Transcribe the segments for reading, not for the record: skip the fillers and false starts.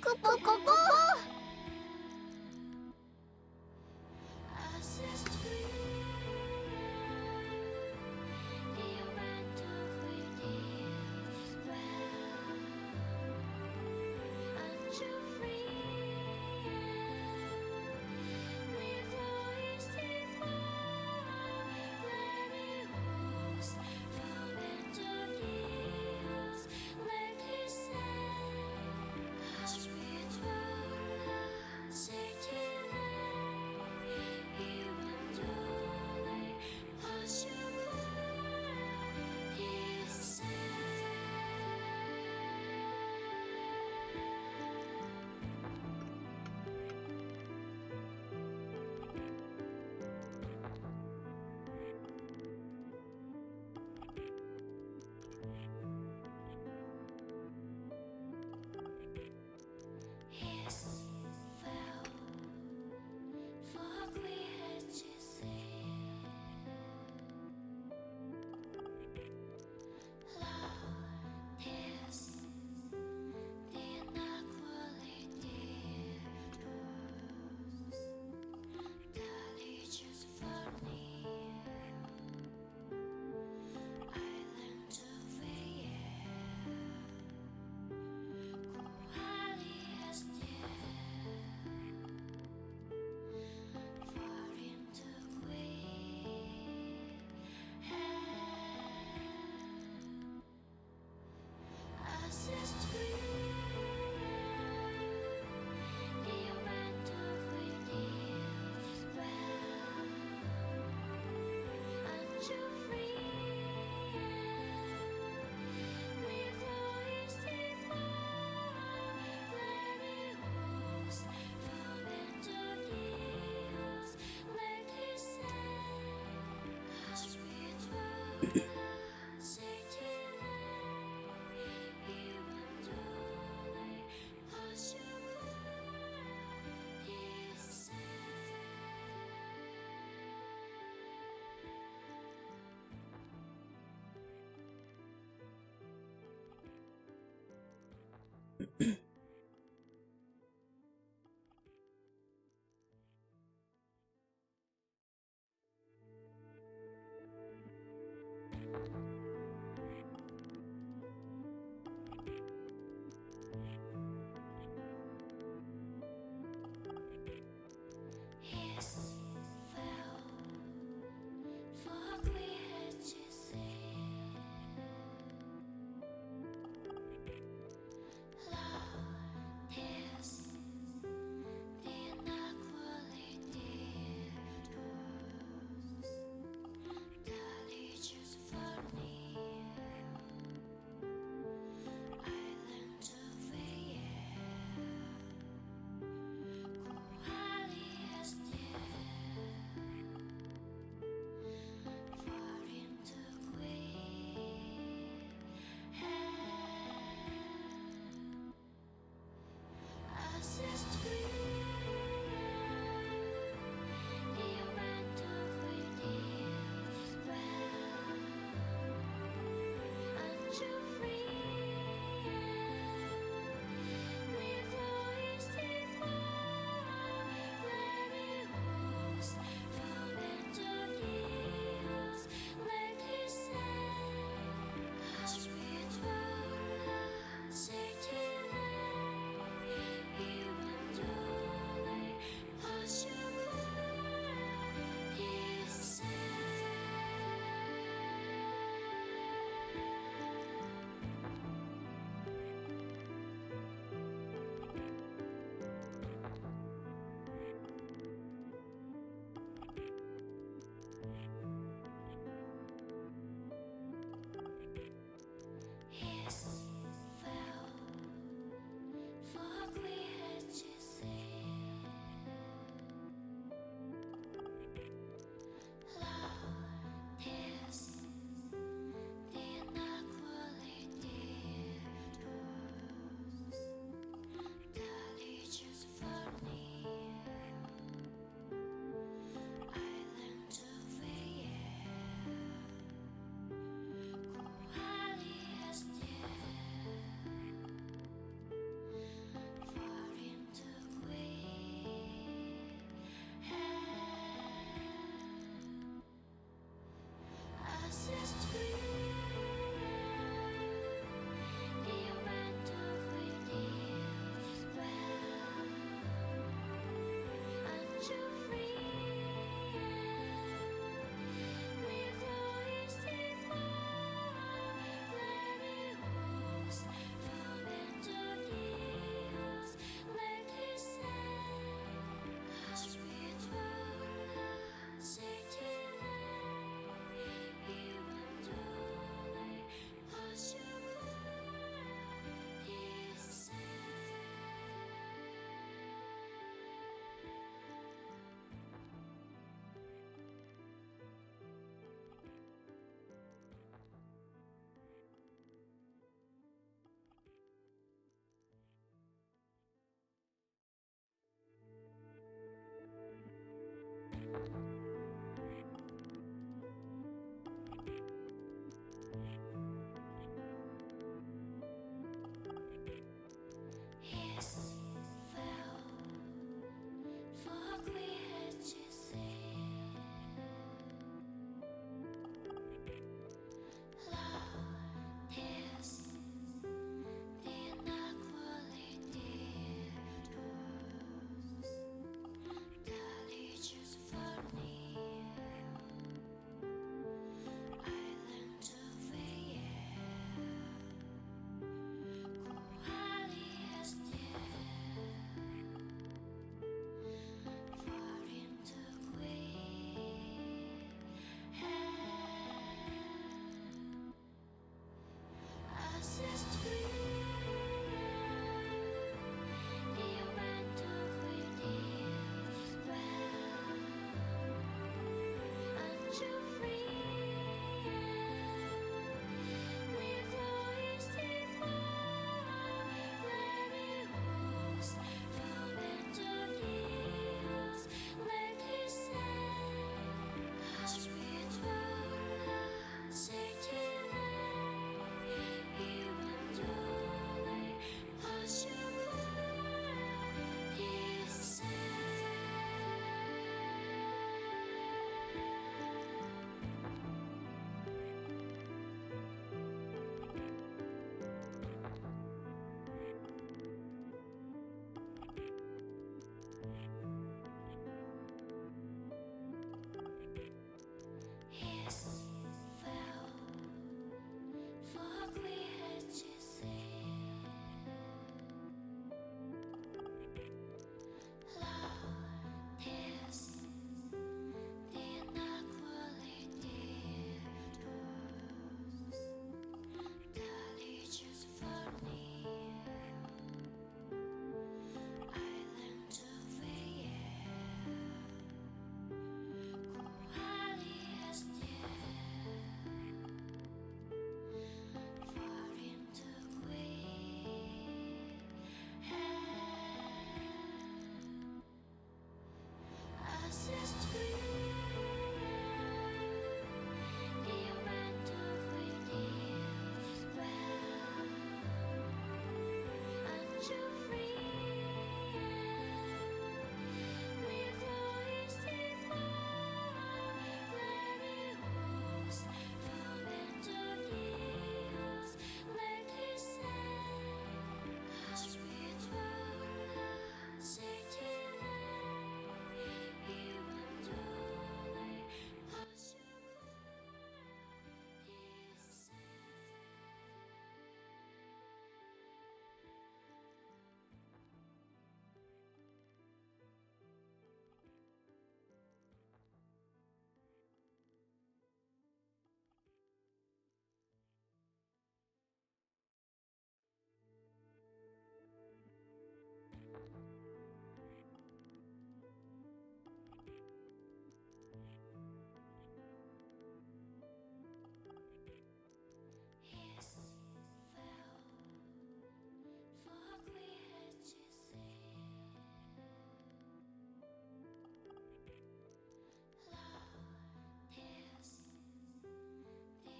꼬꼬꼬꼬!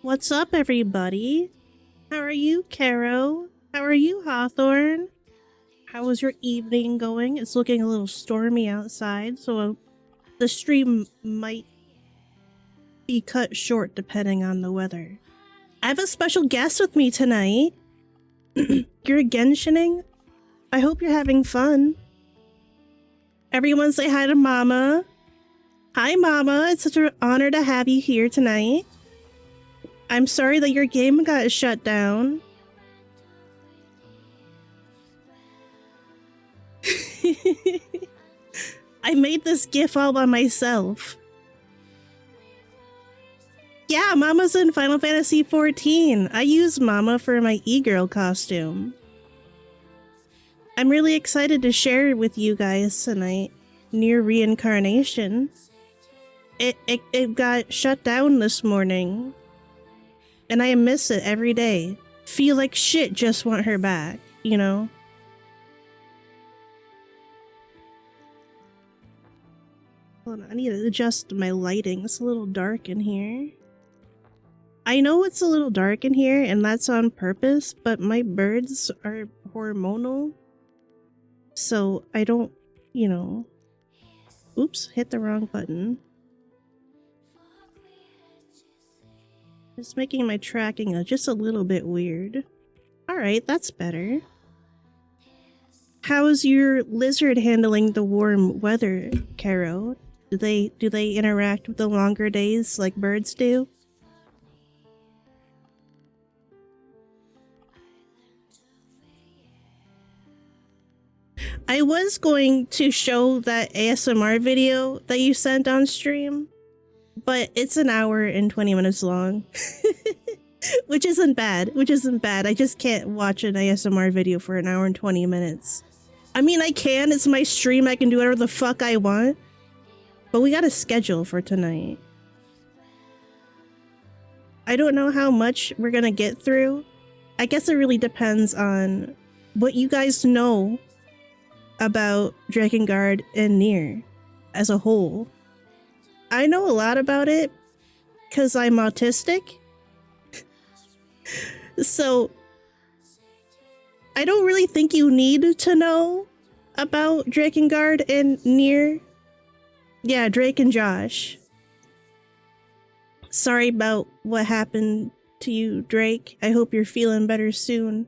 What's up, everybody? How are you, Caro? How are you, Hawthorne? How was your evening going? It's looking a little stormy outside, so the stream might be cut short depending on the weather. I have a special guest with me tonight. You're Genshining? I hope you're having fun. Everyone say hi to Mama. Hi, Mama. It's such an honor to have you here tonight. I'm sorry that your game got shut down. I made this GIF all by myself. Yeah, Mama's in Final Fantasy XIV. I use Mama for my e-girl costume. I'm really excited to share with you guys tonight Nier Reincarnation. It got shut down this morning, and I miss it every day. Feel like shit, just want her back, you know? Hold on, I need to adjust my lighting. It's a little dark in here. I know it's a little dark in here, and that's on purpose, but my birds are hormonal. So I don't, you know... Oops, hit the wrong button. It's making my tracking just a little bit weird. Alright, that's better. How is your lizard handling the warm weather, Caro? Do they interact with the longer days like birds do? I was going to show that ASMR video that you sent on stream, but it's an hour and 20 minutes long. Which isn't bad. I just can't watch an ASMR video for an hour and 20 minutes. I mean, I can. It's my stream. I can do whatever the fuck I want. But we got a schedule for tonight. I don't know how much we're gonna get through. I guess it really depends on what you guys know about Drakengard and Nier as a whole. I know a lot about it because I'm autistic. So I don't really think you need to know about Drakengard and Nier. Yeah, Drake and Josh. Sorry about what happened to you, Drake. I hope you're feeling better soon.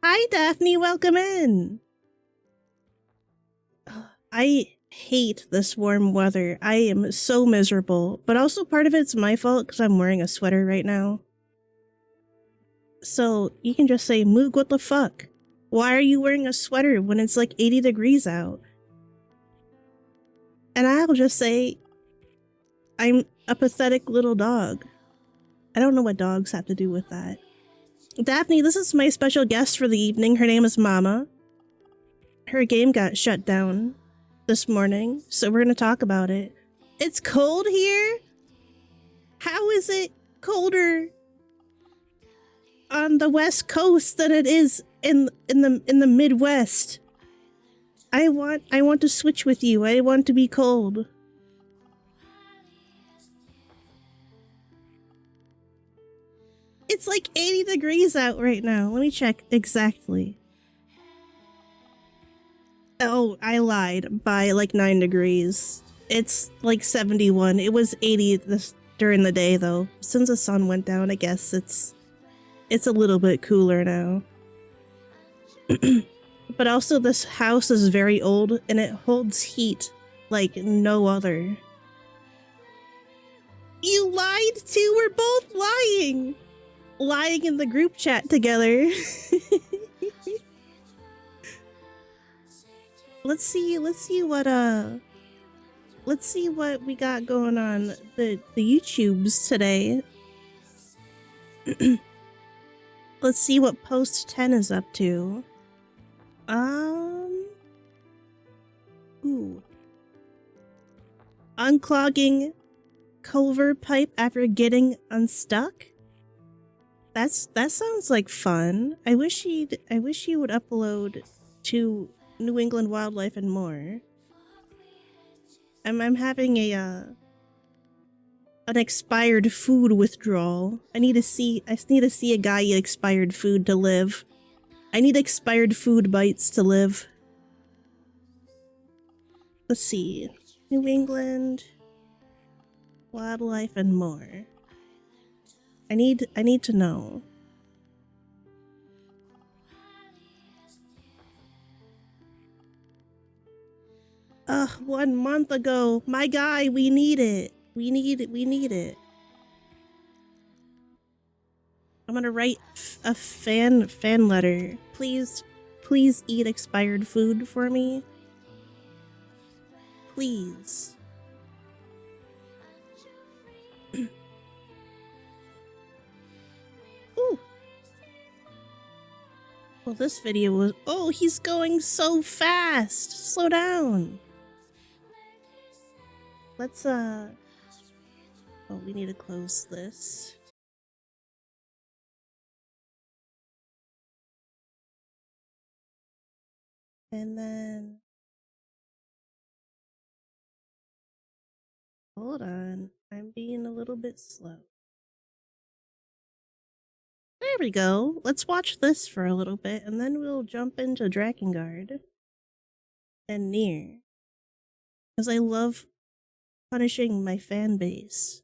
Hi, Daphne. Welcome in. I hate this warm weather. I am so miserable, but also part of it's my fault because I'm wearing a sweater right now. So you can just say, Moog, what the fuck? Why are you wearing a sweater when it's like 80 degrees out? And I'll just say, I'm a pathetic little dog. I don't know what dogs have to do with that. Daphne, this is my special guest for the evening. Her name is Mama. Her game got shut down this morning, so we're gonna talk about it. It's cold here? How is it colder on the West Coast than it is in the Midwest? I want to switch with you. I want to be cold. It's like 80 degrees out right now. Let me check exactly. Oh, I lied by like 9 degrees. It's like 71. It was 80 during the day though. Since the sun went down, I guess it's a little bit cooler now. But also this house is very old and it holds heat like no other. You lied too? We're both lying! Lying in the group chat together. Let's see what we got going on the YouTubes today. Let's see what post 10 is up to. Ooh. Unclogging culvert pipe after getting unstuck? That sounds like fun. I wish he would upload to New England Wildlife and More. I'm having a an expired food withdrawal. I need to see a guy eat expired food to live. I need expired food bites to live. Let's see. New England, wildlife, and more. I need to know. Ugh, 1 month ago. My guy, we need it. We need it. I'm gonna write a fan letter. Please eat expired food for me. Please. Ooh. Well, this video was... Oh, he's going so fast! Slow down! Let's, Oh, we need to close this. And then... Hold on. I'm being a little bit slow. There we go. Let's watch this for a little bit, and then we'll jump into Drakengard and Nier. Because I love punishing my fan base.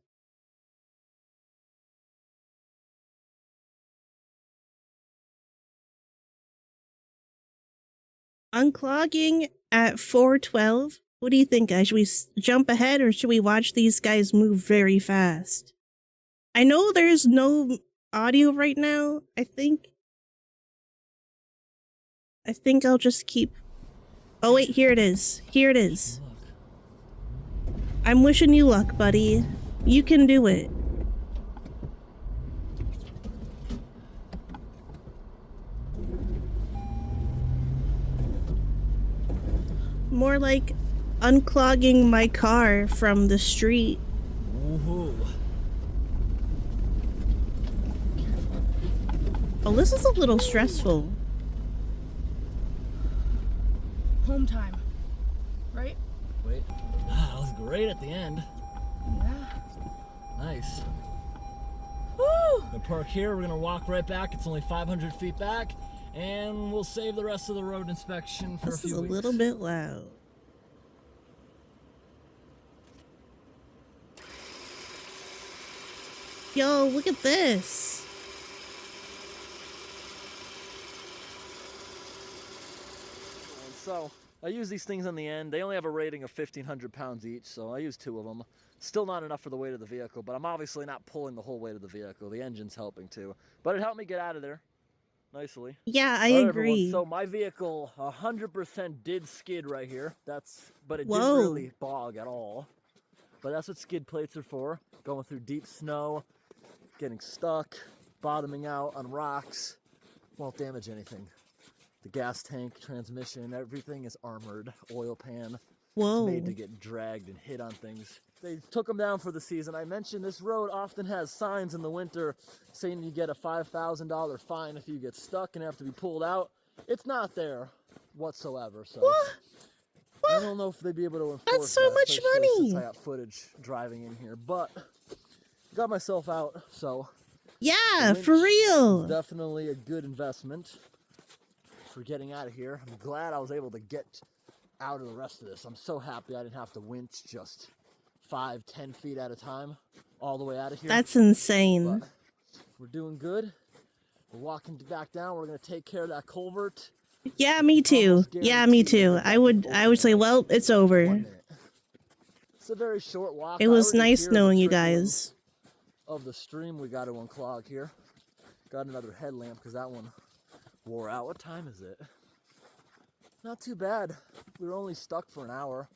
Unclogging at 4:12. What do you think, guys? Should we jump ahead, or should we watch these guys move very fast? I know there's no audio right now. I think I'll just keep... Oh wait, here it is. Here it is. I'm wishing you luck, buddy. You can do it. More like unclogging my car from the street. Woohoo. Oh, this is a little stressful. Home time, right? Wait. That was great at the end. Yeah. Nice. Woo! The park here, we're gonna walk right back. It's only 500 feet back, and we'll save the rest of the road inspection for a few weeks. This is a little bit loud. Yo, look at this. So, I use these things on the end. They only have a rating of 1,500 pounds each, so I use 2 of them. Still not enough for the weight of the vehicle, but I'm obviously not pulling the whole weight of the vehicle. The engine's helping too. But it helped me get out of there nicely. Yeah, I Alright, agree. everyone, so my vehicle 100% did skid right here. But it Whoa. didn't really bog at all. But that's what skid plates are for. Going through deep snow, getting stuck, bottoming out on rocks. Won't damage anything. The gas tank, transmission, everything is armored. Oil pan. Whoa. It's made to get dragged and hit on things. They took them down for the season. I mentioned this road often has signs in the winter saying you get a $5,000 fine if you get stuck and have to be pulled out. It's not there whatsoever. So What? I don't know if they'd be able to enforce That's so that, much especially money. since I got footage driving in here. But got myself out, so Yeah, winch for real. is definitely a good investment for getting out of here. I'm glad I was able to get out of the rest of this. I'm so happy I didn't have to winch just 5-10 feet at a time all the way out of here. That's insane. But we're doing good. We're walking back down. We're gonna take care of that culvert. Yeah, me too. Yeah, me too. I would say, well, it's 1 over. minute. It's a very short walk. It I was already nice hear the knowing you trickling guys. of the stream. We got to unclog here. Got another headlamp because that one wore out. What time is it? Not too bad. We were only stuck for an hour.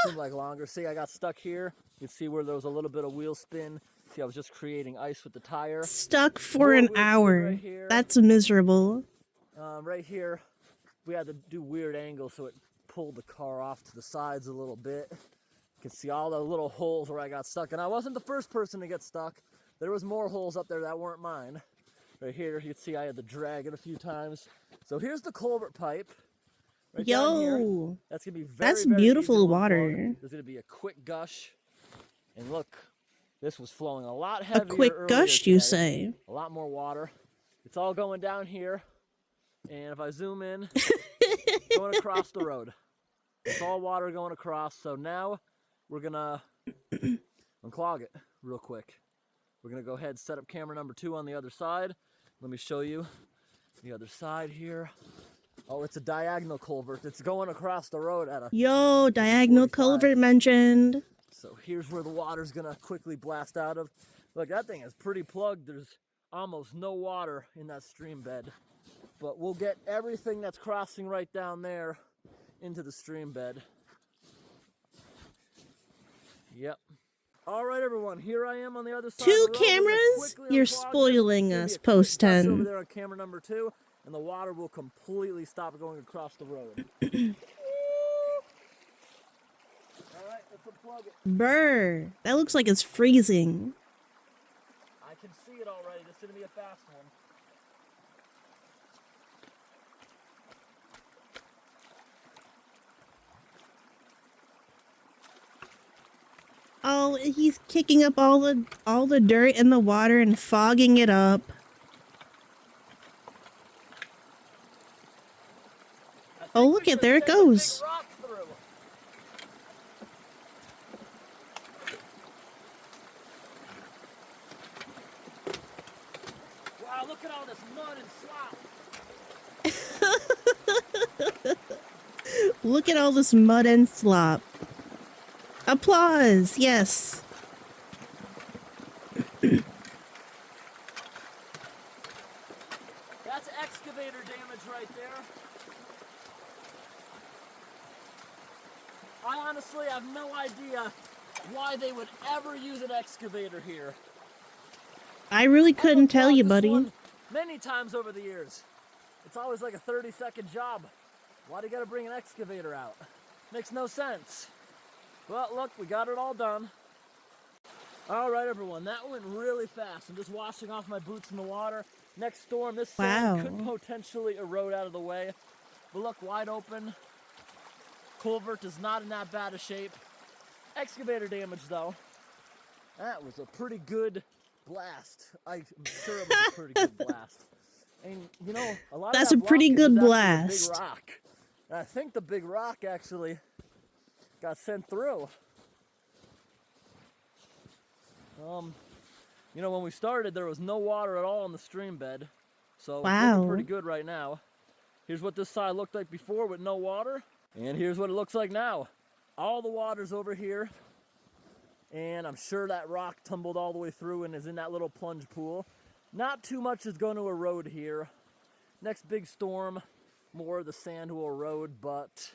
Seemed like longer. See, I got stuck here. You can see where there was a little bit of wheel spin. See, I was just creating ice with the tire. Stuck for More an wheel spin hour. right here. That's miserable. Right here, we had to do weird angles, so it pulled the car off to the sides a little bit. You can see all the little holes where I got stuck. And I wasn't the first person to get stuck. There was more holes up there that weren't mine. Right here, you can see I had to drag it a few times. So here's the culvert pipe. Right down here. Yo, That's gonna be very, that's very beautiful easy to water. unplug. There's gonna be a quick gush, and look, This was flowing a lot A heavier quick earlier gust, you today. say? A lot more water. It's all going down here. And if I zoom in, going across the road. It's all water going across. So now we're gonna unclog it real quick. We're gonna go ahead and set up camera number 2 on the other side. Let me show you the other side here. Oh, it's a diagonal culvert. It's going across the road at a Yo, diagonal 45. culvert mentioned. So here's where the water's gonna quickly blast out of. Look, that thing is pretty plugged. There's almost no water in that stream bed. But we'll get everything that's crossing right down there into the stream bed. Yep. All right, everyone, here I am on the other side Two of the road. We're gonna cameras? quickly You're unclog this. spoiling Maybe us, a quick post gush 10. over there on camera number 2, and the water will completely stop going across the road. All right, let's unplug it. Brr, that looks like it's freezing. I can see it already. This is gonna be a fast one. Oh, he's kicking up all the dirt in the water and fogging it up. Oh, look it, there it goes. Wow, look at all this mud and slop. Look at all this mud and slop. Applause, yes. That's excavator damage right there. I honestly have no idea why they would ever use an excavator here. I really couldn't I've tell you, applied this buddy. one many times over the years. It's always like a 30-second job. Why do you gotta bring an excavator out? Makes no sense. Well, look, we got it all done. All right, everyone, that went really fast. I'm just washing off my boots in the water. Next storm, this sand could potentially erode out of the way. But look, wide open. Culvert is not in that bad a shape. Excavator damage, though. That was a pretty good blast. I'm sure it was a pretty good blast. And, you know, a lot That's of a that pretty blockage good is actually blast. a big rock. And I think the big rock actually got sent through. You know, when we started, there was no water at all in the stream bed. So it's looking pretty good right now. Here's what this side looked like before with no water. And here's what it looks like now. All the water's over here. And I'm sure that rock tumbled all the way through and is in that little plunge pool. Not too much is going to erode here. Next big storm, more of the sand will erode, but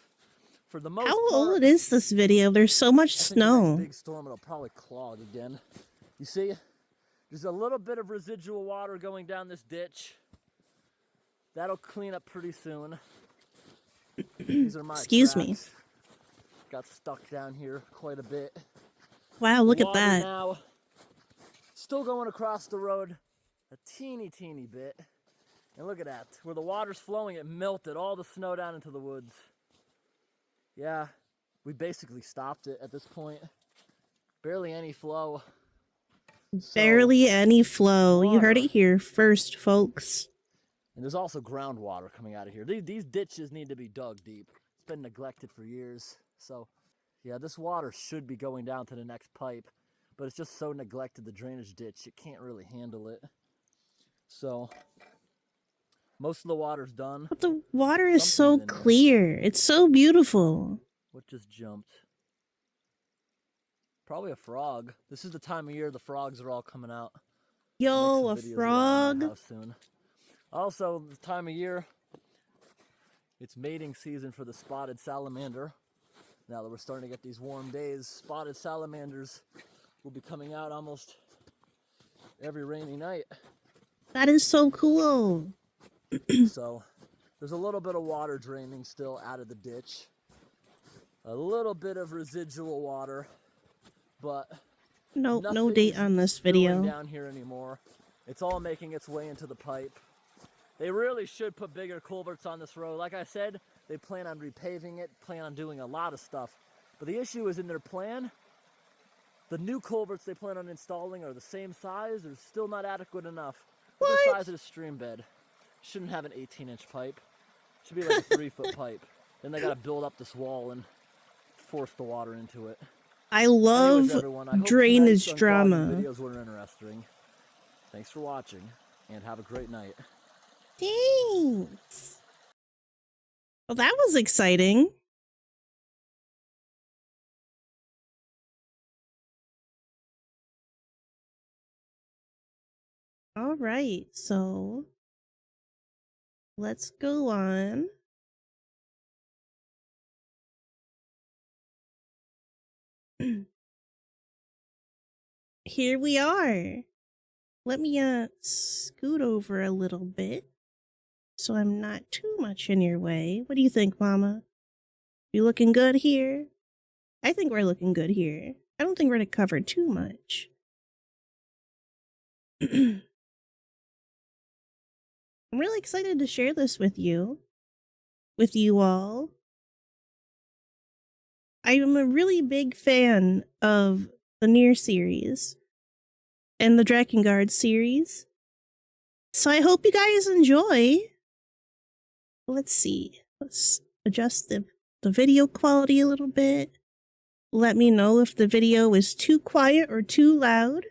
for the most part... How old is this video? There's so much snow. The next big storm, it'll probably clog again. You see, there's a little bit of residual water going down this ditch. That'll clean up pretty soon. These are my Excuse me. tracks. Got stuck down here quite a bit. Wow, look at Water that. now, still going across the road a teeny bit. And look at that, where the water's flowing, it melted all the snow down into the woods. Yeah, we basically stopped it at this point. Barely any flow. Barely any flow. You heard it here first, folks. And there's also groundwater coming out of here. These ditches need to be dug deep. It's been neglected for years. So, yeah, this water should be going down to the next pipe. But it's just so neglected, the drainage ditch, it can't really handle it. So, most of the water's done. But the water is so clear. It's so beautiful. What just jumped? Probably a frog. This is the time of year the frogs are all coming out. Yo, a frog. Soon. Also, this time of year, it's mating season for the spotted salamander. Now that we're starting to get these warm days, spotted salamanders will be coming out almost every rainy night. That is so cool. So, there's a little bit of water draining still out of the ditch. A little bit of residual water, but no date on this video. Down here anymore. It's all making its way into the pipe. They really should put bigger culverts on this road. Like I said, they plan on repaving it, plan on doing a lot of stuff. But the issue is in their plan, The new culverts they plan on installing are the same size or still not adequate enough for the What? size of the stream bed. Shouldn't have an 18-inch pipe. Should be like a 3-foot pipe. Then they gotta build up this wall and force the water into it. I Anyways, love everyone, I hope drainage tonight's drama. videos were interesting. Thanks for watching, and have a great night. Thanks. Well, that was exciting. All right, so let's go on. Here we are. Let me scoot over a little bit so I'm not too much in your way. What do you think, Mama? You looking good here? I think we're looking good here. I don't think we're gonna cover too much. I'm really excited to share this with you all. I am a really big fan of the Nier series and the Drakengard series, so I hope you guys enjoy. Let's see. Let's adjust the video quality a little bit. Let me know if the video is too quiet or too loud.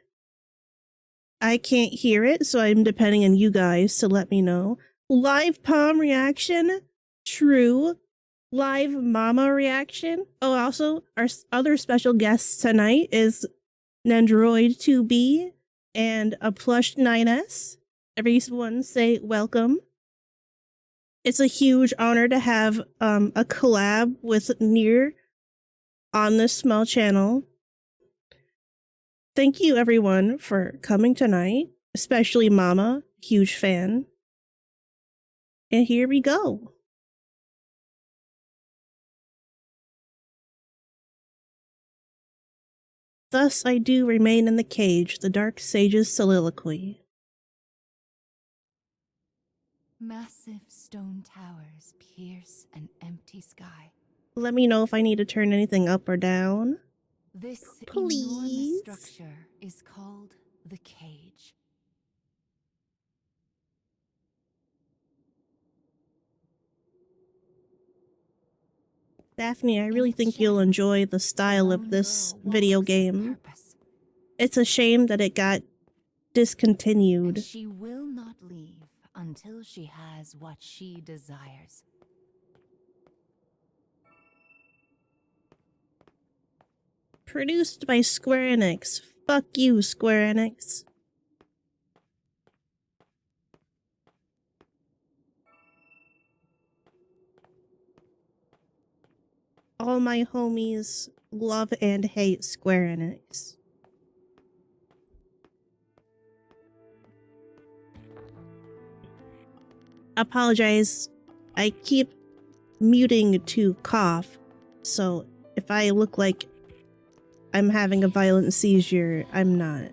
I can't hear it, so I'm depending on you guys to let me know. Live Palm reaction? True. Live Mama reaction? Oh, also, our other special guests tonight is Nendroid 2B and a plush 9S. Everyone say welcome. It's a huge honor to have a collab with Nier on this small channel. Thank you, everyone, for coming tonight, especially Mama, huge fan. And here we go. Thus I do remain in the cage, the Dark Sage's soliloquy. Massive stone towers pierce an empty sky. Let me know if I need to turn anything up or down. This Please. enormous structure is called the cage. Daphne, I really think you'll enjoy the style of this video game. It's a shame that it got discontinued. She will not leave until she has what she desires. Produced by Square Enix. Fuck you, Square Enix. All my homies love and hate Square Enix. Apologize. I keep muting to cough, so if I look like I'm having a violent seizure, I'm not.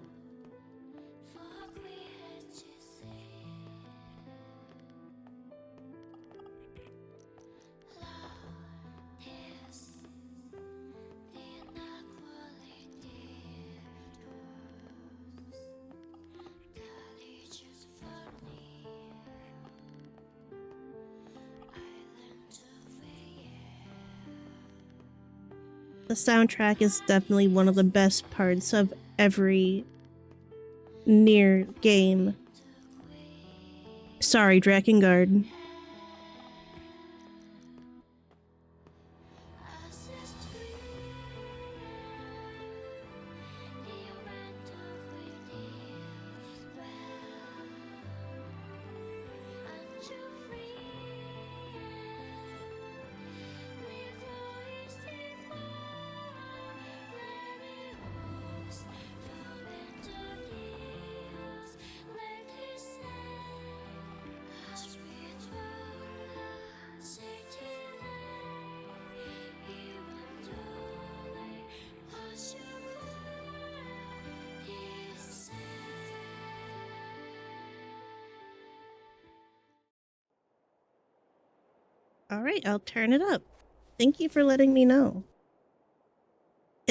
The soundtrack is definitely one of the best parts of every Nier game. Sorry, Drakengard. Alright, I'll turn it up. Thank you for letting me know.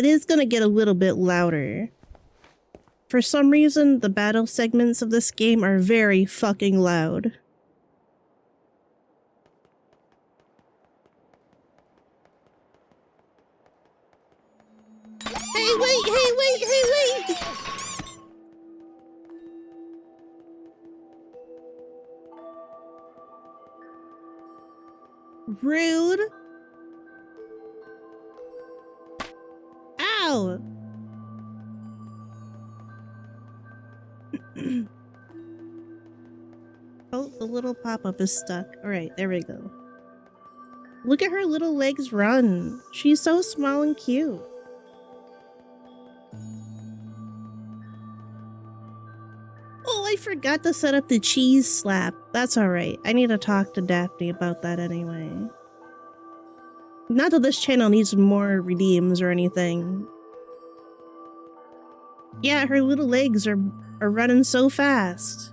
It is gonna get a little bit louder. For some reason, the battle segments of this game are very fucking loud. Hey, wait! Hey, wait! Hey, wait! Rude! Ow! Oh, the little pop-up is stuck. Alright, there we go. Look at her little legs run. She's so small and cute. Oh, I forgot to set up the cheese slap. That's alright. I need to talk to Daphne about that anyway. Not that this channel needs more redeems or anything. Yeah, her little legs are running so fast.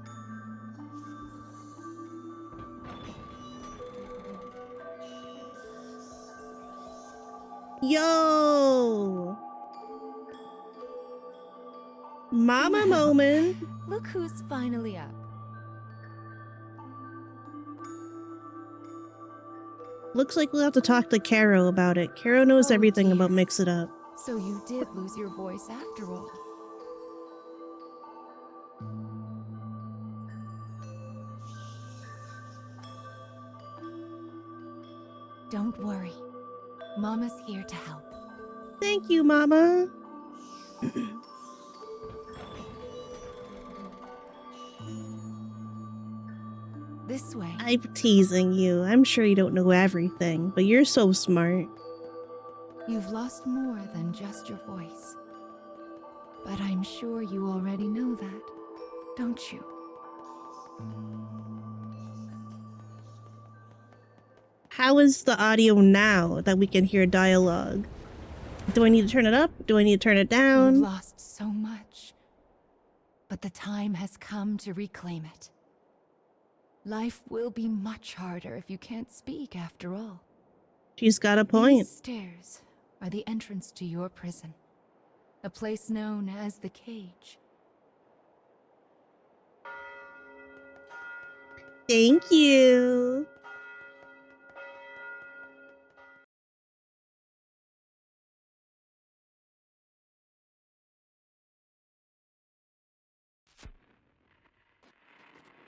Yo! Mama moment. Look who's finally up. Looks like we'll have to talk to Caro about it. Caro knows Oh, everything dear. about Mix It Up. So you did lose your voice after all. Don't worry. Mama's here to help. Thank you, Mama. This way. I'm teasing you. I'm sure you don't know everything, but you're so smart. You've lost more than just your voice. But I'm sure you already know that, don't you? How is the audio now that we can hear dialogue? Do I need to turn it up? Do I need to turn it You've down? lost so much. But the time has come to reclaim it. Life will be much harder if you can't speak after all. She's got a point. These stairs are the entrance to your prison. A place known as the Cage. Thank you.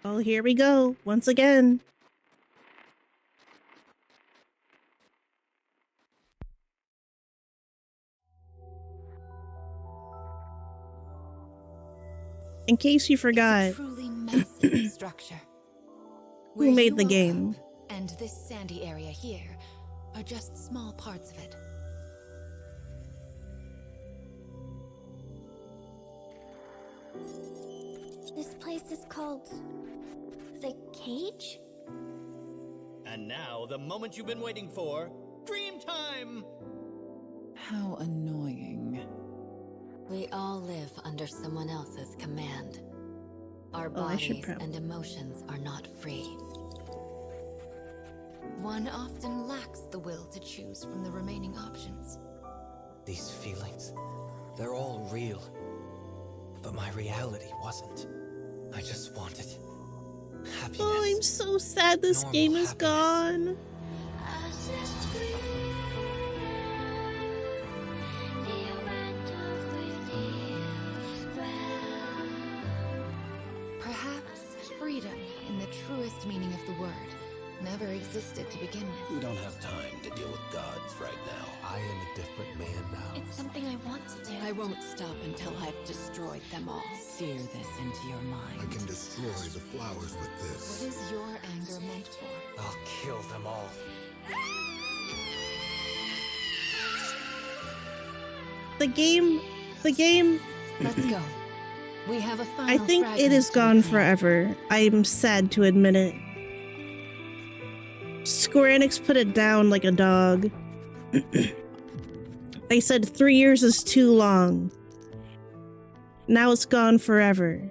Oh, here we go. Once again. In case you forgot, It's a truly massive structure. who Where made you the woke game? up, and this sandy area here are just small parts of it. This place is called the Cage? And now, the moment you've been waiting for, dream time! How annoying. We all live under someone else's command. Our Oh, I should bodies and emotions are not free. One often lacks the will to choose from the remaining options. These feelings, they're all real. But my reality wasn't. I just wanted happiness. Oh, I'm so sad this Normal game is happiness. gone. Perhaps freedom, in the truest meaning of the word, never existed to begin with. We don't have time to deal with gods right now. I am a different man now. It's something I want to do. I won't stop until I've destroyed them all. Sear this into your I mind. can destroy the flowers with What this. is your anger meant for? I'll kill them all. The game, Let's go. We have a final I think it fragment is to gone reclaim. forever. I'm sad to admit it. Square Enix put it down like a dog. They said 3 years is too long. Now it's gone forever.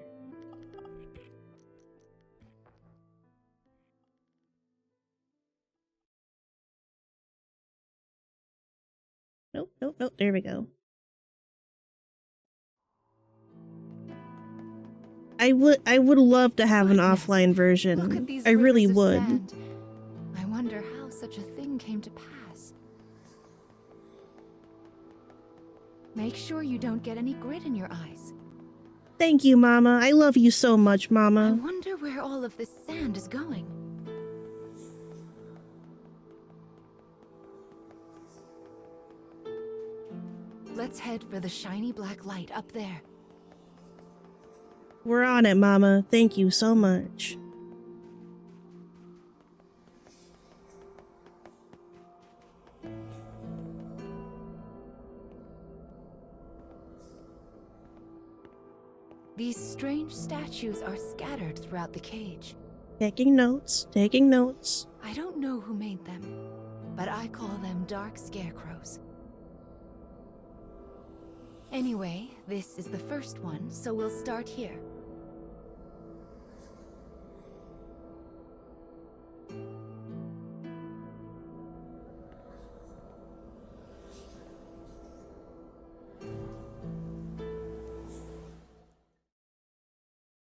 Nope, nope, nope. There we go. I would love to have an Goodness, offline Look at version. these I really rivers of would. sand. I wonder how such a thing came to pass. Make sure you don't get any grit in your eyes. Thank you, Mama. I love you so much, I Mama. wonder where all of this sand is going. Let's head for the shiny black light up there. We're on it, Mama. Thank you so much. These strange statues are scattered throughout the cage. Taking notes, taking notes. I don't know who made them, but I call them dark scarecrows. Anyway, this is the first one, so we'll start here.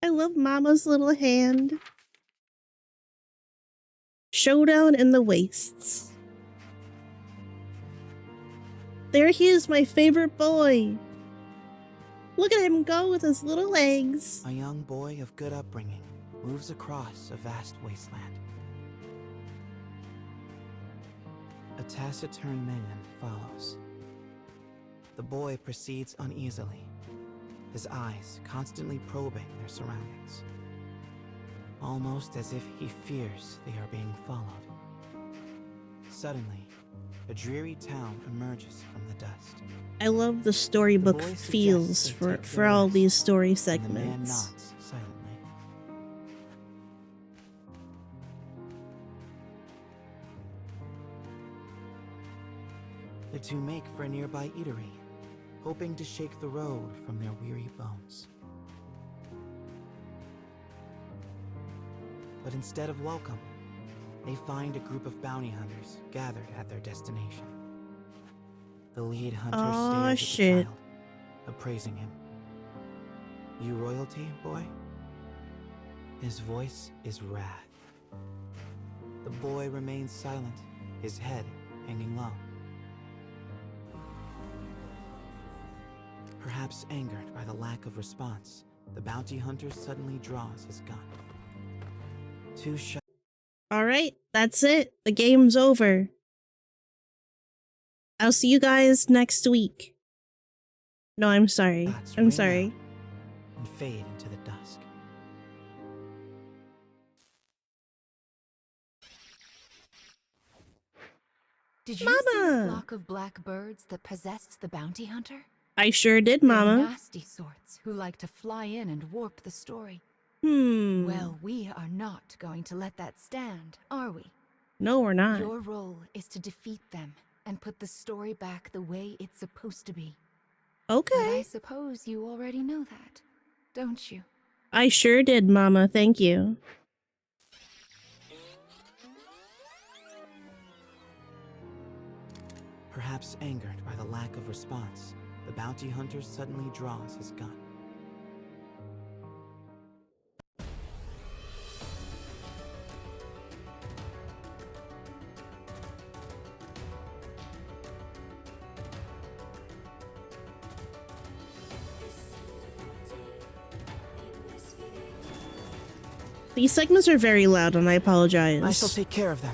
I love Mama's little hand. Showdown in the Wastes. There he is, my favorite boy. Look at him go with his little legs. A young boy of good upbringing moves across a vast wasteland. A taciturn man follows. The boy proceeds uneasily, his eyes constantly probing their surroundings, almost as if he fears they are being followed. Suddenly, a dreary town emerges from the dust. I love the storybook The boy suggests feels they for take their all rest, these story and the man segments. nods silently. The two make for a nearby eatery, hoping to shake the road from their weary bones. But instead of welcome, they find a group of bounty hunters gathered at their destination. The lead hunter Aw, stares shit. at the child, appraising him. You royalty, boy? His voice is wrath. The boy remains silent, his head hanging low. Perhaps angered by the lack of response, the bounty hunter suddenly draws his gun. Two shots. Alright, that's it. The game's over. I'll see you guys next week. No, I'm sorry. I'm ring sorry. out and fade into the dusk. Did you see the Mama! flock of black birds that possessed the bounty hunter? I sure did, They're Mama. nasty sorts who like to fly in and warp the story. Well, we are not going to let that stand, are we? no, we're not. Your role is to defeat them and put the story back the way it's supposed to be. But I Okay. suppose you already know that, don't you? I sure did, Mama. Thank you. Perhaps angered by the lack of response, the bounty hunter suddenly draws his gun. These segments are very loud and I apologize. I shall take care of them.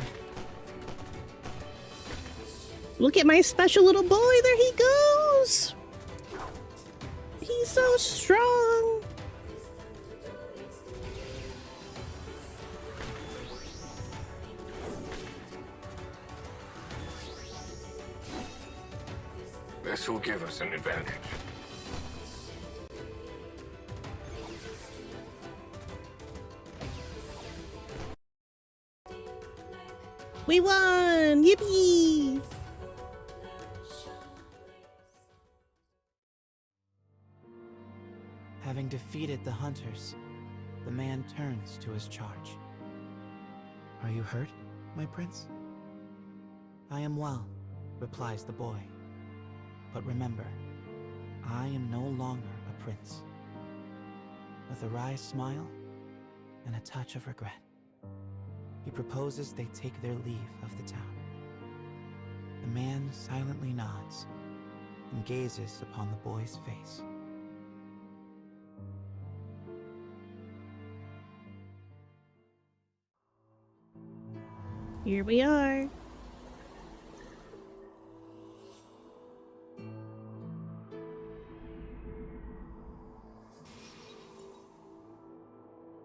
Look at my special little boy. There he goes. He's so strong. This will give us an advantage. We won! Yippee! Having defeated the hunters, the man turns to his charge. Are you hurt, my prince? I am well, replies the boy. But remember, I am no longer a prince. With a wry smile and a touch of regret, he proposes they take their leave of the town. The man silently nods and gazes upon the boy's face. Here we are.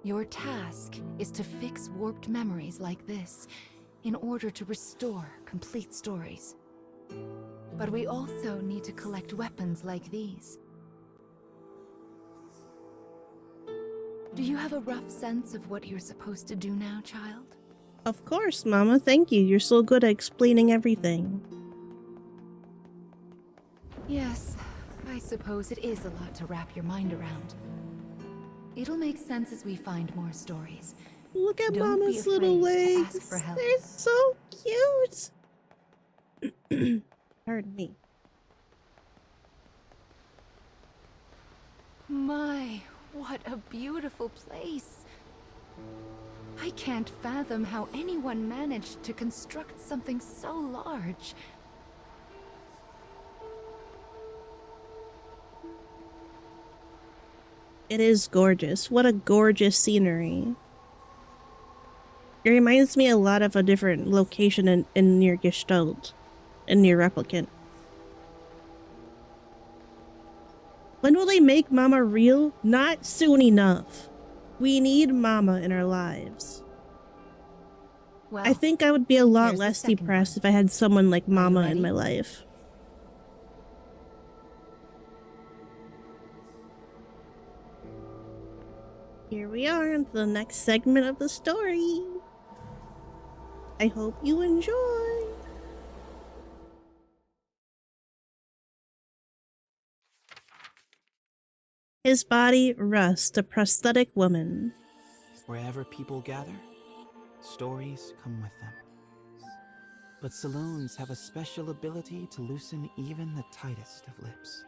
Your task is to fix warped memories like this in order to restore complete stories. But we also need to collect weapons like these. Do you have a rough sense of what you're supposed to do now, child? Of course, Mama. Thank you. You're so good at explaining everything. Yes, I suppose it is a lot to wrap your mind around. It'll make sense as we find more stories. Look at Don't be Mama's little afraid to legs. ask for help. They're so cute. Pardon me. My, what a beautiful place. I can't fathom how anyone managed to construct something so large. It is gorgeous. What a gorgeous scenery. It reminds me a lot of a different location in Nier Gestalt, in Nier Replicant. When will they make Mama real? Not soon enough. We need Mama in our lives. Well, I think I would be a lot here's the less second depressed one. if I had someone like you Mama in ready? my life. Here we are into the next segment of the story. I hope you enjoy. His body rusts, a prosthetic woman. Wherever people gather, stories come with them. But saloons have a special ability to loosen even the tightest of lips.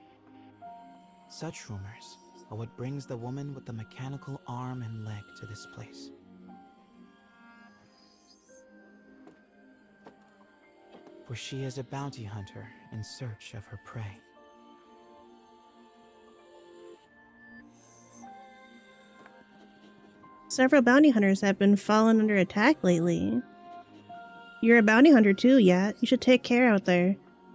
Such rumors are what brings the woman with the mechanical arm and leg to this place. For she is a bounty hunter in search of her prey. Several bounty hunters have been fallen under attack lately. You're a bounty hunter too, yeah? You should take care out there.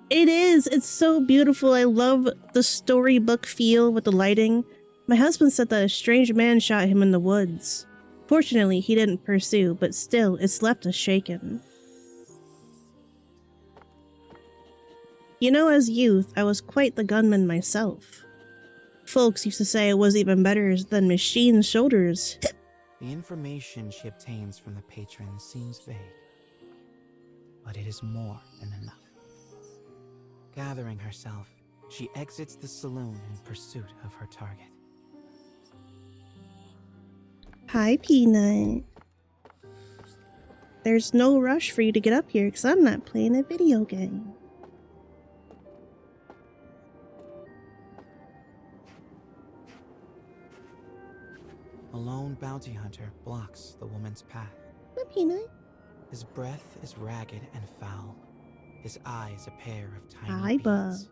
It is! It's so beautiful. I love the storybook feel with the lighting. My husband said that a strange man shot him in the woods. Fortunately, he didn't pursue, but still, it's left us shaken. You know, as youth, I was quite the gunman myself. Folks used to say I was even better than machine shoulders. The information she obtains from the patron seems vague, but it is more than enough. Gathering herself, she exits the saloon in pursuit of her target. Hi, Peanut. There's no rush for you to get up here because I'm not playing a video game. A lone bounty hunter blocks the woman's path. Hi, Peanut. His breath is ragged and foul. His eyes a pair of tiny Hi, Bub. beads.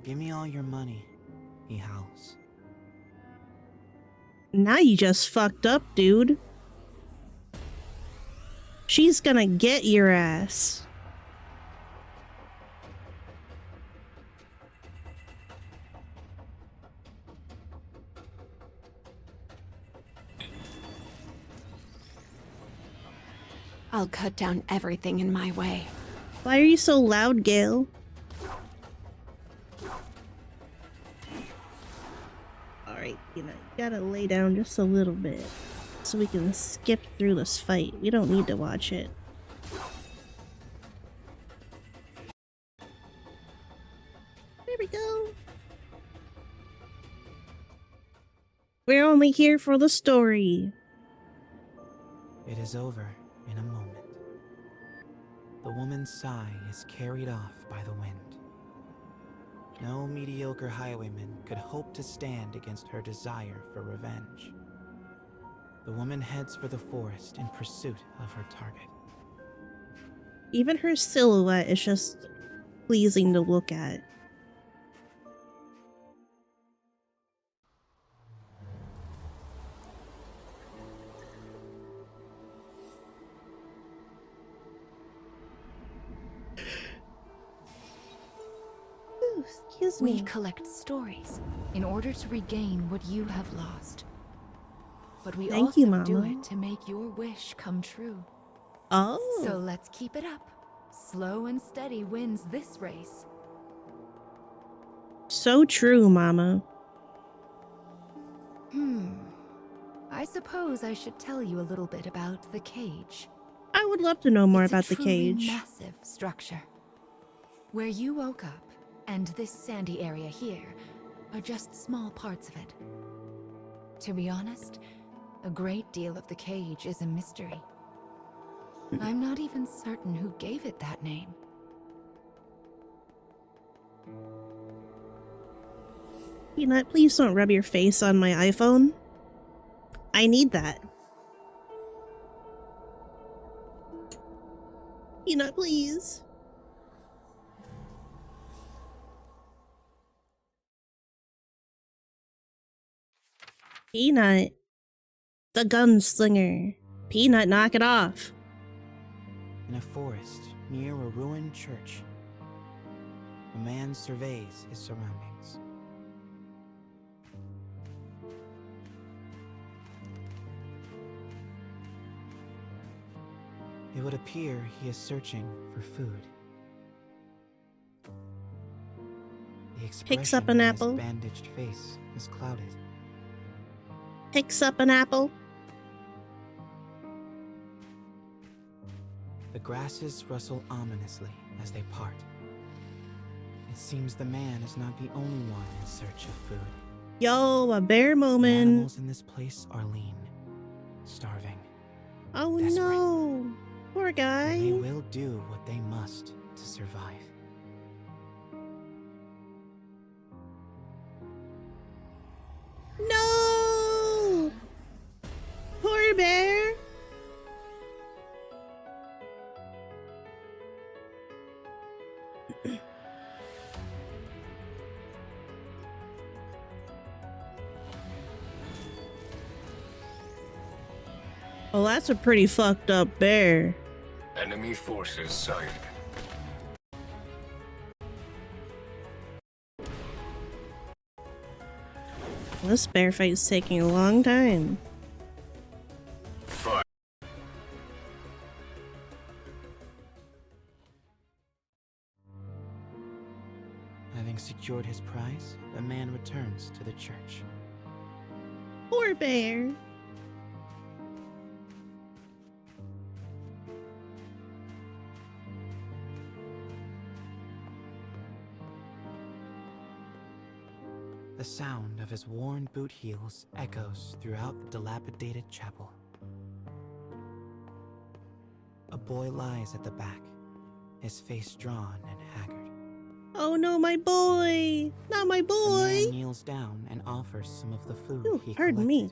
Give me all your money, he howls. Now you just fucked up, dude. She's gonna get your ass. I'll cut down everything in my way. Why are you so loud, Gale? Alright, you gotta lay down just a little bit so we can skip through this fight. We don't need to watch it. There we go. We're only here for the story. It is over in a moment. The woman's sigh is carried off by the wind. No mediocre highwayman could hope to stand against her desire for revenge. The woman heads for the forest in pursuit of her target. Even her silhouette is just pleasing to look at. Ooh, excuse We me. collect stories in order to regain what you have lost. But we Thank also you, do Mama. it to make your wish come true. Oh. So let's keep it up. Slow and steady wins this race. So true, Mama. I suppose I should tell you a little bit about the cage. I would love to know more It's about a the truly cage. massive structure. Where you woke up, and this sandy area here, are just small parts of it. To be honest, a great deal of the cage is a mystery. I'm not even certain who gave it that name. Peanut, please don't rub your face on my iPhone. I need that. Peanut, please. Peanut. The gunslinger. Peanut, knock it off. In a forest near a ruined church, a man surveys his surroundings. It would appear he is searching for food. The Picks up expression an on apple. his bandaged face is clouded. Picks up an apple. The grasses rustle ominously as they part. It seems the man is not the only one in search of food. Yo, a bear The moment. animals in this place are lean, starving. Oh desperate. no. Poor guy. And they will do what they must to survive. No! Poor bear. Well, that's a pretty fucked up bear. Enemy forces sighted. This bear fight's taking a long time. Fire. Having secured his prize, the man returns to the church. Poor bear. The sound of his worn boot heels echoes throughout the dilapidated chapel. A boy lies at the back, his face drawn and haggard. Oh no, my boy! Not my The boy! man kneels down and offers some of the food Ooh, he pardon collected. me.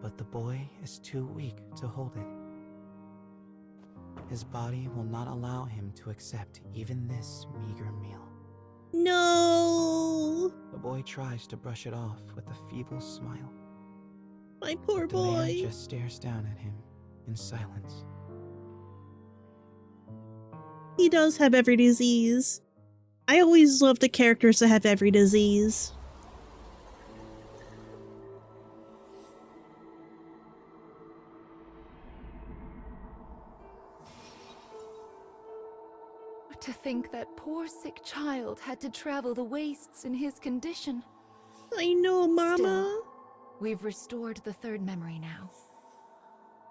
But the boy is too weak to hold it. His body will not allow him to accept even this meager meal. No! The boy tries to brush it off with a feeble smile. My poor The man boy. just stares down at him in silence. He does have every disease. I always love the characters that have every disease. To think that poor sick child had to travel the wastes in his condition. I know, Mama. Still, we've restored the third memory now.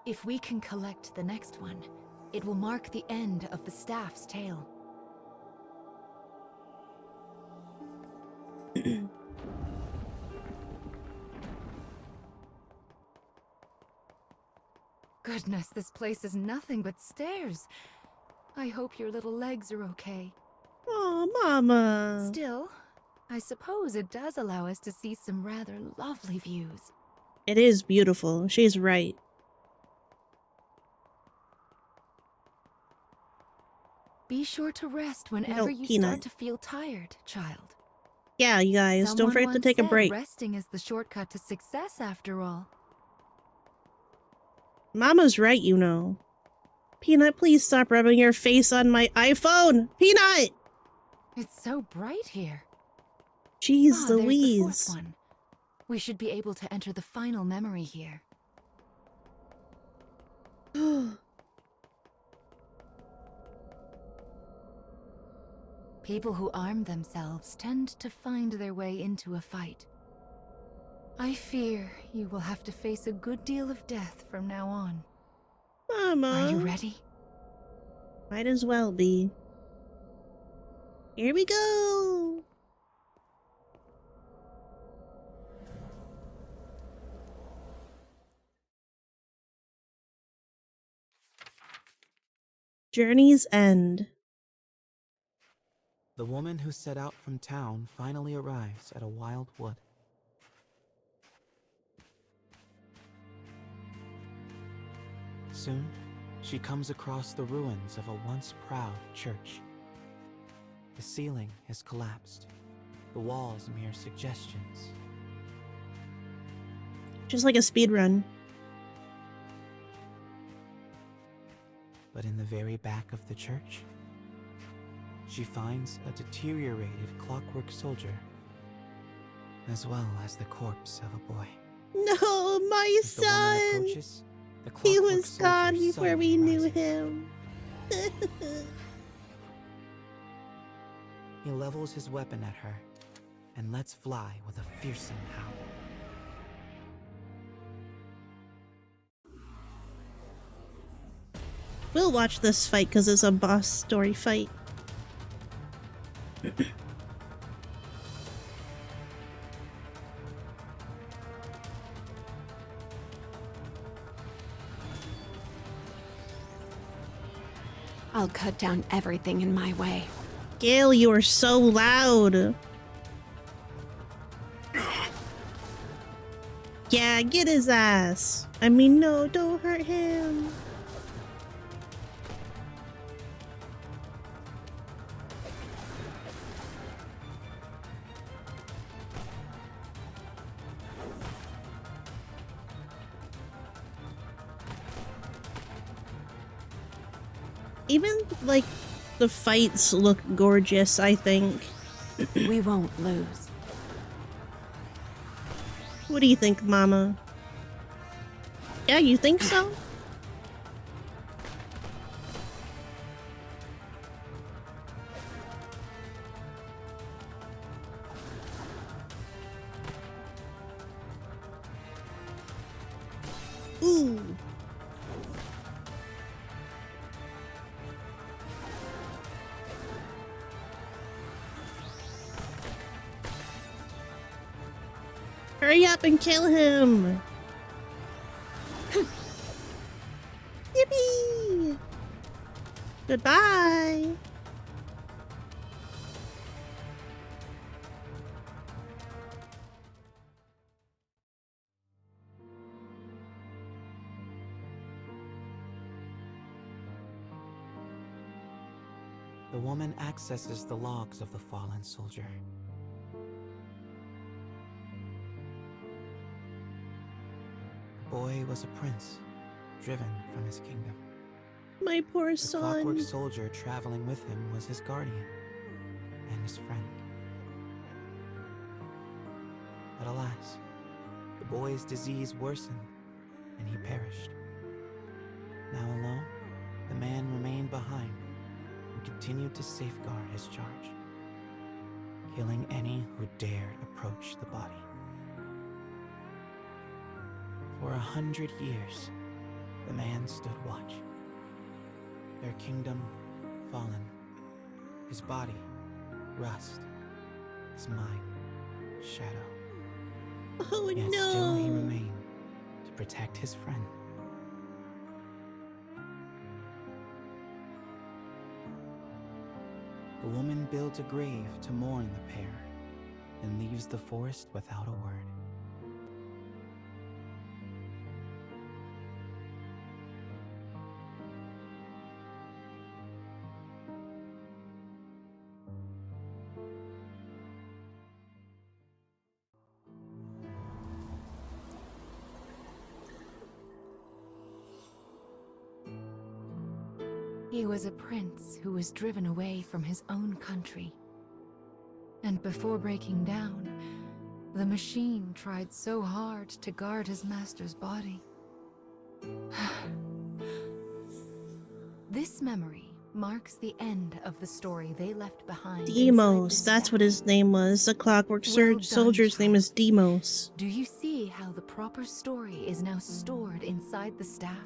If we can collect the next one, it will mark the end of the staff's tale. Goodness, this place is nothing but stairs. I hope your little legs are okay. Aww. Oh, Mama. Still, I suppose it does allow us to see some rather lovely views. It is beautiful. She's right. Be sure to rest whenever No, you Peanut. start to feel tired, child. Yeah, you guys, don't Someone forget to once take a said break. resting is the shortcut to success, after all. Mama's right, you know. Peanut, please stop rubbing your face on my iPhone! Peanut! It's so bright here. Jeez There's the fourth Louise. one. We should be able to enter the final memory here. People who arm themselves tend to find their way into a fight. I fear you will have to face a good deal of death from now on. Mama. Are you ready? Might as well be. Here we go! Journey's End. The woman who set out from town finally arrives at a wild wood. Soon, she comes across the ruins of a once proud church. The ceiling has collapsed, the walls mere suggestions. Just like a speed run. But in the very back of the church, she finds a deteriorated clockwork soldier, as well as the corpse of a boy. No, my As the woman son! approaches, the He clockwork was gone soldier before we suddenly knew rises. him. He levels his weapon at her and lets fly with a fearsome howl. We'll watch this fight because it's a boss story fight. I'll cut down everything in my way. Gale, you are so loud. Yeah, get his ass. I mean, no, don't hurt him. Even, like, the fights look gorgeous, I think. We won't lose. What do you think, Mama? Yeah, you think so? Ooh. Hurry up and kill him! Yippee! Goodbye! The woman accesses the logs of the fallen soldier. The boy was a prince, driven from his kingdom. My poor The son. clockwork soldier traveling with him was his guardian and his friend. But alas, the boy's disease worsened and he perished. Now alone, the man remained behind and continued to safeguard his charge, killing any who dared approach the body. For 100 years, the man stood watch. Their kingdom fallen, his body rust, his mind shadow. Oh Yet no! still he remained to protect his friend. The woman builds a grave to mourn the pair and leaves the forest without a word. He was a prince who was driven away from his own country. And before breaking down, the machine tried so hard to guard his master's body. This memory marks the end of the story they left behind. Demos, that's what his name was. The Clockwork Soldier's name is Demos. Do you see how the proper story is now stored inside the staff?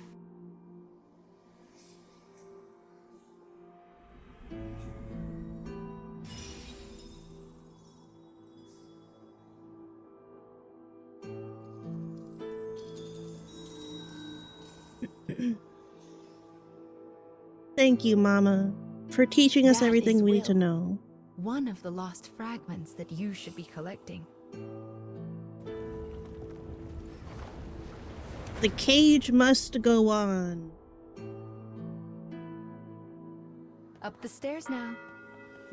Thank you, Mama, for teaching us That everything is we need to Will, know. one of the lost fragments that you should be collecting. The cage must go on. Up the stairs now.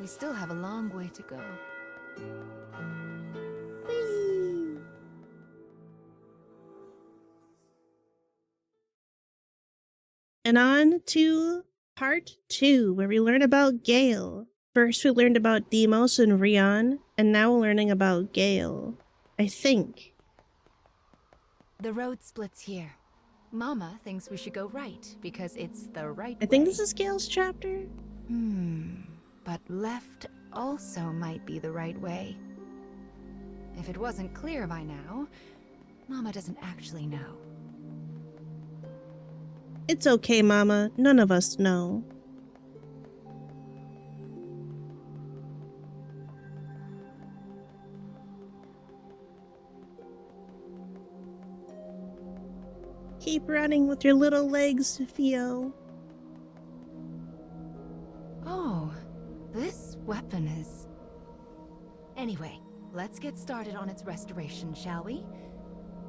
We still have a long way to go. Whee! And on to part 2, where we learn about Gale. First we learned about Demos and Rion, and now we're learning about Gale. I think. The road splits here. Mama thinks we should go right, because it's the right I think way. this is Gale's chapter. But left also might be the right way. If it wasn't clear by now, Mama doesn't actually know. It's okay, Mama. None of us know. Keep running with your little legs, Theo. Oh, this weapon is... Anyway, let's get started on its restoration, shall we?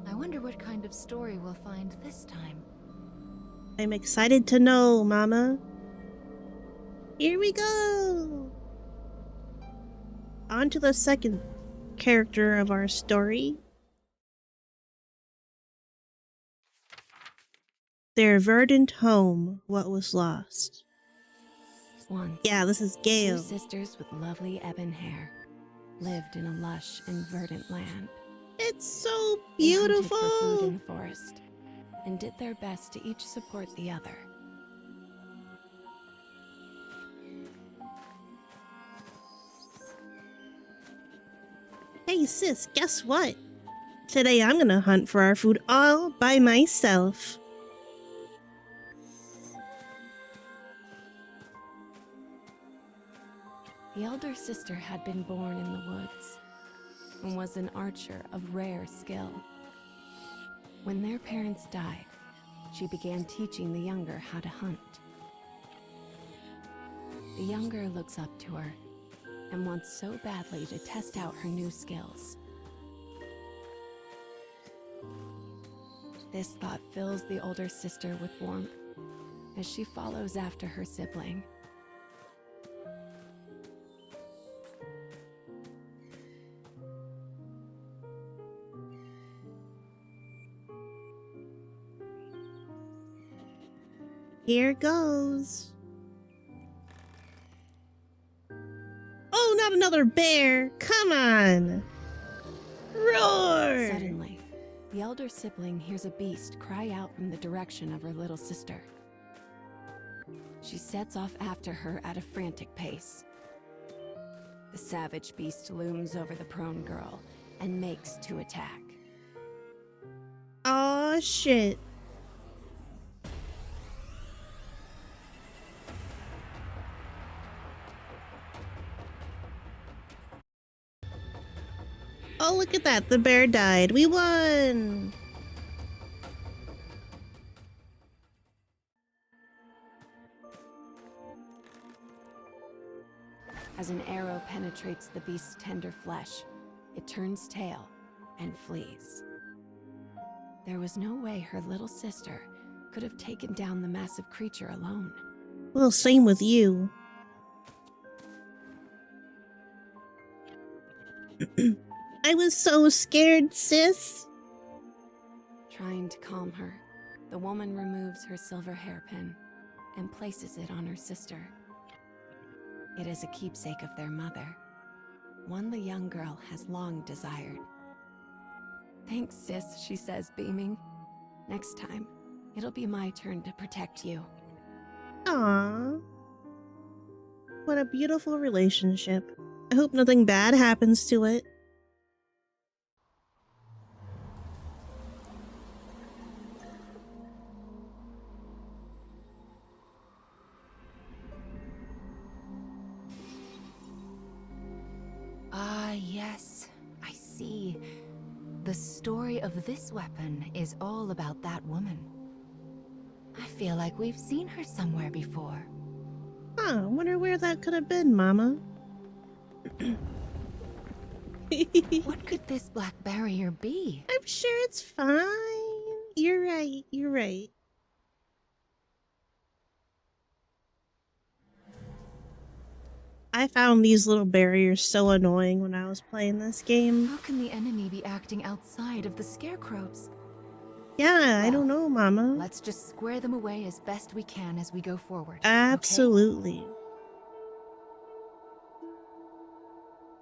I wonder what kind of story we'll find this time. I'm excited to know, Mama. Here we go! On to the second character of our story. Their verdant home, what was lost. Once, Yeah, this is two Gale. sisters with lovely ebon hair lived in a lush and verdant land. It's so They hunted beautiful! for food in the forest and did their best to each support the other. Hey sis, guess what? Today I'm gonna hunt for our food all by myself. The elder sister had been born in the woods and was an archer of rare skill. When their parents died, she began teaching the younger how to hunt. The younger looks up to her and wants so badly to test out her new skills. This thought fills the older sister with warmth as she follows after her sibling. Here goes. Oh, not another bear! Come on! Roar! Suddenly, the elder sibling hears a beast cry out from the direction of her little sister. She sets off after her at a frantic pace. The savage beast looms over the prone girl and makes to attack. Aw, shit. Oh, look at that. The bear died. We won! As an arrow penetrates the beast's tender flesh, it turns tail and flees. There was no way her little sister could have taken down the massive creature alone. Well, same with you. I was so scared, sis. Trying to calm her, the woman removes her silver hairpin and places it on her sister. It is a keepsake of their mother, one the young girl has long desired. Thanks, sis, she says, beaming. Next time, it'll be my turn to protect you. Aww. What a beautiful relationship. I hope nothing bad happens to it. Ah, yes, I see. The story of this weapon is all about that woman. I feel like we've seen her somewhere before. Huh, wonder where that could have been, Mama. What could this black barrier be? I'm sure it's fine. You're right, you're right. I found these little barriers so annoying when I was playing this game. How can the enemy be acting outside of the scarecrows? Yeah, I Well, don't know, Mama. Let's just square them away as best we can as we go forward. Absolutely. Okay?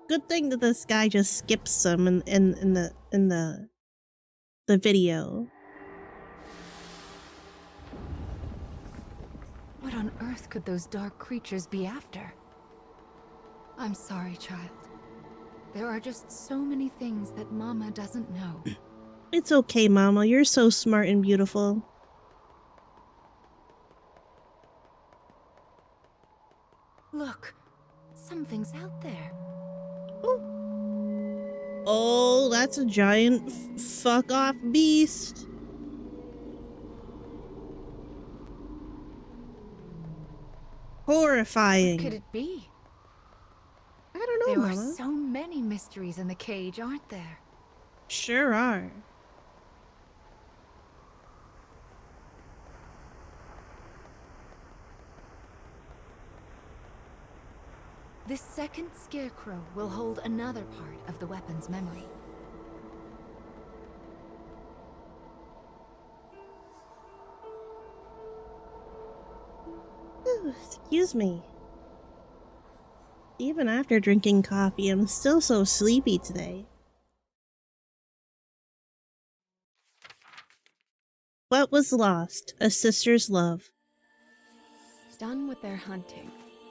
Good thing that this guy just skips them in the video. What on earth could those dark creatures be after? I'm sorry, child. There are just so many things that Mama doesn't know. It's okay, Mama. You're so smart and beautiful. Look, something's out there. Oh, that's a giant fuck-off beast. Horrifying. What could it be? I don't know, There Mama. are so many mysteries in the cage, aren't there? Sure are. This second scarecrow will hold another part of the weapon's memory. Ooh, excuse me. Even after drinking coffee, I'm still so sleepy today. What was lost? A sister's love. Done with their hunting,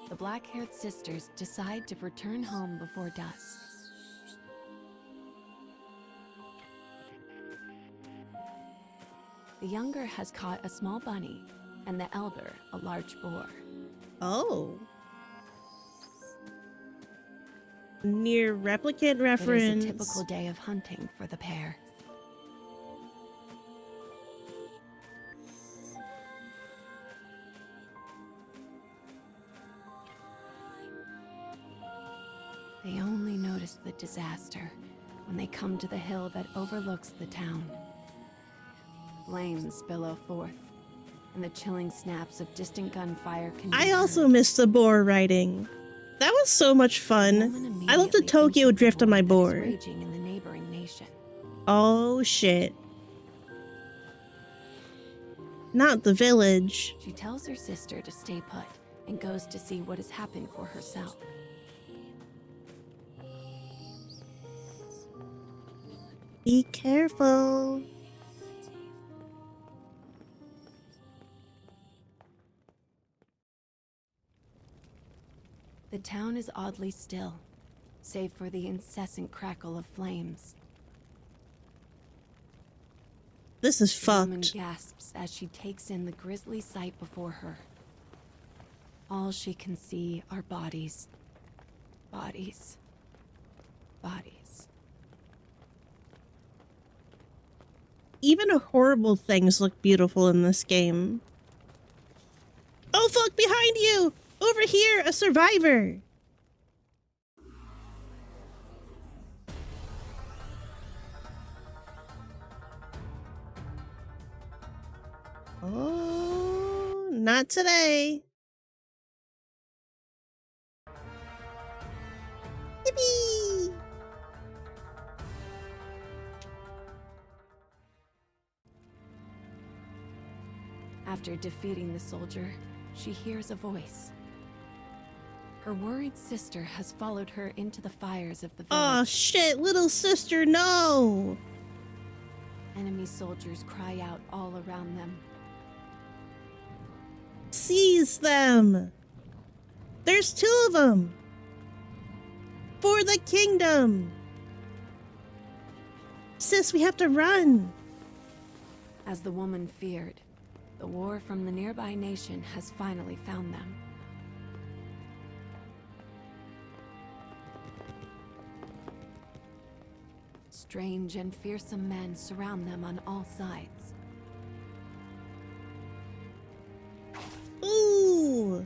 the black-haired sisters decide to return home before dusk. The younger has caught a small bunny, and the elder a large boar. Oh. Nier replicant It reference. is a typical day of hunting for the pair. They only notice the disaster when they come to the hill that overlooks the town. Flames billow forth, and the chilling snaps of distant gunfire can be I also heard. missed the boar riding. That was so much The fun. woman I love the immediately Tokyo thinks of the drift on war my that is board. raging in the neighboring nation. Oh shit. Not the village. She tells her sister to stay put and goes to see what has happened for herself. Be careful. The town is oddly still, save for the incessant crackle of flames. This is The woman fucked. gasps as she takes in the grisly sight before her. All she can see are bodies. Bodies. Bodies. Even horrible things look beautiful in this game. Oh fuck, behind you! Over here, a survivor! Oh, not today. Yippee! After defeating the soldier, she hears a voice. Her worried sister has followed her into the fires of the village. Oh shit, little sister, no! Enemy soldiers cry out all around them. Seize them! There's 2 of them! For the kingdom! Sis, we have to run! As the woman feared, the war from the nearby nation has finally found them. Strange and fearsome men surround them on all sides. Ooh!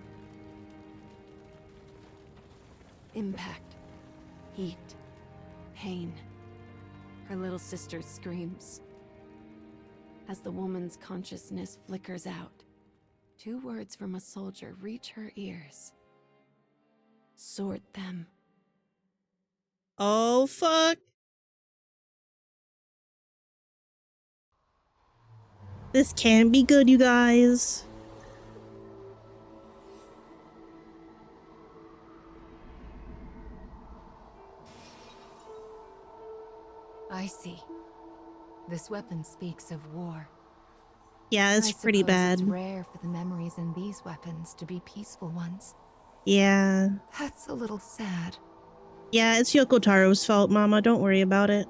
Impact, heat, pain. Her little sister screams. As the woman's consciousness flickers out, 2 words from a soldier reach her ears. Sort them. Oh fuck! This can be good, you guys. I see. This weapon speaks of war. Yeah, it's pretty suppose bad. It's rare for the memories in these weapons to be peaceful ones. Yeah. That's a little sad. Yeah, it's Yoko Taro's fault, Mama. Don't worry about it.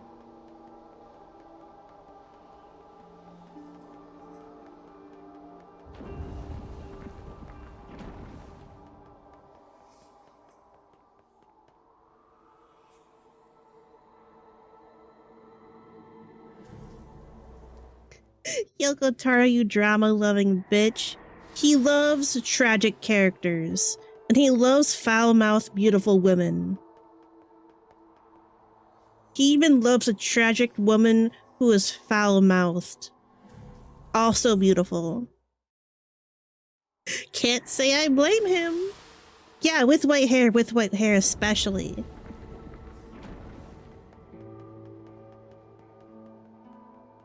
Yoko Taro, you drama-loving bitch. He loves tragic characters, and he loves foul-mouthed, beautiful women. He even loves a tragic woman who is foul-mouthed. Also beautiful. Can't say I blame him. Yeah, with white hair especially.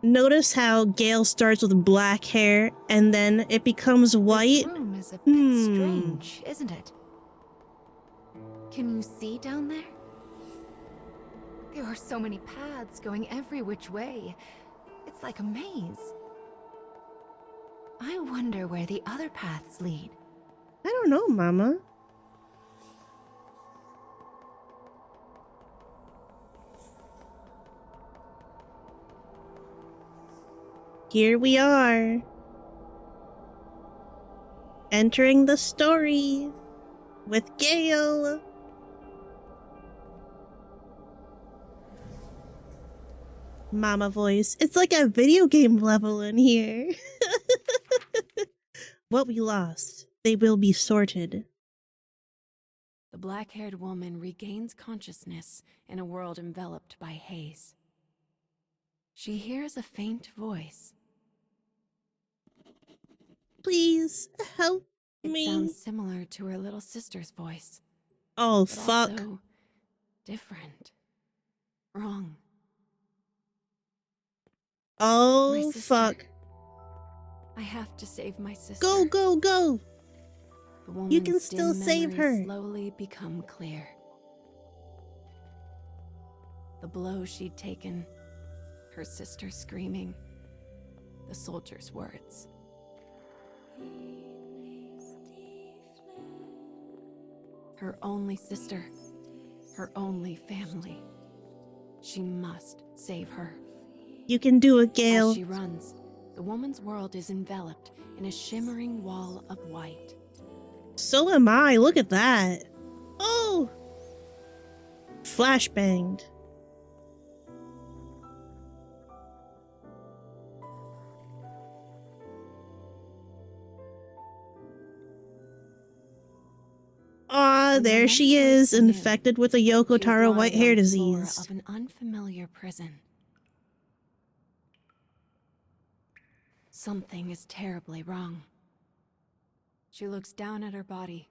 Notice how Gale starts with black hair and then it becomes white? This room is a bit strange, isn't it? Can you see down there? There are so many paths going every which way. It's like a maze. I wonder where the other paths lead. I don't know, Mama. Here we are. Entering the story with Gale. Mama voice. It's like a video game level in here. What we lost, they will be sorted. The black-haired woman regains consciousness in a world enveloped by haze. She hears a faint voice. Please help me. It sounds similar to her little sister's voice. Oh, but fuck. Also different. Wrong. Oh, fuck. I have to save my sister. Go, go, go. The You can woman's still dim save her. memories slowly become clear. The blow she'd taken, her sister screaming, the soldier's words. Her only sister, her only family. She must save her. You can do it, Gale. As she runs, the woman's world is enveloped in a shimmering wall of white. So am I. Look at that. Oh! Flashbanged. Ah, there she is, infected with the Yoko Taro white hair disease. Of an unfamiliar prison. Something is terribly wrong. She looks down at her body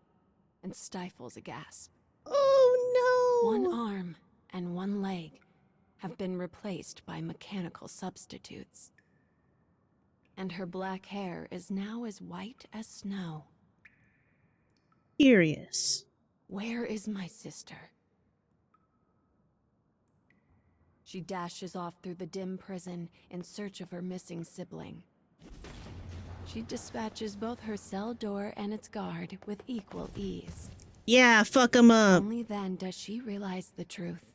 and stifles a gasp. Oh One no! arm and one leg have been replaced by mechanical substitutes. And her black hair is now as white as snow. Curious. Where is my sister? She dashes off through the dim prison in search of her missing sibling. She dispatches both her cell door and its guard with equal ease. Yeah, fuck him up. Only then does she realize the truth.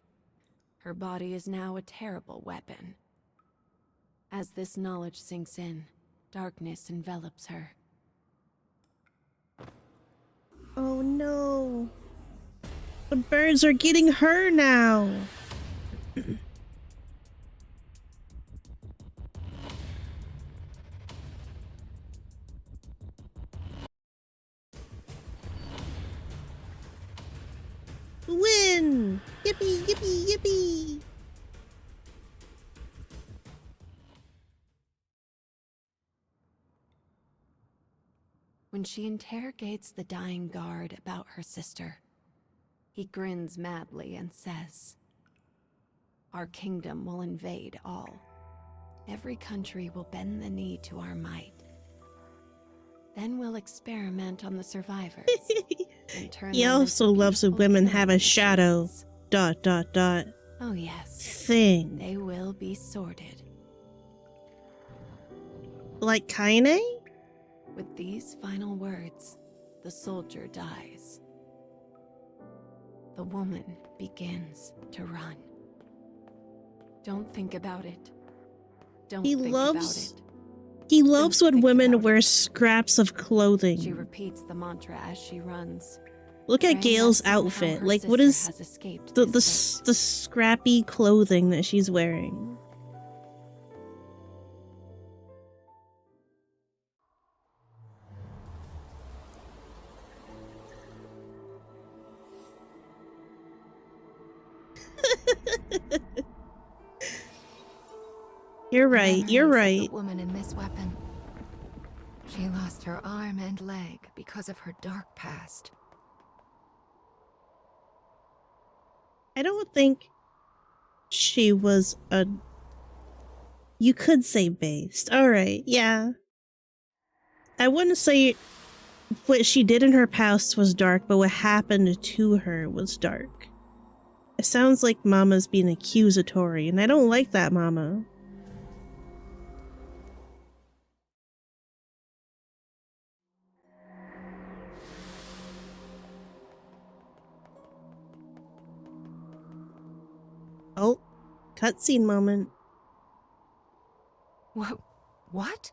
Her body is now a terrible weapon. As this knowledge sinks in, darkness envelops her. Oh no. The birds are getting her now. Win! Yippee, yippee, yippee! When she interrogates the dying guard about her sister, he grins madly and says, "Our kingdom will invade all. Every country will bend the knee to our might. Then we'll experiment on the survivors." And turn He them also into loves when beautiful women have a killing shadow. machines. Dot, dot, dot. Oh yes, Thing. they will be sorted. Like Kaine? With these final words, the soldier dies. The woman begins to run. Don't think about it. Don't He think loves- about it. He loves Don't when think women about wear it. scraps of She clothing. repeats the mantra as she runs. Look at praying Gale's that somehow outfit. her Like, what sister is has escaped the this fate. the scrappy clothing that she's wearing? You're right. You're Memories of right. the woman in this weapon. She lost her arm and leg because of her dark past. I don't think she was a. You could say based. Alright, yeah. I wouldn't say what she did in her past was dark, but what happened to her was dark. It sounds like Mama's being accusatory, and I don't like that, Mama. Oh, cutscene moment. What?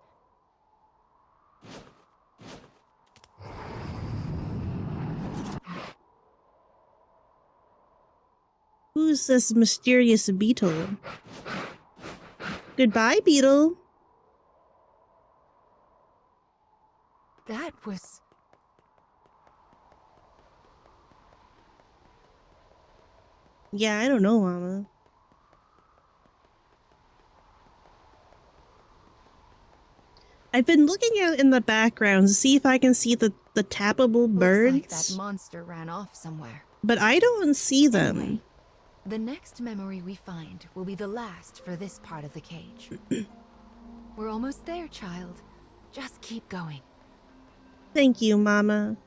Who's this mysterious beetle? Goodbye, beetle. That was... Yeah, I don't know, Mama. I've been looking out in the background to see if I can see the tappable birds. Looks like that monster ran off somewhere. But I don't see them. Anyway, the next memory we find will be the last for this part of the cage. We're almost there, child. Just keep going. Thank you, Mama.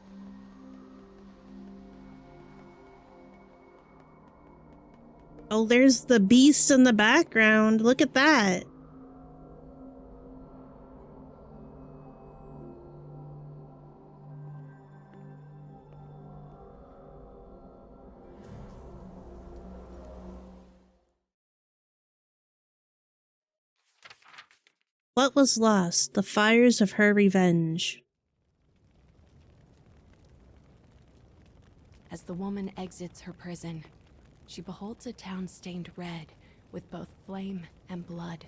Oh, there's the beast in the background. Look at that. What was lost? The fires of her revenge. As the woman exits her prison, she beholds a town stained red with both flame and blood.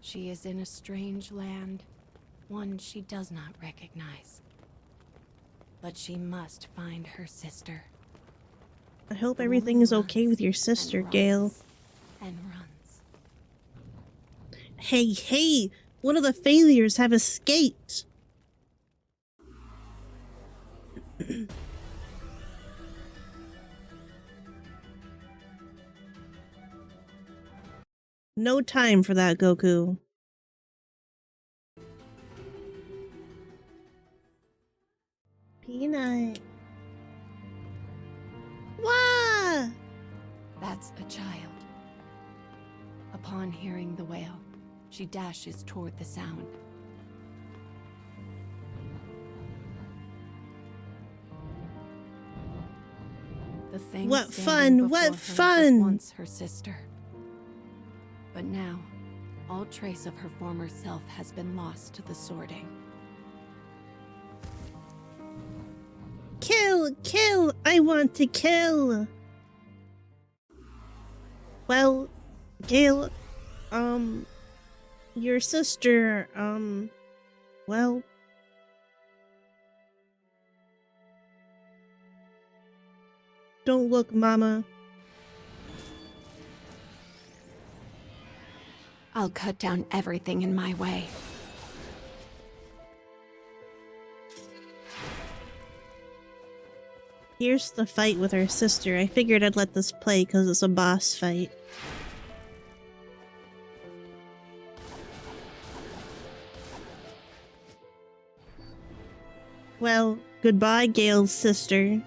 She is in a strange land, one she does not recognize. But she must find her sister. I hope The everything woman is okay with your runs sister, and Gale. runs and runs. Hey, hey! One of the failures have escaped! No time for that, Goku. Peanut. Wah! That's a child. Upon hearing the wail, she dashes toward the sound. The thing What standing fun, what before her fun! was once her sister. But now, all trace of her former self has been lost to the sorting. Kill! Kill! I want to kill! Well, Gale, your sister, well... Don't look, Mama. I'll cut down everything in my way. Here's the fight with her sister. I figured I'd let this play because it's a boss fight. Well, goodbye, Gale's sister.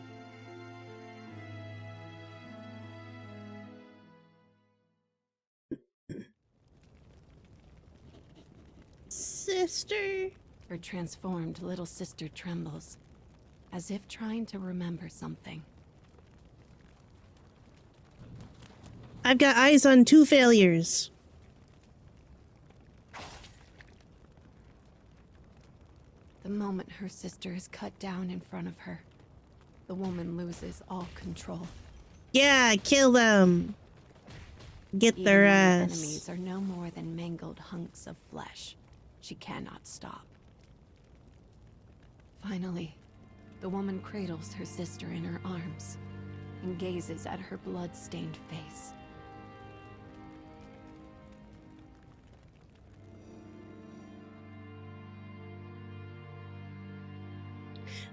Sister? Her transformed little sister trembles, as if trying to remember something. I've got eyes on 2 failures. The moment her sister is cut down in front of her, the woman loses all control. Yeah, kill them. Get Even their when ass. the enemies are no more than mangled hunks of flesh, she cannot stop. Finally, the woman cradles her sister in her arms and gazes at her blood-stained face.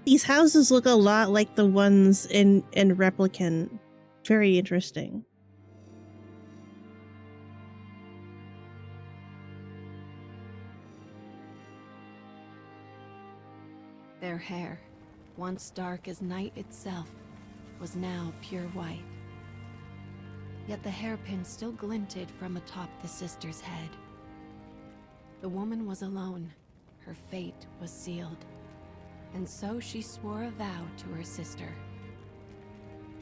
These houses look a lot like the ones in Replicant. Very interesting. Their hair, once dark as night itself, was now pure white. Yet the hairpin still glinted from atop the sister's head. The woman was alone. Her fate was sealed. And so she swore a vow to her sister.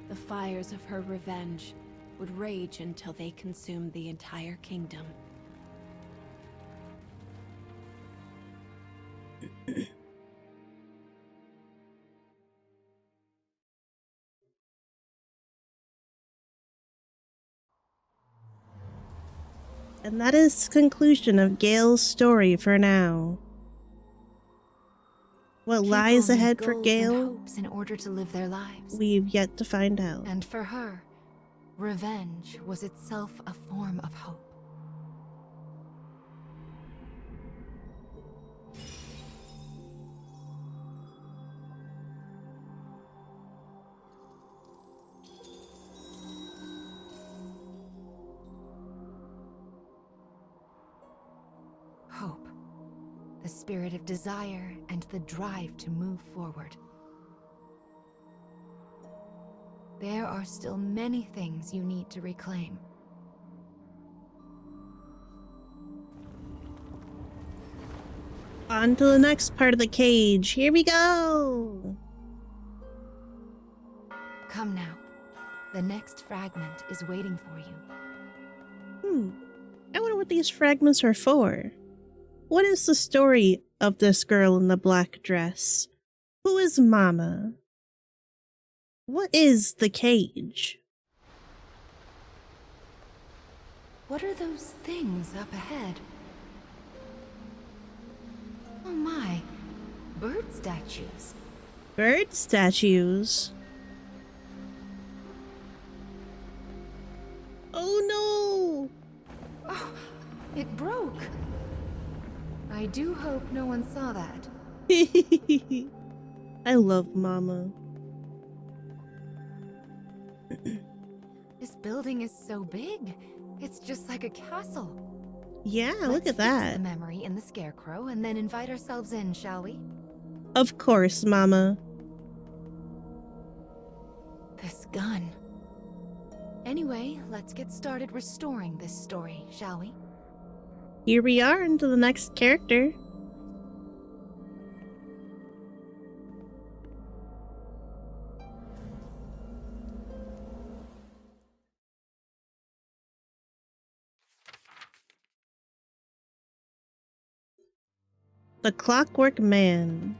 The fires of her revenge would rage until they consumed the entire kingdom. And that is the conclusion of Gale's story for now. What People lies need ahead for goals and Gale, hopes in order to live their lives. we've yet to find out. And for her, revenge was itself a form of hope. Hope. The spirit of desire and the drive to move forward. There are still many things you need to reclaim. On to the next part of the cage. Here we go! Come now. The next fragment is waiting for you. I wonder what these fragments are for. What is the story of this girl in the black dress? Who is Mama? What is the cage? What are those things up ahead? Oh my, bird statues. Bird statues? It broke. I do hope no one saw that. I love Mama. This building is so big. It's just like a castle. Yeah, look Let's at fix that. the memory in the scarecrow and then invite ourselves in, shall we? Of course, Mama. This gun. Anyway, let's get started restoring this story, shall we? Here we are into the next character. The Clockwork Man.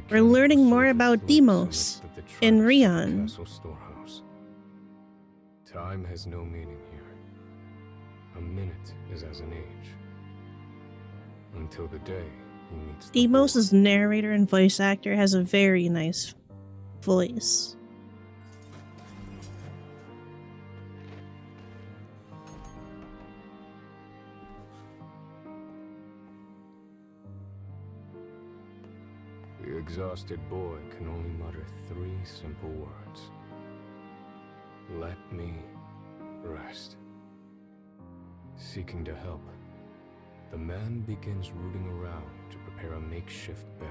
We're learning more about Deimos in Rion. Castle storehouse. Time has no meaning here. A minute is as an age. Until the day he meets the Deimos' narrator and voice actor has a very nice voice. The exhausted boy can only mutter 3 simple words. Let me rest. Seeking to help, the man begins rooting around to prepare a makeshift bed.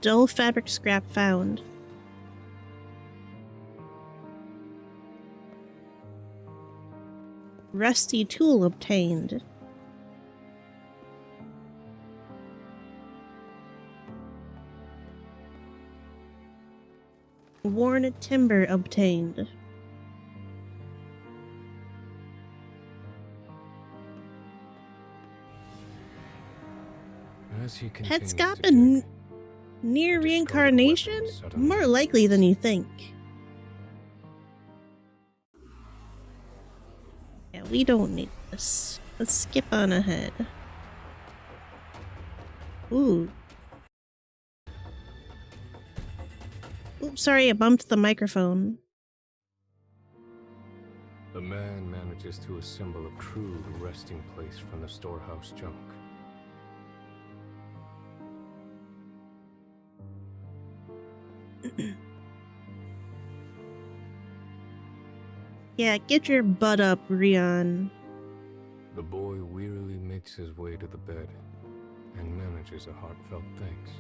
Dull fabric scrap found. Rusty tool obtained. Worn timber obtained. As he Pet continues Scop to and dig, Nier a discarded Reincarnation? weapon suddenly More likely than you think. Yeah, we don't need this. Let's skip on ahead. Ooh. Oops, sorry, I bumped the microphone. The man manages to assemble a crude resting place from the storehouse junk. Yeah, get your butt up, Rion. The boy wearily makes his way to the bed and manages a heartfelt thanks.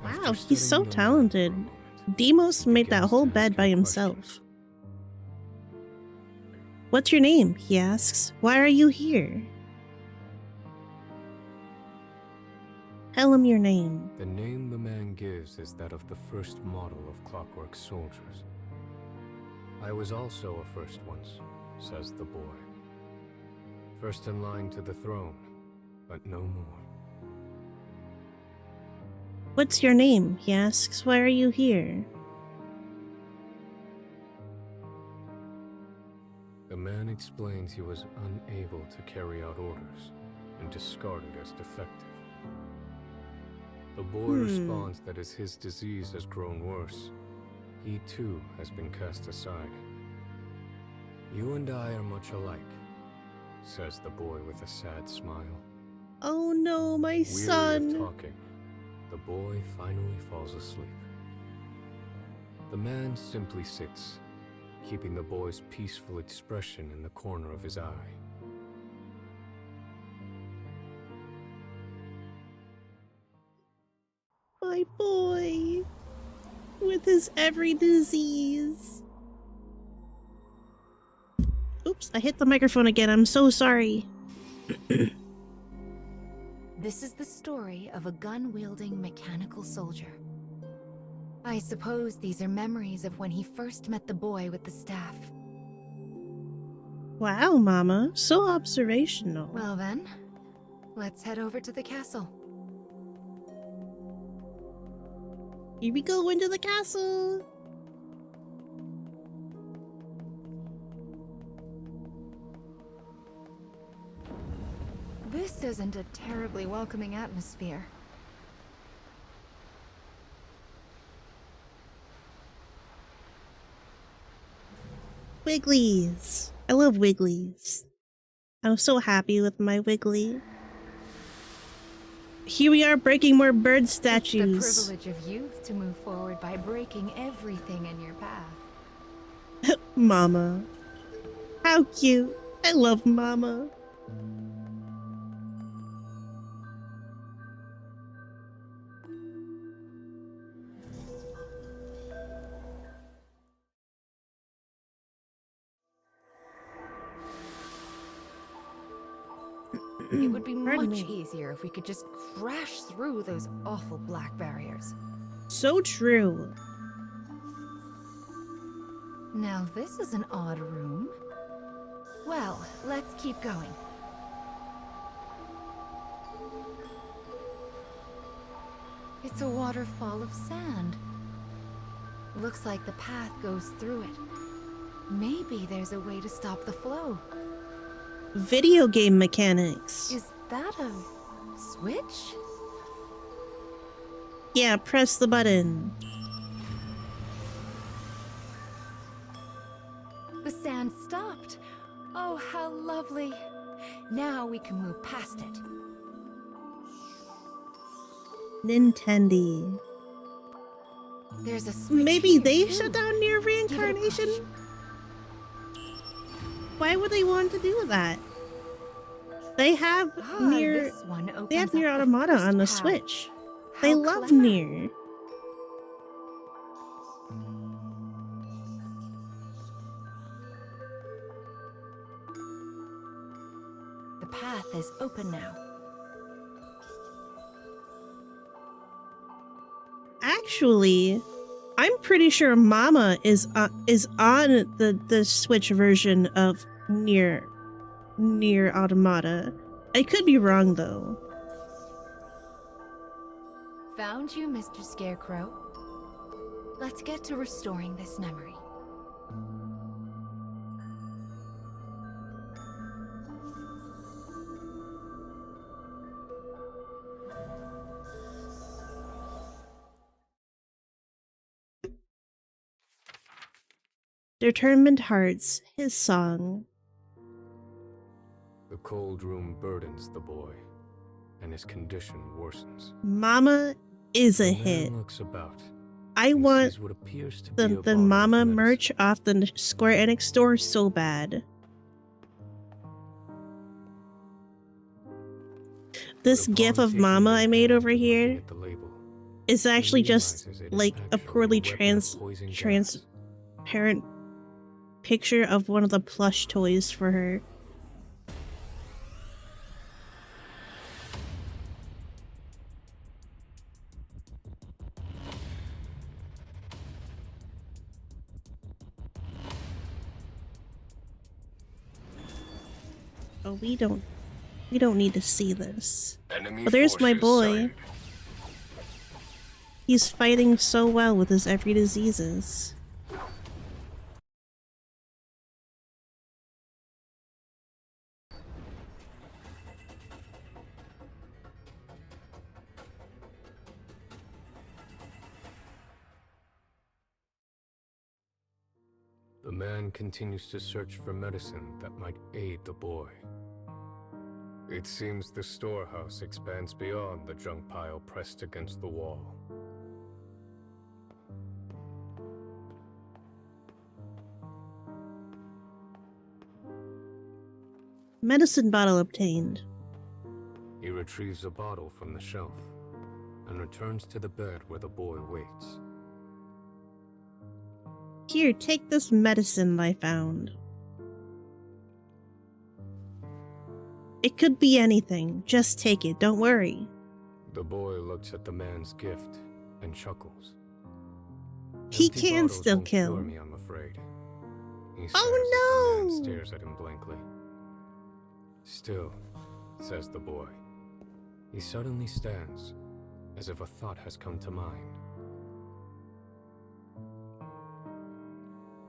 After Wow, he's so studying the man for a talented. moment, Deimos made that begins whole to bed ask by him himself. questions. What's your name? He asks. Why are you here? Tell him your name. The name the man gives is that of the first model of Clockwork soldiers. I was also a first once, says the boy. First in line to the throne, but no more. What's your name? He asks. Why are you here? The man explains he was unable to carry out orders and discarded as defective. The boy responds that as his disease has grown worse, he too has been cast aside. You and I are much alike, says the boy with a sad smile. Oh no, my Weary son. of talking, the boy finally falls asleep. The man simply sits, keeping the boy's peaceful expression in the corner of his eye. My boy. With his every disease. Oops, I hit the microphone again. I'm so sorry. This is the story of a gun-wielding mechanical soldier. I suppose these are memories of when he first met the boy with the staff. Wow, Mama. So observational. Well then, let's head over to the castle. Here we go into the castle. This isn't a terribly welcoming atmosphere. Wigglies. I love Wigglies. I'm so happy with my Wiggly. Here we are breaking more bird statues. It's the privilege of youth to move forward by breaking everything in your path. Mama. How cute. I love Mama. It would be Pardon much me. easier if we could just crash through those awful black barriers. So true. Now this is an odd room. Well, let's keep going. It's a waterfall of sand. Looks like the path goes through it. Maybe there's a way to stop the flow. Video game mechanics. Is that a switch? Yeah, press the button. The sand stopped. Oh, how lovely. Now we can move past it. Nintendo. There's a switch Maybe here, they too. shut down Nier Give it a Reincarnation? push. Why would they want to do that? They have Nier. This one opens They have Nier up the Automata first on the path. Switch. How They love clever. Nier. The path is open now. Actually, I'm pretty sure Mama is on the Switch version of Nier Automata. I could be wrong though. Found you, Mr. Scarecrow. Let's get to restoring this memory. Determined Hearts, his song. The cold room burdens the boy, and his condition worsens. Mama is a The hit. man looks about. I and want sees what appears to be a the bottle of Mama medicine. merch off the Square Enix store so bad. This But gif upon of taking Mama it I in made hand over and looking here at the label, is actually he just realizes it is like a actually poorly weapon of poison gas. transparent picture of one of the plush toys for her. Oh, we don't need to see this. Enemy Oh, there's my forces boy. sighted. He's fighting so well with his every diseases. The man continues to search for medicine that might aid the boy. It seems the storehouse expands beyond the junk pile pressed against the wall. Medicine bottle obtained. He retrieves a bottle from the shelf and returns to the bed where the boy waits. Here, take this medicine I found. It could be anything. Just take it, don't worry. The boy looks at the man's gift and chuckles. He Empty can bottles still won't cure kill. me, I'm afraid. He says Oh, as the no! man stares at him blankly. Still, says the boy. He suddenly stands, as if a thought has come to mind.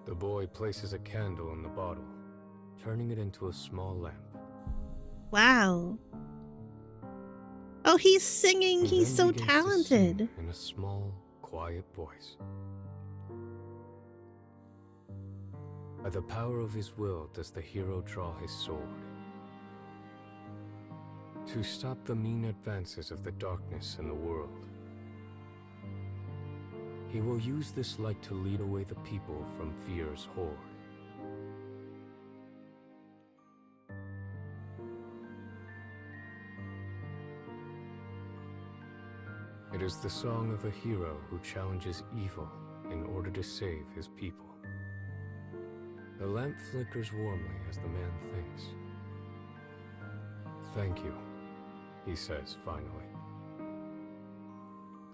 The boy places a candle in the bottle, turning it into a small lamp. Wow. Oh, he's singing. He He's then so begins to sing talented. in a small, quiet voice. By the power of his will does the hero draw his sword. To stop the mean advances of the darkness in the world. He will use this light to lead away the people from fear's horde. It is the song of a hero who challenges evil in order to save his people. The lamp flickers warmly as the man thinks. "Thank you," he says finally.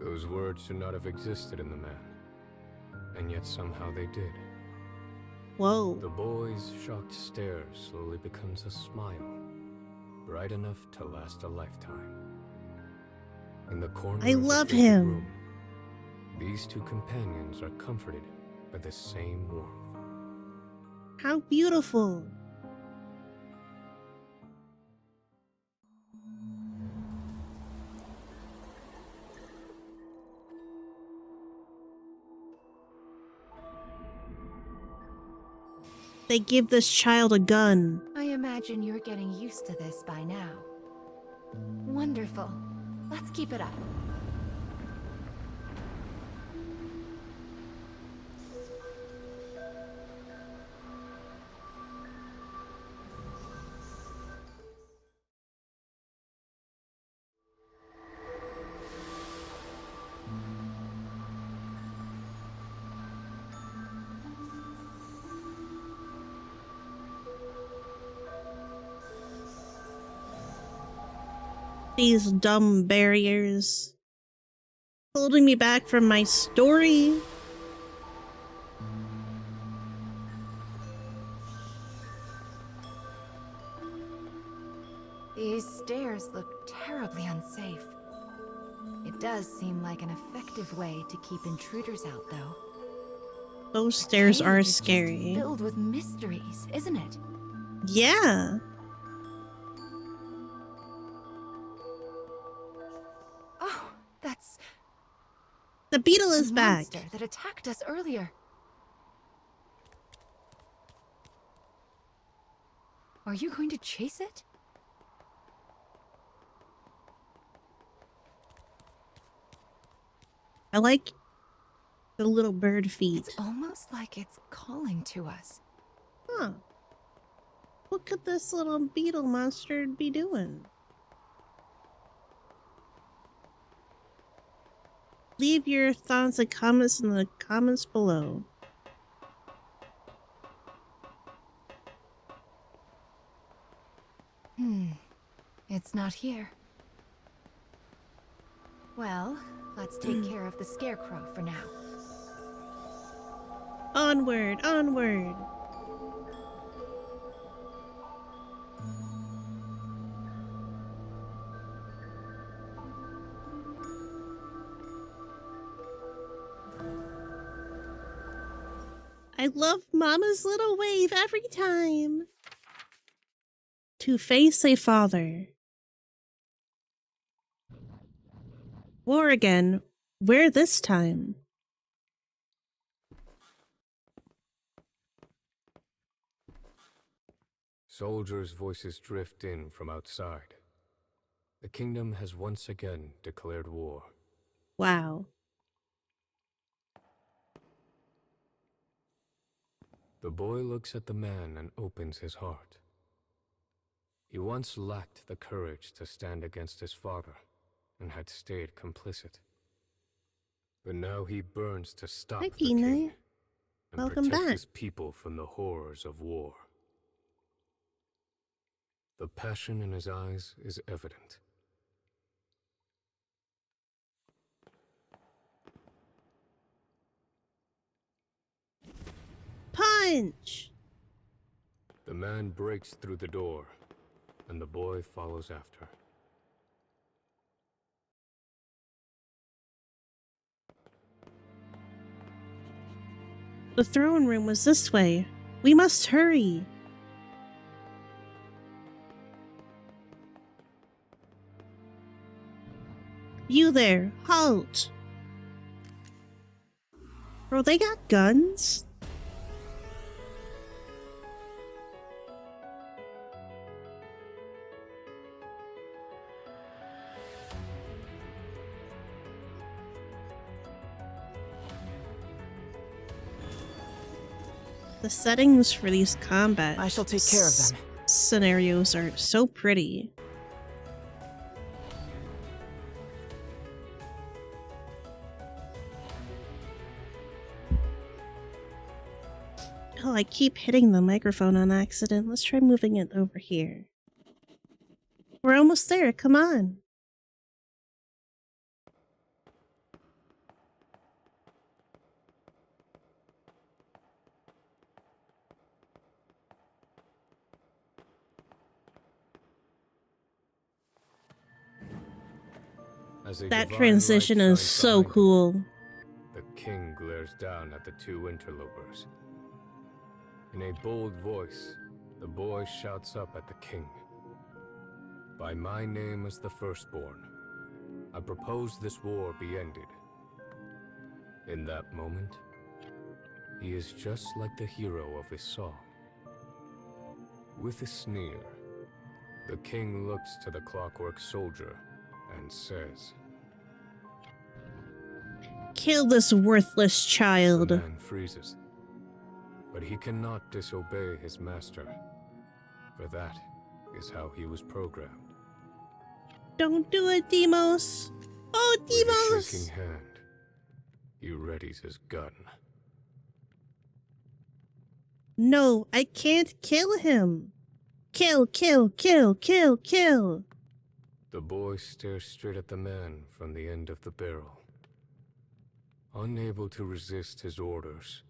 Those words should not have existed in the man, and yet somehow they did. Whoa. The boy's shocked stare slowly becomes a smile, bright enough to last a lifetime. In the corner I of the love tilted him. room, these two companions are comforted by the same warmth. How beautiful. They give this child a gun. I imagine you're getting used to this by now. Wonderful. Let's keep it up. These dumb barriers. Holding me back from my story. These stairs look terribly unsafe. It does seem like an effective way to keep intruders out, though. Those stairs are Cave is just scary. filled with mysteries, isn't it? Yeah. Oh, that's The beetle the is back. monster that attacked us earlier. Are you going to chase it? I like the little bird feet. It's almost like it's calling to us. Huh. What could this little beetle monster be doing? Leave your thoughts and comments in the comments below. It's not here. Well, let's take care of the scarecrow for now. Onward, onward. I love Mama's little wave every time. To face a father. War again. Where this time? Soldiers' voices drift in from outside. The kingdom has once again declared war. Wow. The boy looks at the man and opens his heart. He once lacked the courage to stand against his father and had stayed complicit. But now he burns to stop Hi, the Peanut. king and Welcome protect back. his people from the horrors of war. The passion in his eyes is evident. Punch! The man breaks through the door, and the boy follows after. The throne room was this way. We must hurry. You there, halt! Bro, they got guns? The settings for these combat I shall take care of them. scenarios are so pretty. Oh, I keep hitting the microphone on accident. Let's try moving it over here. We're almost there. Come on. As a That divine transition light is shines so behind him, cool. the king glares down at the two interlopers. In a bold voice, the boy shouts up at the king. By my name as the firstborn, I propose this war be ended. In that moment, he is just like the hero of his song. With a sneer, the king looks to the clockwork soldier and says, Kill this worthless the child. man freezes. But he cannot disobey his master, for that is how he was programmed. Don't do it, Demos. Oh, With a Demos! shaking hand, he readies his gun. No, I can't kill him. Kill, kill, kill, kill, kill. The boy stares straight at the man from the end of the barrel. Unable to resist his orders,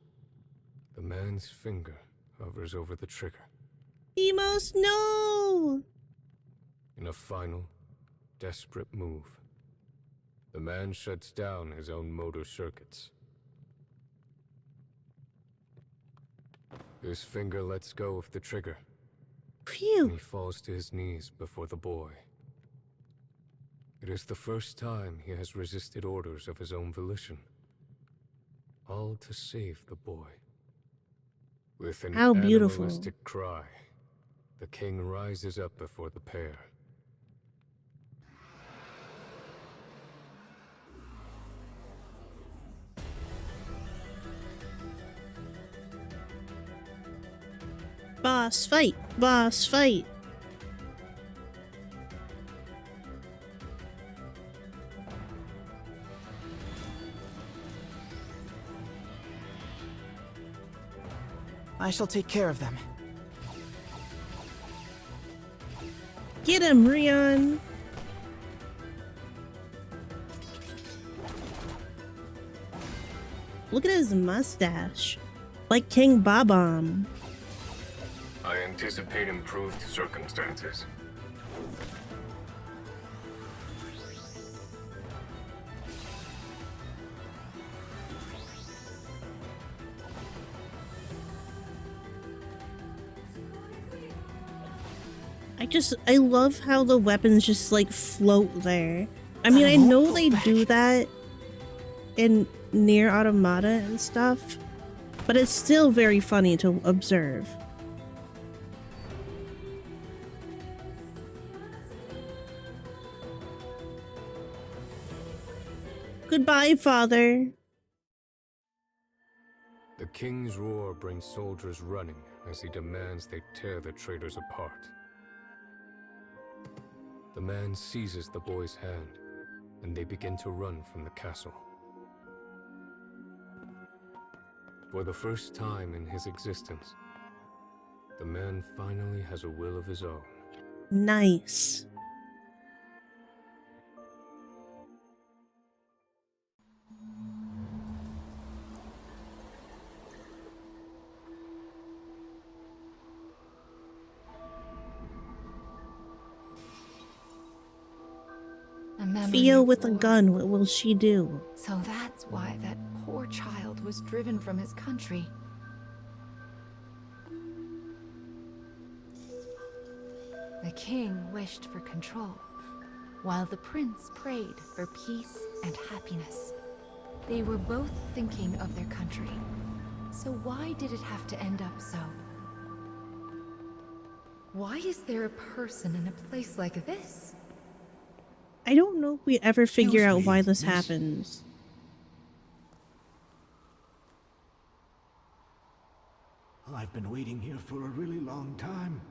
the man's finger hovers over the trigger. Demos, no! In a final, desperate move, the man shuts down his own motor circuits. His finger lets go of the trigger, and Phew. he falls to his knees before the boy. It is the first time he has resisted orders of his own volition, all to save the boy. With an How beautiful. animalistic cry, the king rises up before the pair. Boss fight, boss fight. I shall take care of them. Get him, Rion. Look at his mustache. Like King Bob-omb. I anticipate improved circumstances. I love how the weapons just like float there. I mean, I know they do that in Nier Automata and stuff, but it's still very funny to observe. Goodbye, father. The king's roar brings soldiers running as he demands they tear the traitors apart. The man seizes the boy's hand, and they begin to run from the castle. For the first time in his existence, the man finally has a will of his own. Nice. Theo with a gun, what will she do? So that's why that poor child was driven from his country. The king wished for control, while the prince prayed for peace and happiness. They were both thinking of their country. So why did it have to end up so? Why is there a person in a place like this? I don't know if we ever figure out why this happens. I've been waiting here for a really long time.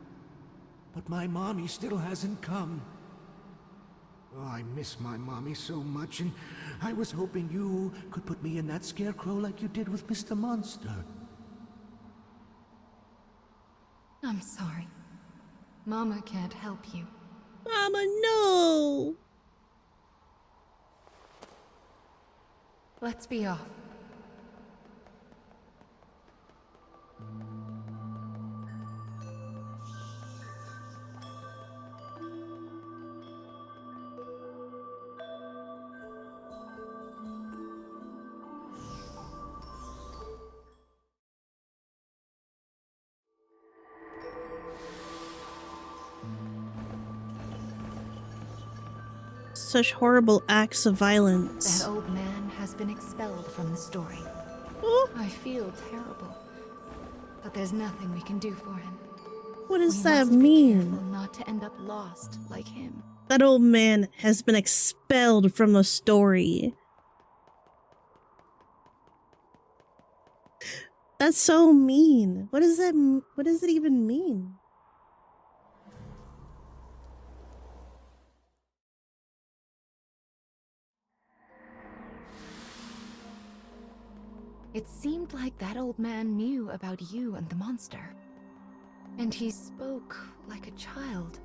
But my mommy still hasn't come. Oh, I miss my mommy so much, and I was hoping you could put me in that scarecrow like you did with Mr. Monster. I'm sorry. Mama can't help you. Mama, no! Let's be off. Such horrible acts of violence. That old man has been expelled from the story. Oh, I feel terrible, but there's nothing we can do for him. what does We that must be mean? careful not to end up lost like him. That old man has been expelled from the story. That's so mean. What does that? What does it even mean? It seemed like that old man knew about you and the monster. And he spoke like a child.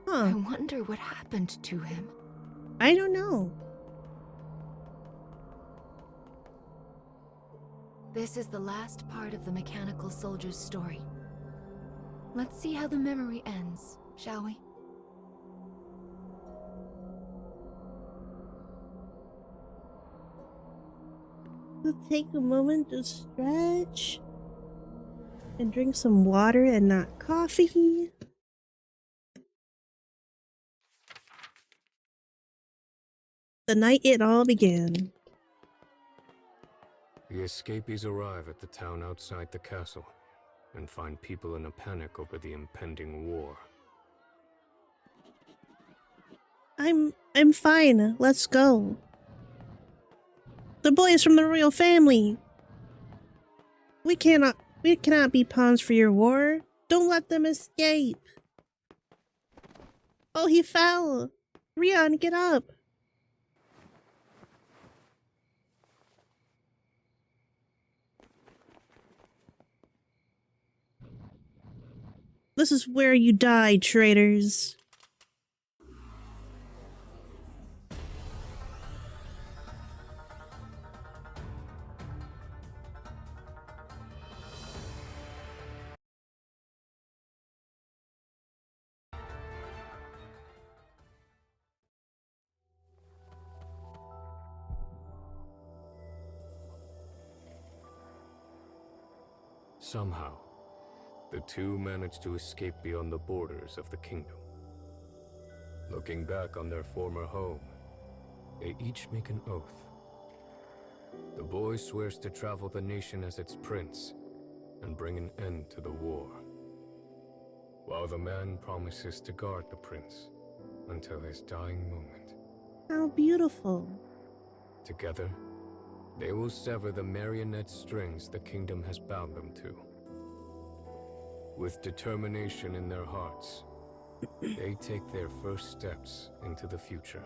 Huh. I wonder what happened to him. I don't know. This is the last part of the mechanical soldier's story. Let's see how the memory ends, shall we? Let's take a moment to stretch and drink some water and not coffee. The night it all began. The escapees arrive at the town outside the castle and find people in a panic over the impending war. I'm fine. Let's go. The boy is from the royal family. We cannot be pawns for your war. Don't let them escape. Oh, he fell. Rion, get up. This is where you die, traitors. Somehow, the two managed to escape beyond the borders of the kingdom. Looking back on their former home, they each make an oath. The boy swears to travel the nation as its prince and bring an end to the war, while the man promises to guard the prince until his dying moment. How beautiful. Together, they will sever the marionette strings the kingdom has bound them to. With determination in their hearts, they take their first steps into the future.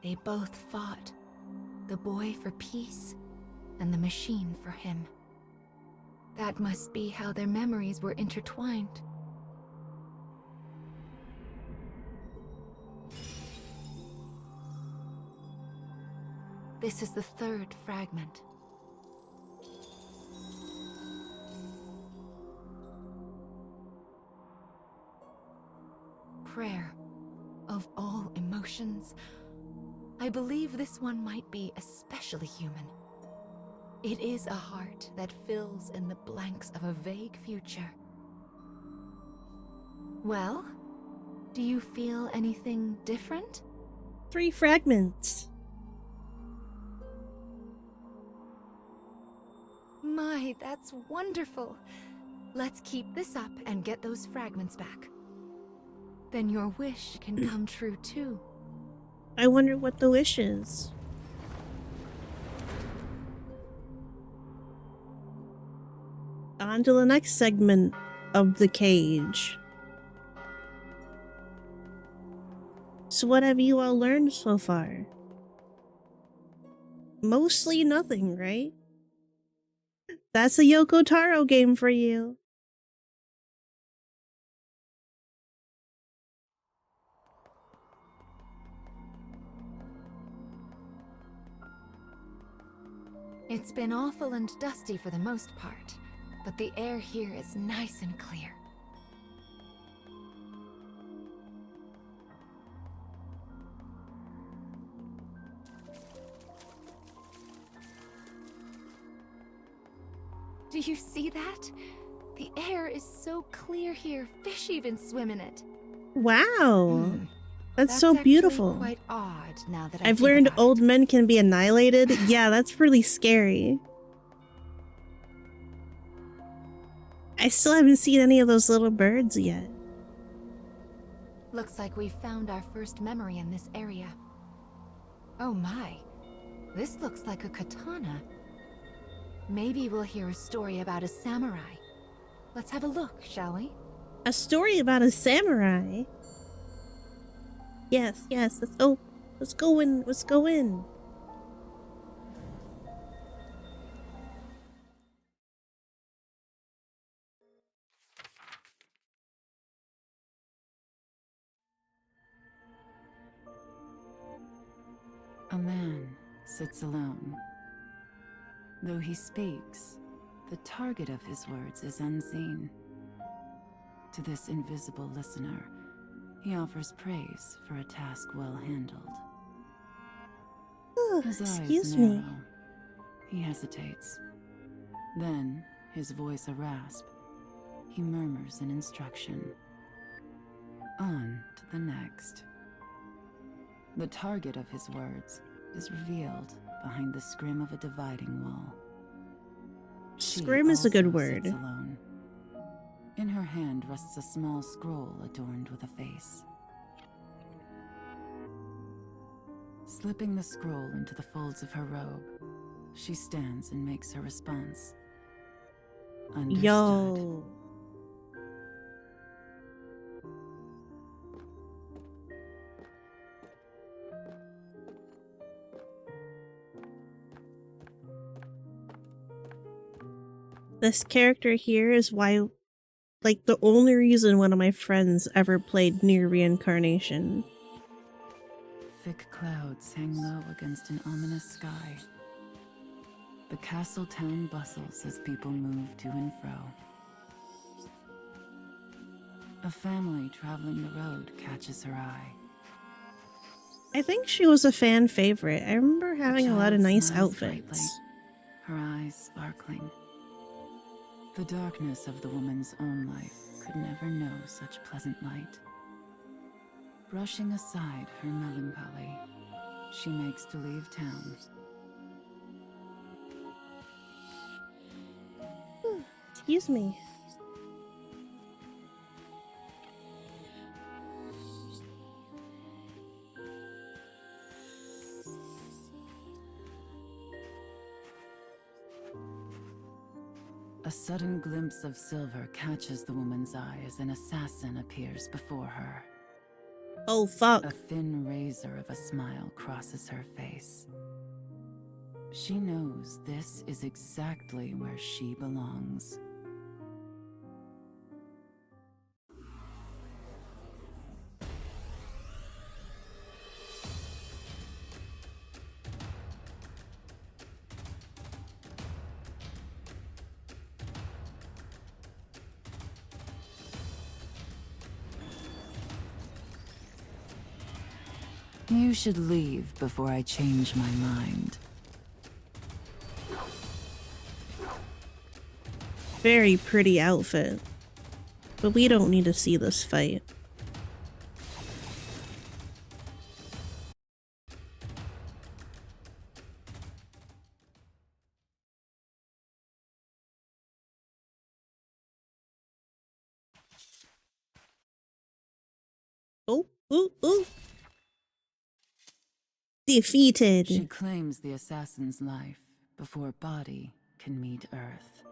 They both fought. The boy for peace, and the machine for him. That must be how their memories were intertwined. This is the third fragment. Prayer. Of all emotions, I believe this one might be especially human. It is a heart that fills in the blanks of a vague future. Well, do you feel anything different? 3 fragments. my, that's wonderful. Let's keep this up and get those fragments back. Then your wish can come true too. I wonder what the wish is. On to the next segment of the cage. So what have you all learned so far? Mostly nothing, right? That's a Yoko Taro game for you. It's been awful and dusty for the most part, but the air here is nice and clear. Do you see that? The air is so clear here, fish even swim in it. Wow. That's so actually beautiful. Quite odd now that I've think learned about old it. men can be annihilated. Yeah, that's really scary. I still haven't seen any of those little birds yet. Looks like we've found our first memory in this area. Oh my, this looks like a katana. Maybe we'll hear a story about a samurai. Let's have a look, shall we? A story about a samurai? Yes, yes, let's go in, let's go in. A man sits alone. Though he speaks, the target of his words is unseen. To this invisible listener, he offers praise for a task well handled. His Excuse eyes me. narrow. He hesitates. Then, his voice a rasp, he murmurs an instruction. On to the next. The target of his words is revealed behind the scrim of a dividing wall. Scrim is a good also word. sits alone. In her hand rests a small scroll adorned with a face. Slipping the scroll into the folds of her robe, she stands and makes her response. Understood. Yo. This character here is why, like, the only reason one of my friends ever played Nier Reincarnation. Thick clouds hang low against an ominous sky. The castle town bustles as people move to and fro. A family traveling the road catches her eye. I think she was a fan favorite. I remember having a lot of child nice smiles outfits. brightly, her eyes sparkling. The darkness of the woman's own life could never know such pleasant light. Brushing aside her melancholy, she makes to leave town. Excuse me. A sudden glimpse of silver catches the woman's eye as an assassin appears before her. Oh, fuck. A thin razor of a smile crosses her face. She knows this is exactly where she belongs. You should leave before I change my mind. Very pretty outfit. But we don't need to see this fight. Oh, ooh, ooh. Defeated. She claims the assassin's life before body can meet Earth.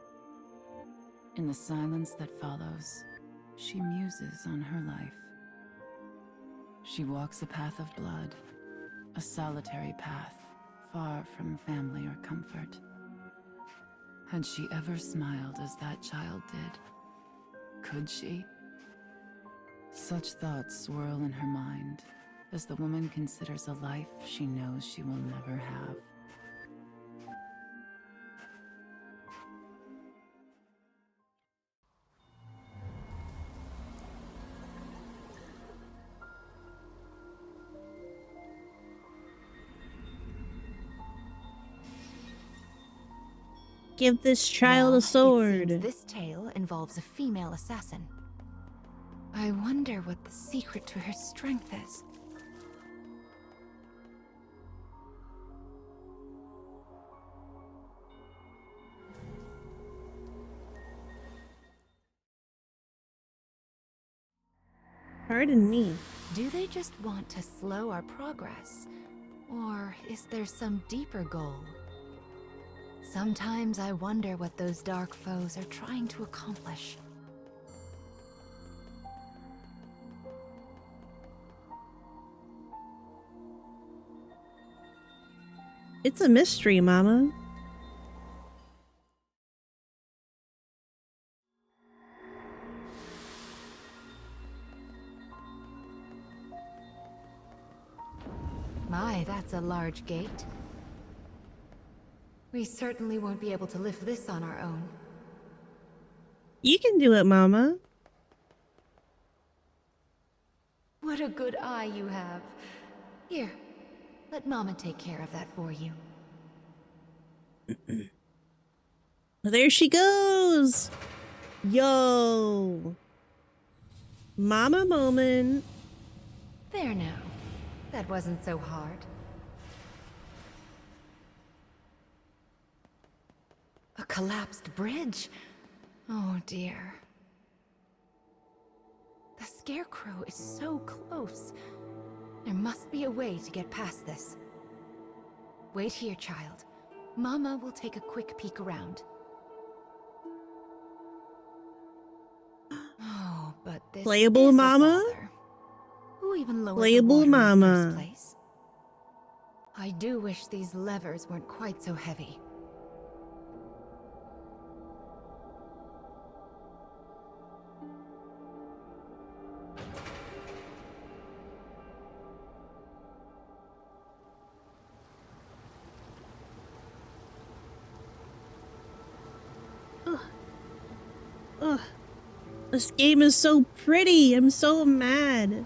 In the silence that follows, she muses on her life. She walks a path of blood, a solitary path, far from family or comfort. Had she ever smiled as that child did? Could she? Such thoughts swirl in her mind as the woman considers a life she knows she will never have. Give this child Well, a sword. It seems this tale involves a female assassin. I wonder what the secret to her strength is. Pardon me. Do they just want to slow our progress? Or is there some deeper goal? Sometimes I wonder what those dark foes are trying to accomplish. It's a mystery, Mama. My, that's a large gate. We certainly won't be able to lift this on our own. You can do it, Mama. What a good eye you have. Here, let Mama take care of that for you. There she goes. Yo. Mama moment. There now. That wasn't so hard. A collapsed bridge? Oh dear. The scarecrow is so close. There must be a way to get past this. Wait here, child. Mama will take a quick peek around. Oh, but this Playable is a Mama? bother. Who even lowered the Playable water in the Mama. first place? I do wish these levers weren't quite so heavy. Ugh. This game is so pretty. I'm so mad.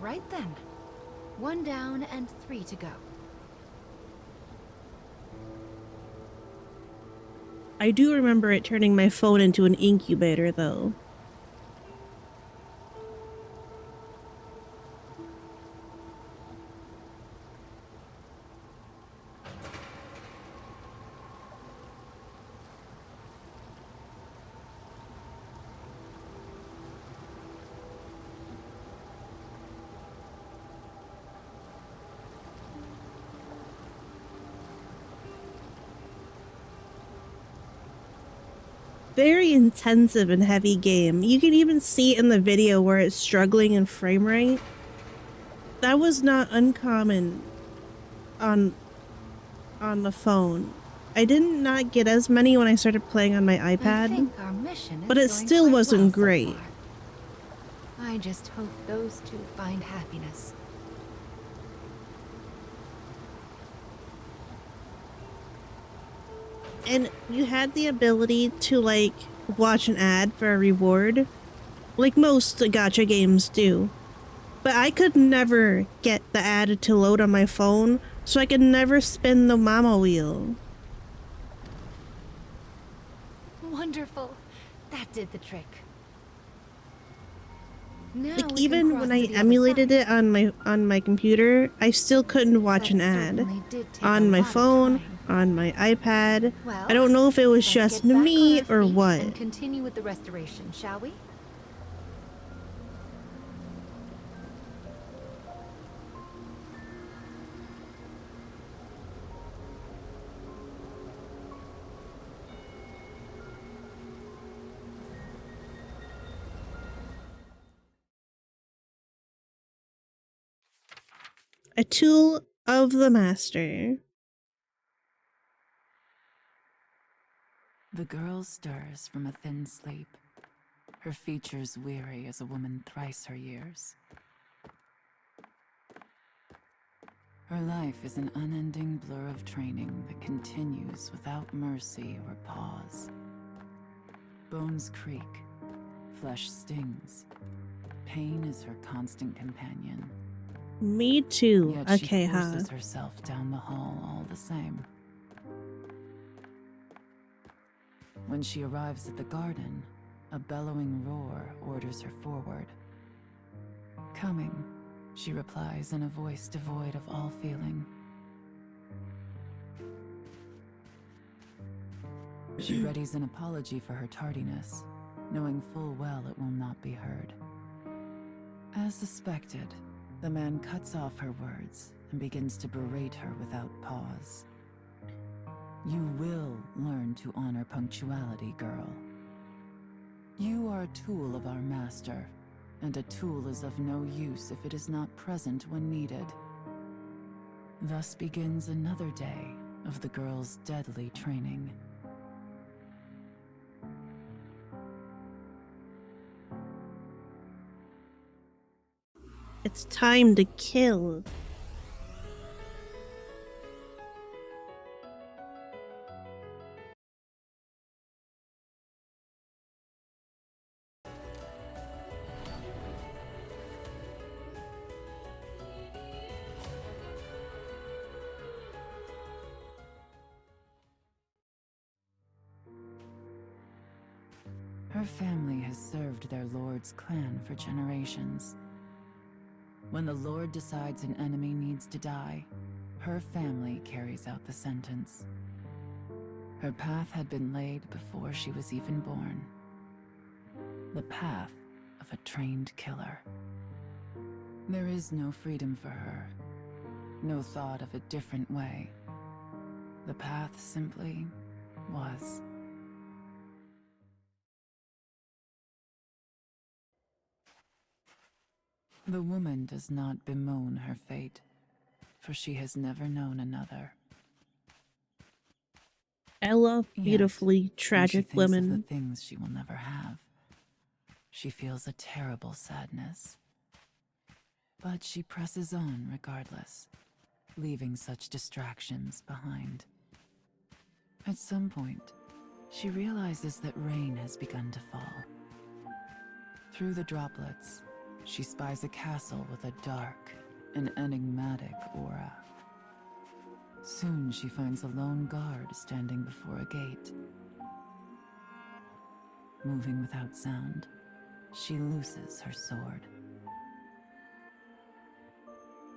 Right then. 1 down and 3 to go. I do remember it turning my phone into an incubator, though. Very intensive and heavy game. You can even see in the video where it's struggling in frame rate. That was not uncommon on the phone. I did not get as many when I started playing on my I iPad, think our mission is but it going still quite wasn't well so great. far. I just hope those two find happiness. And you had the ability to, like, watch an ad for a reward, like most gacha games do. But I could never get the ad to load on my phone, so I could never spin the mama wheel. Wonderful. That did the trick. Now Like, we can even cross when to I the other emulated side. it on my computer, I still couldn't watch an That ad. certainly did take a On my lot of phone, time. on my iPad. Well, I don't know if it was let's just get back on me our or feet what. and continue with the restoration, shall we? A tool of the master. The girl stirs from a thin sleep, her features weary as a woman thrice her years. Her life is an unending blur of training that continues without mercy or pause. Bones creak, flesh stings. Pain is her constant companion. Me too. Yet Okay, she forces huh? herself down the hall all the same. When she arrives at the garden, a bellowing roar orders her forward. Coming, she replies in a voice devoid of all feeling. She readies an apology for her tardiness, knowing full well it will not be heard. As suspected, the man cuts off her words and begins to berate her without pause. You will learn to honor punctuality, girl. You are a tool of our master, and a tool is of no use if it is not present when needed. Thus begins another day of the girl's deadly training. It's time to kill. Her family has served their lord's clan for generations. When the lord decides an enemy needs to die, her family carries out the sentence. Her path had been laid before she was even born. The path of a trained killer. There is no freedom for her, no thought of a different way. The path simply was. The woman does not bemoan her fate, for she has never known another. I love beautifully When she tragic thinks of the women. things she will never have, she feels a terrible sadness. But she presses on regardless, leaving such distractions behind. At some point, she realizes that rain has begun to fall. Through the droplets, she spies a castle with a dark and enigmatic aura. Soon she finds a lone guard standing before a gate. Moving without sound, she looses her sword.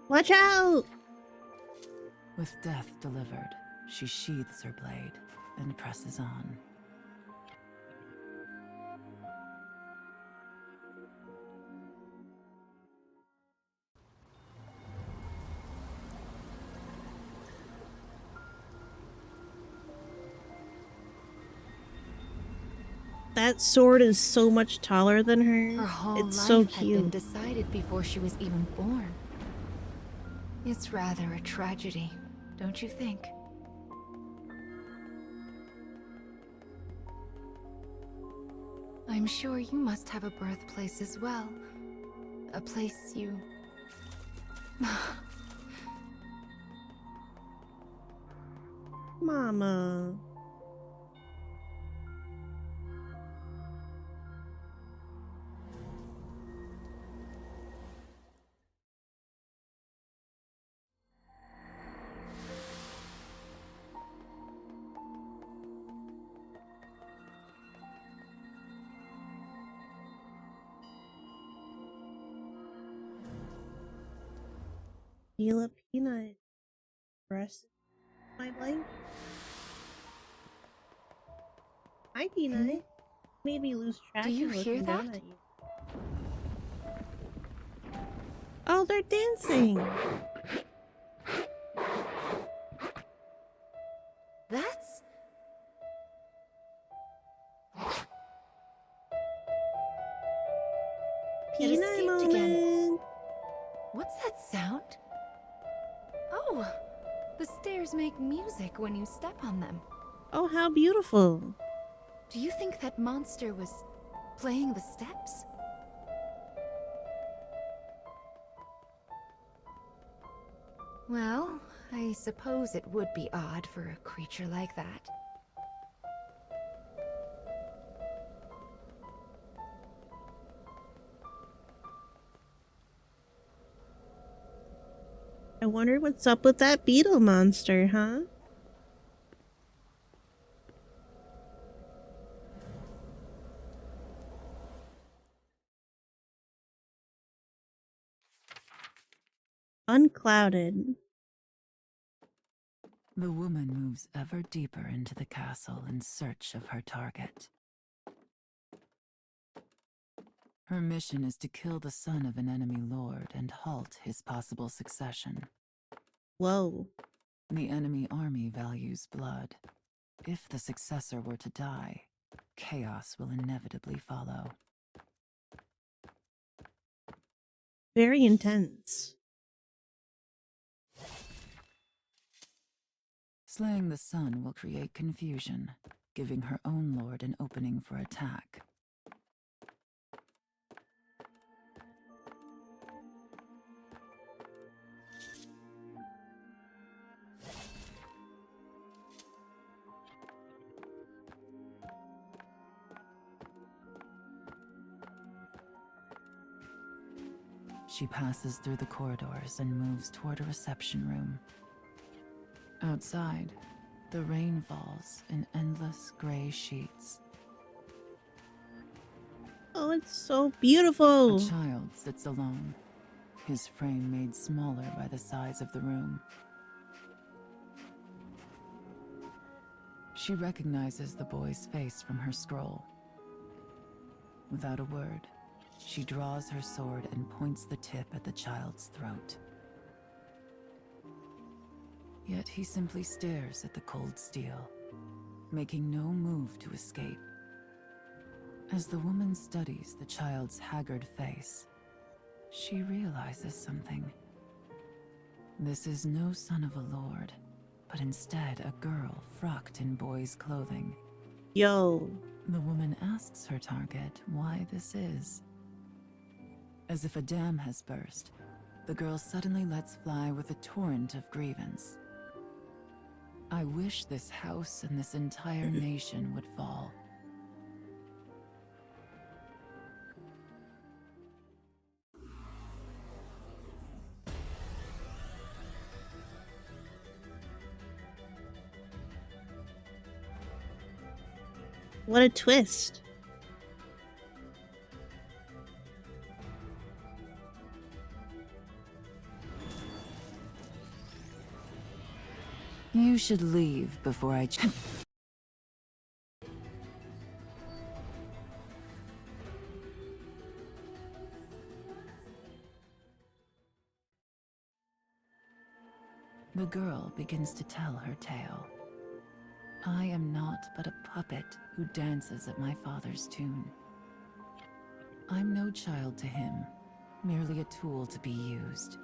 Watch out! With death delivered, she sheathes her blade and presses on. That sword is so much taller than her. Her whole It's life so had been cute. decided before she was even born. It's rather a tragedy, don't you think? I'm sure you must have a birthplace as well. A place you... Mama. Feel a peanut. Press my blanket. Hi, Peanut. Made me lose track Do you of hear looking down that? at you. Oh, they're dancing. That's... It Peanut escaped moment. again. What's that sound? Whoa! The stairs make music when you step on them. Oh, how beautiful. Do you think that monster was playing the steps? Well, I suppose it would be odd for a creature like that. I wonder what's up with that beetle monster, huh? Unclouded. The woman moves ever deeper into the castle in search of her target. Her mission is to kill the son of an enemy lord and halt his possible succession. Whoa. The enemy army values blood. If the successor were to die, chaos will inevitably follow. Very intense. Slaying the son will create confusion, giving her own lord an opening for attack. She passes through the corridors and moves toward a reception room. Outside, the rain falls in endless gray sheets. Oh, it's so beautiful. A child sits alone, his frame made smaller by the size of the room. She recognizes the boy's face from her scroll. Without a word, she draws her sword and points the tip at the child's throat. Yet he simply stares at the cold steel, making no move to escape. As the woman studies the child's haggard face, she realizes something. This is no son of a lord, but instead a girl frocked in boy's clothing. Yo. The woman asks her target why this is. As if a dam has burst, the girl suddenly lets fly with a torrent of grievance. I wish this house and this entire nation would fall. What a twist. You should leave before I The girl begins to tell her tale. I am not but a puppet who dances at my father's tune. I'm no child to him, merely a tool to be used.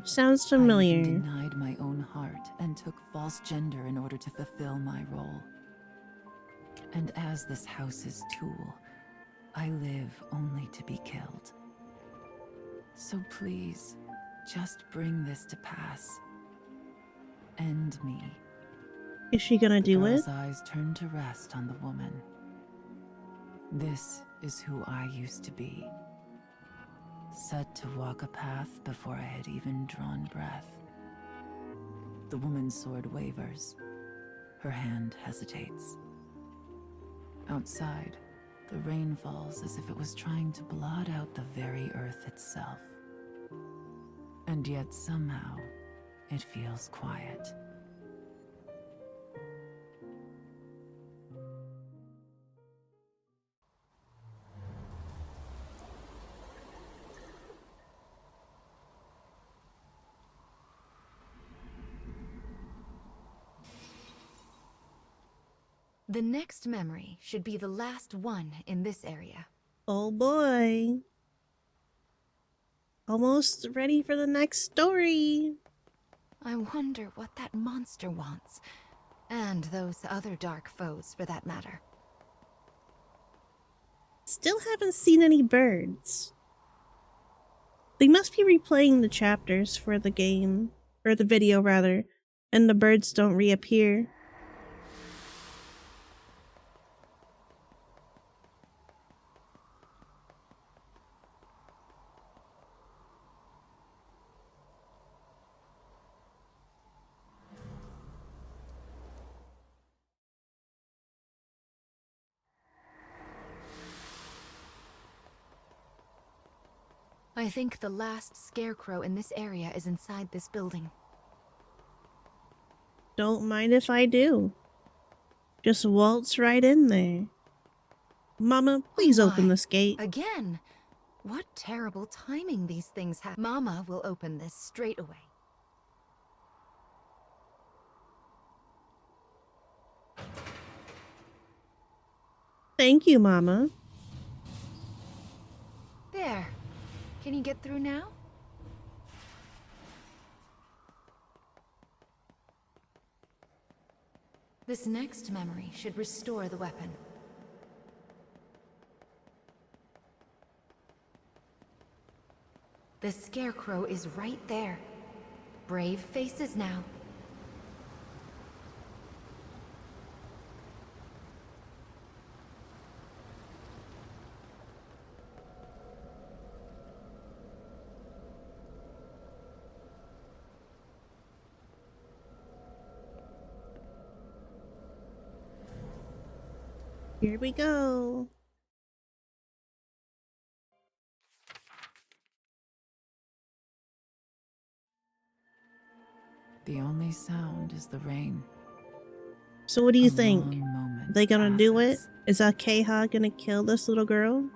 Sounds I familiar. even denied my own heart and took false gender in order to fulfill my role. And as this house's tool, I live only to be killed. So please, just bring this to pass. End me. Is she gonna do it? The girl's eyes turn to rest on the woman. This is who I used to be. Set to walk a path before I had even drawn breath. The woman's sword wavers. Her hand hesitates. Outside, the rain falls as if it was trying to blot out the very earth itself. And yet somehow, it feels quiet. The next memory should be the last one in this area. Oh boy. Almost ready for the next story. I wonder what that monster wants. And those other dark foes, for that matter. Still haven't seen any birds. They must be replaying the chapters for the game, or the video rather, and the birds don't reappear. I think the last scarecrow in this area is inside this building. Don't mind if I do. Just waltz right in there. Mama, please open this gate. Again! What terrible timing these things have. Mama will open this straight away. Thank you, Mama. There. Can you get through now? This next memory should restore the weapon. The scarecrow is right there. Brave faces now. Here we go. The only sound is the rain. So what do you A think? long moment They gonna do it? passes. Is Akeha gonna kill this little girl?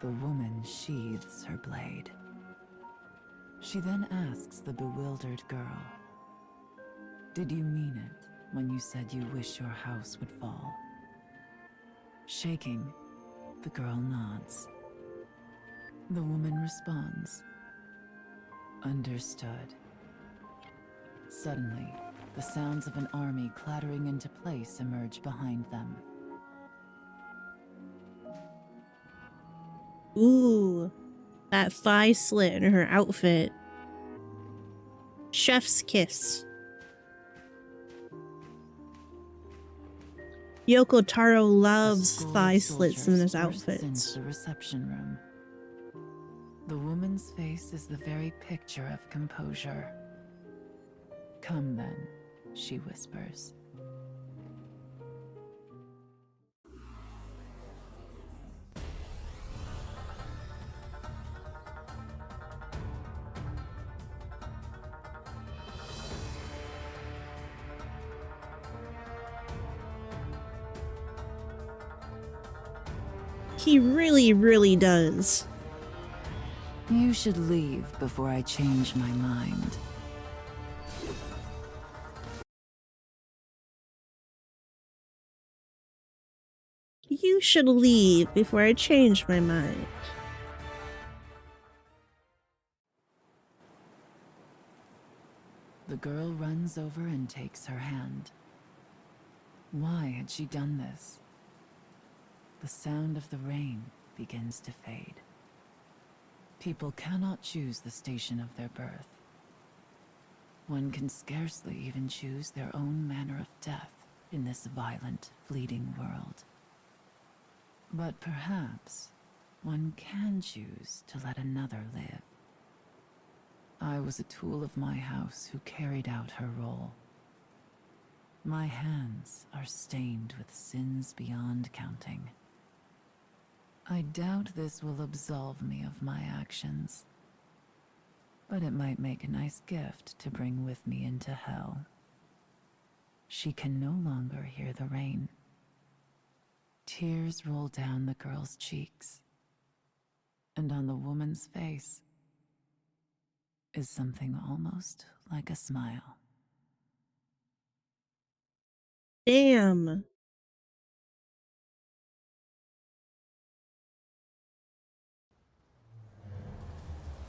The woman sheathes her blade. She then asks the bewildered girl, "Did you mean it when you said you wish your house would fall?" Shaking, the girl nods. The woman responds, "Understood." Suddenly, the sounds of an army clattering into place emerge behind them. Ooh, that thigh slit in her outfit. Chef's kiss. Yoko Taro loves thigh slits in his Into outfits. the reception room. The woman's face is the very picture of composure. "Come then," she whispers. He really, really does. "You should leave before I change my mind." You should leave before I change my mind. The girl runs over and takes her hand. Why had she done this? The sound of the rain begins to fade. People cannot choose the station of their birth. One can scarcely even choose their own manner of death in this violent, fleeting world. But perhaps one can choose to let another live. I was a tool of my house who carried out her role. My hands are stained with sins beyond counting. I doubt this will absolve me of my actions, but it might make a nice gift to bring with me into hell. She can no longer hear the rain. Tears roll down the girl's cheeks, and on the woman's face is something almost like a smile. Damn.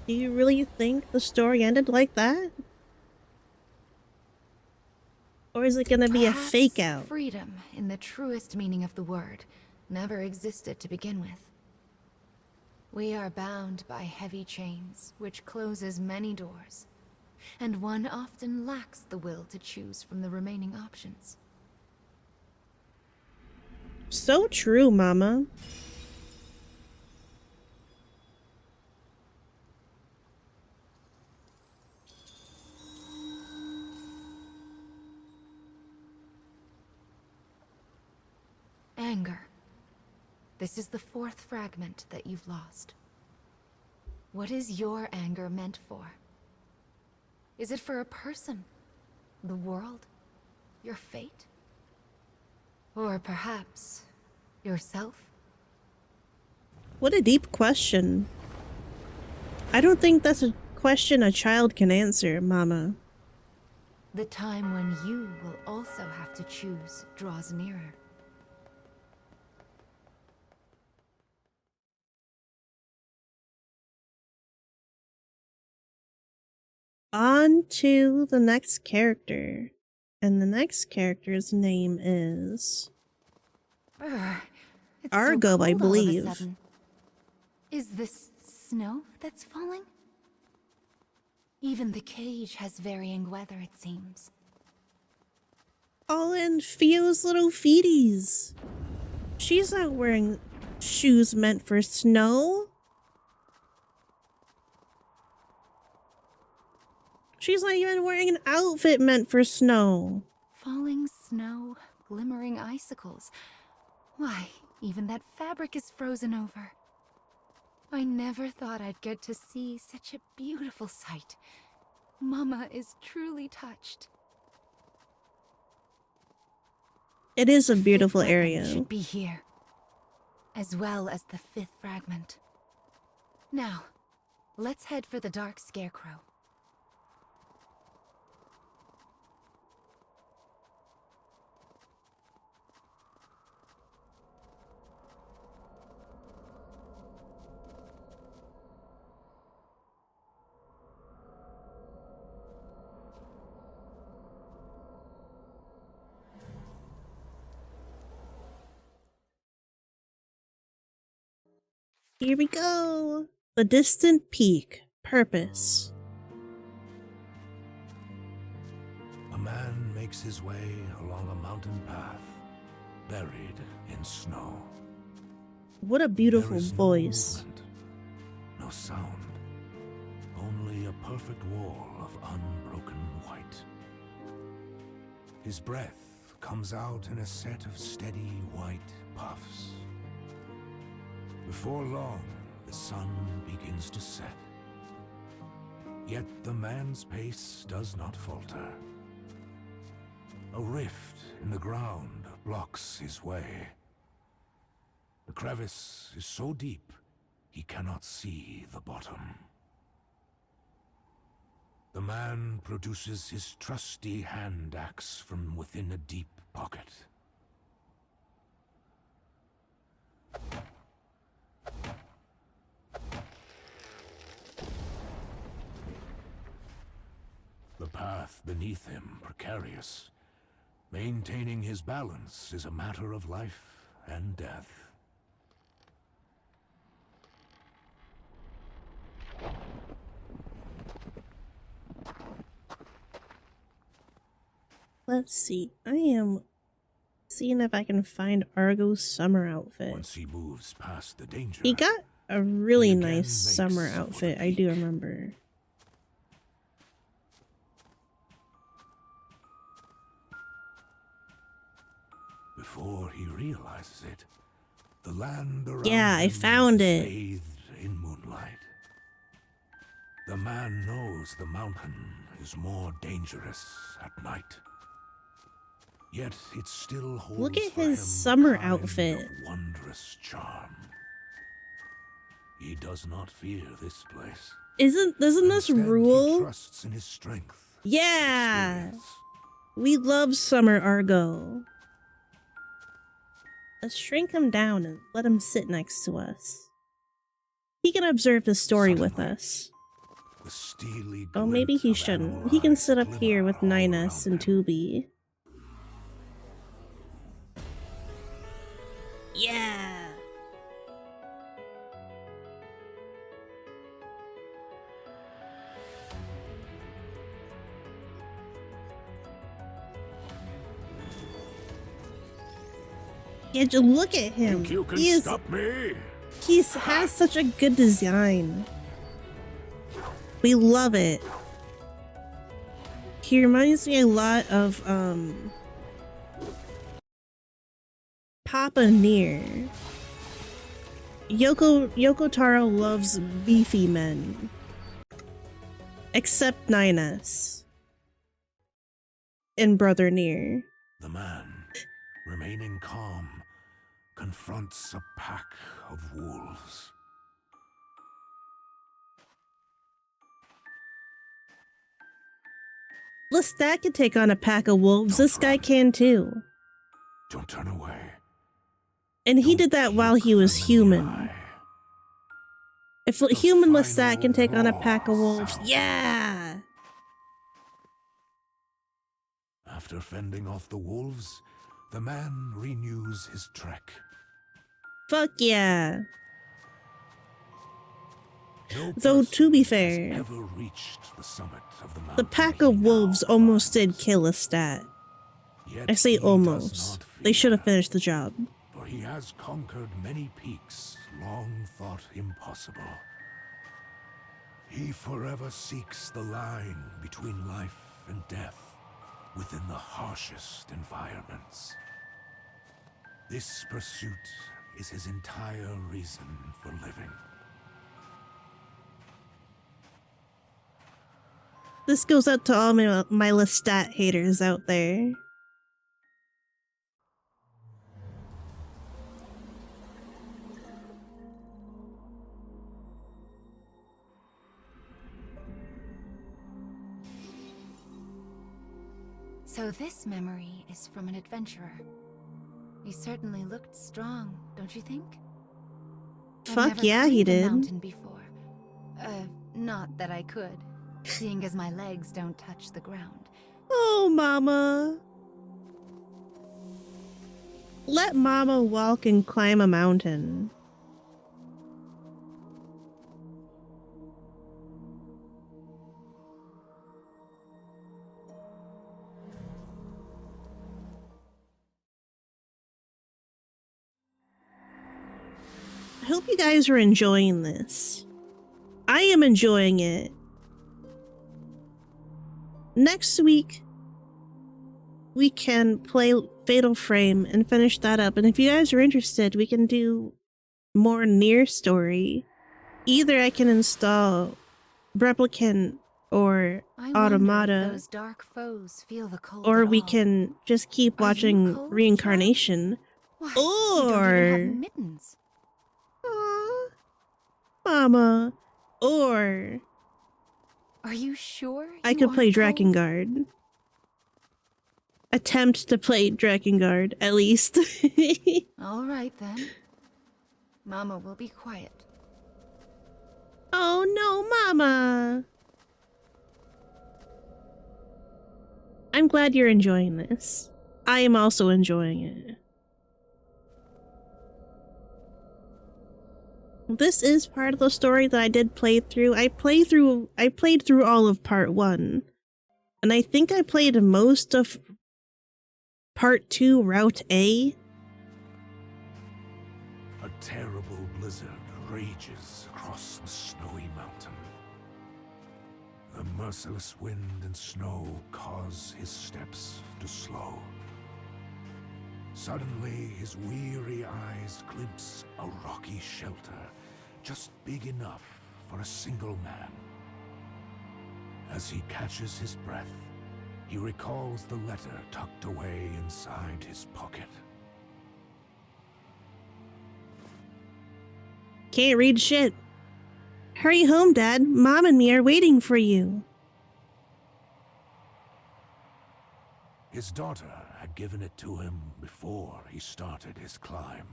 Do you really think the story ended like that? Or is it gonna be a fake out? Freedom, in the truest meaning of the word, never existed to begin with. We are bound by heavy chains, which closes many doors, and one often lacks the will to choose from the remaining options. So true, Mama. Anger. This is the fourth fragment that you've lost. What is your anger meant for? Is it for a person? The world? Your fate? Or perhaps yourself? What a deep question. I don't think that's a question a child can answer, Mama. The time when you will also have to choose draws nearer. On to the next character. And the next character's name is It's Argo, so I cold all of a believe. sudden. Is this snow that's falling? Even the cage has varying weather, it seems. All in Fio's little feeties. She's not wearing shoes meant for snow. She's not even wearing an outfit meant for snow. Falling snow, glimmering icicles. Why, even that fabric is frozen over. I never thought I'd get to see such a beautiful sight. Mama is truly touched. It is a The beautiful fifth weapon area. should be here, as well as the fifth fragment. Now, let's head for the Dark Scarecrow. Here we go. The distant peak. Purpose. A man makes his way along a mountain path, buried in snow. What a beautiful There is voice. No movement, no sound, only a perfect wall of unbroken white. His breath comes out in a set of steady white puffs. Before long, the sun begins to set. Yet the man's pace does not falter. A rift in the ground blocks his way. The crevice is so deep, he cannot see the bottom. The man produces his trusty hand axe from within a deep pocket. The path beneath him precarious. Maintaining his balance is a matter of life and death. Let's see. I am seeing if I can find Argo's summer outfit. Once he moves past the danger, He got a really he nice again summer makes for the outfit, I do remember. before he realizes it, the land around Yeah, I him found is it. bathed in moonlight. The man knows the mountain is more dangerous at night. Yet it still holds Look at for his him summer a kind outfit. of wondrous charm. He does not fear this place. Doesn't this Instead, he rule? trusts in his strength. Yeah. Experience. We love summer Argo. Let's shrink him down and let him sit next to us. He can observe the story with Suddenly, us. The steely Oh, maybe he glint of shouldn't. animal He can eyes sit up glimmer here with all Ninus around and them. Tubi. Yeah! Yeah, just look at him. Think you can He is, stop me? he has such a good design. We love it. He reminds me a lot of Papa Nier. Yoko Taro loves beefy men. Except Ninus. And Brother Nier. The man, remaining calm, confronts a pack of wolves. Lestat can take on a pack of wolves. This guy can too. Don't turn away. And he did that while he was human. If human Lestat can take on a pack of wolves, yeah! After fending off the wolves, the man renews his trek. Fuck yeah! No Though, to be person fair, has ever reached the summit of the the mountain pack he of now wolves almost did climbs. kill Lestat. Yet I say he does almost. not They should have fear, finished the job. for he has conquered many peaks long thought impossible. He forever seeks the line between life and death within the harshest environments. This pursuit is his entire reason for living. This goes out to all my Lestat haters out there. So this memory is from an adventurer. He certainly looked strong, don't you think? I've Fuck never yeah, he climbed a did. mountain before. Not that I could, seeing as my legs don't touch the ground. Oh, Mama. Let Mama walk and climb a mountain. I hope you guys are enjoying this. I am enjoying it. Next week, we can play Fatal Frame and finish that up. And if you guys are interested, we can do more Nier story. Either I can install Replicant or I wonder Automata, if those dark foes feel the cold or at we all. can just keep Are you watching cold, Reincarnation. Why, you don't even have Or mittens. Aw, Mama. Or Are you sure I you could play aren't cold? Drakengard. Attempt to play Drakengard, at least. All right then. Mama will be quiet. Oh no, Mama! I'm glad you're enjoying this. I am also enjoying it. This is part of the story that I did play through. I played through all of part 1. And I think I played most of part 2, Route A. A terrible blizzard rages across the snowy mountain. The merciless wind and snow cause his steps to slow. Suddenly, his weary eyes glimpse a rocky shelter, just big enough for a single man. As he catches his breath, he recalls the letter tucked away inside his pocket. Can't read shit. Hurry home, Dad. Mom and me are waiting for you. His daughter had given it to him before he started his climb.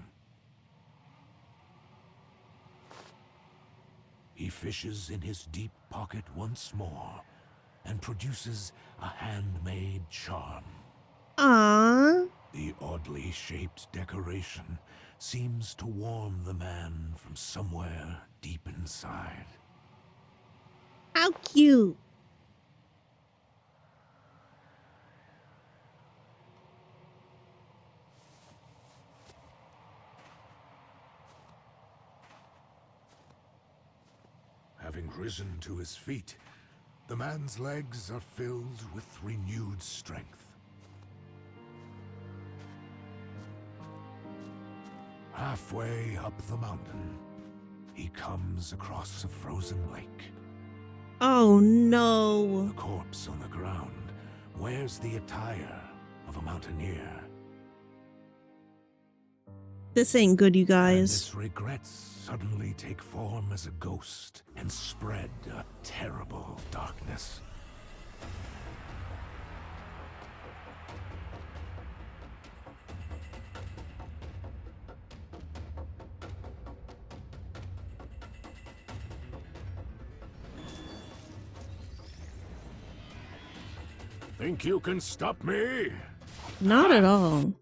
He fishes in his deep pocket once more and produces a handmade charm. Aww. The oddly shaped decoration seems to warm the man from somewhere deep inside. How cute. Having risen to his feet, the man's legs are filled with renewed strength. Halfway up the mountain, he comes across a frozen lake. Oh no. The corpse on the ground wears the attire of a mountaineer. This ain't good, you And guys. his regrets suddenly take form as a ghost and spread a terrible darkness. Think you can stop me? Not at all.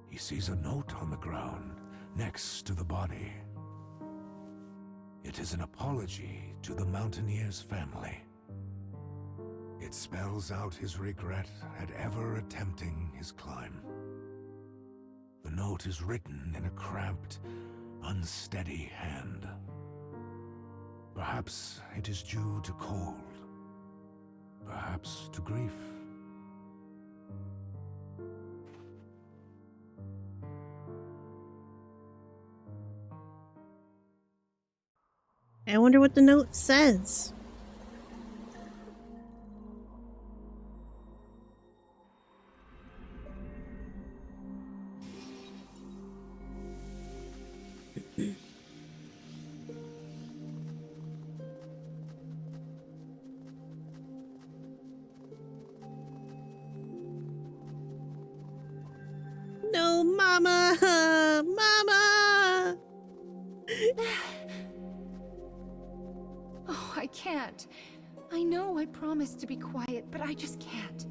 He sees a note on the ground next to the body. It is an apology to the mountaineer's family. It spells out his regret at ever attempting his climb. The note is written in a cramped, unsteady hand. Perhaps it is due to cold. Perhaps to grief. I wonder what the note says. No, Mama! Mama! Oh, I can't. I know I promised to be quiet, but I just can't.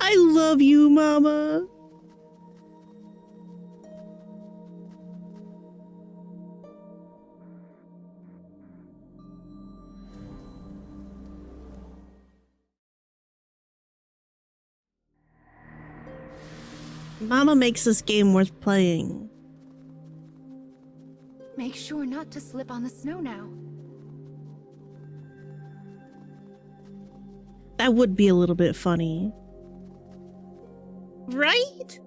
I love you, Mama! Mama makes this game worth playing. Make sure not to slip on the snow now. That would be a little bit funny. Right?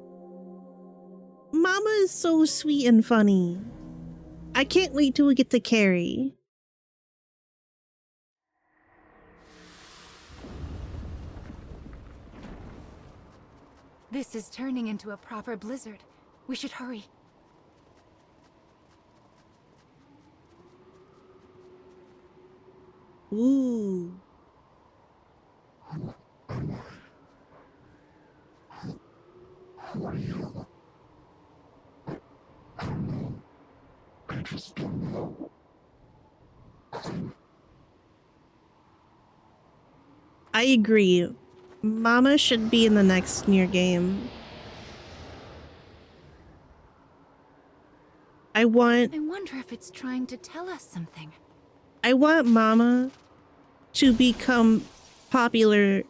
Mama is so sweet and funny. I can't wait till we get to Carrie. This is turning into a proper blizzard. We should hurry. Ooh. I agree. Mama should be in the next Nier game. I wonder if it's trying to tell us something. I want Mama to become popular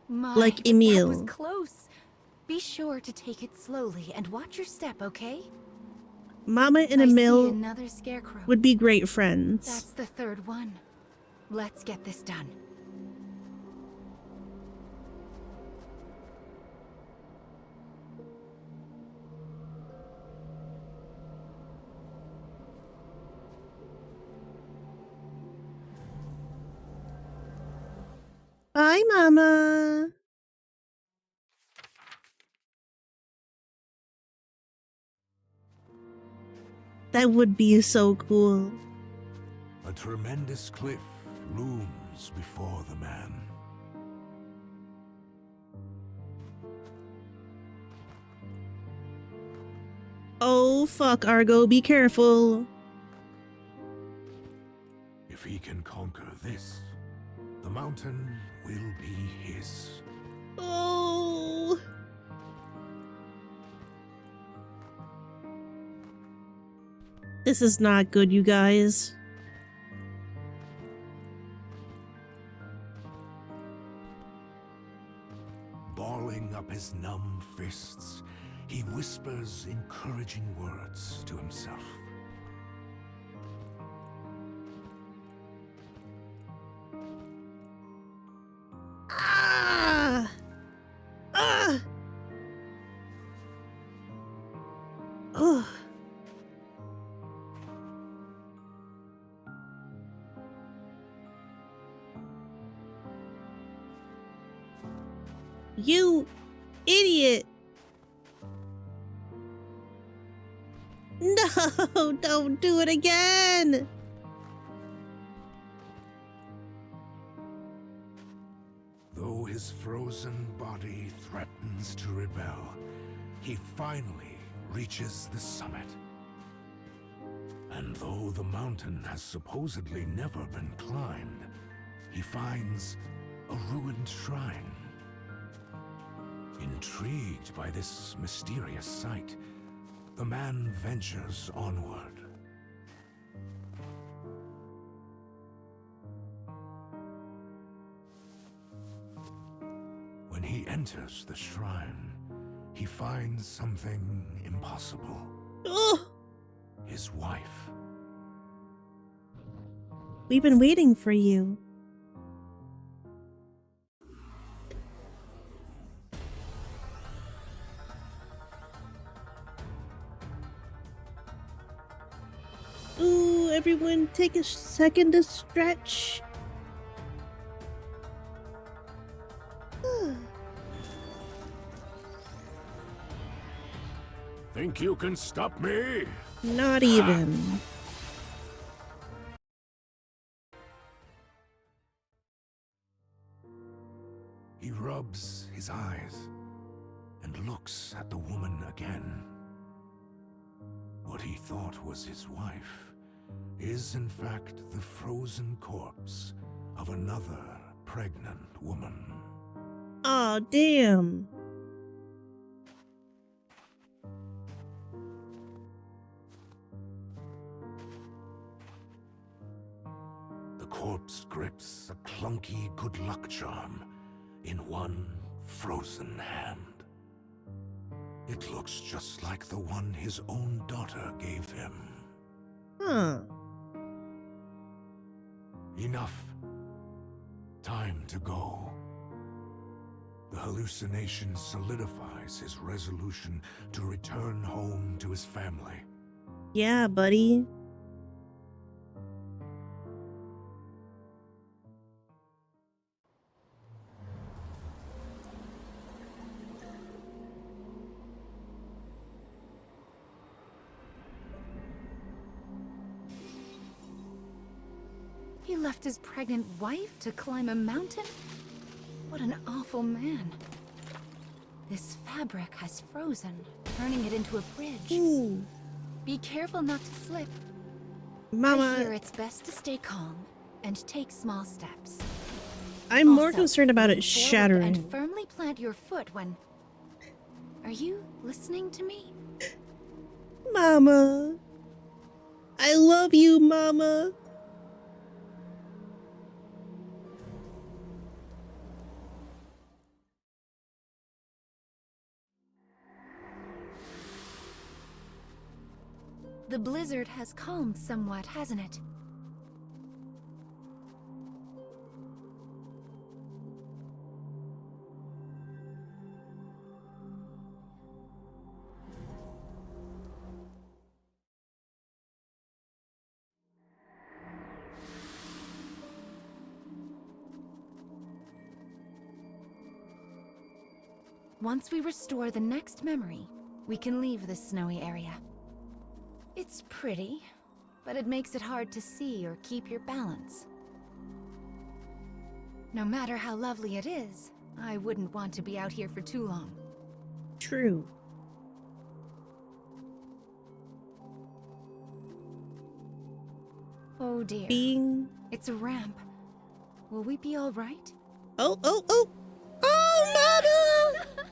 like That Emil. was close. Be sure to take it slowly and watch your step, okay? Mama and I see Emil another scarecrow. would be great friends. That's the third one. Let's get this done. Bye, Mama. That would be so cool. A tremendous cliff looms before the man. Oh fuck, Argo, be careful. If he can conquer this, the mountain will be his. Oh. This is not good, you guys. Balling up his numb fists, he whispers encouraging words to himself. Ah! Ah! Ugh. You idiot! No, don't do it again! Though his frozen body threatens to rebel, he finally reaches the summit. And though the mountain has supposedly never been climbed, he finds a ruined shrine. Intrigued by this mysterious sight, the man ventures onward. When he enters the shrine, he finds something impossible. Oh! His wife. We've been waiting for you. Ooh, everyone take a second to stretch. Think you can stop me? Not even. He rubs his eyes and looks at the woman again. What he thought was his wife is in fact the frozen corpse of another pregnant woman. Aw, damn. The corpse grips a clunky good luck charm in one frozen hand. It looks just like the one his own daughter gave him. Huh. Enough. Time to go. The hallucination solidifies his resolution to return home to his family. Yeah, buddy. He left his pregnant wife to climb a mountain? What an awful man. This fabric has frozen, turning it into a bridge. Ooh. Be careful not to slip. Mama. I hear it's best to stay calm and take small steps. I'm more Also, concerned about it lean forward shattering. And firmly plant your foot when... Are you listening to me? Mama. I love you, Mama. The blizzard has calmed somewhat, hasn't it? Once we restore the next memory, we can leave this snowy area. It's pretty, but it makes it hard to see or keep your balance. No matter how lovely it is, I wouldn't want to be out here for too long. True. Oh dear. It's a ramp. Will we be all right? Oh, oh, oh! Oh, Mama!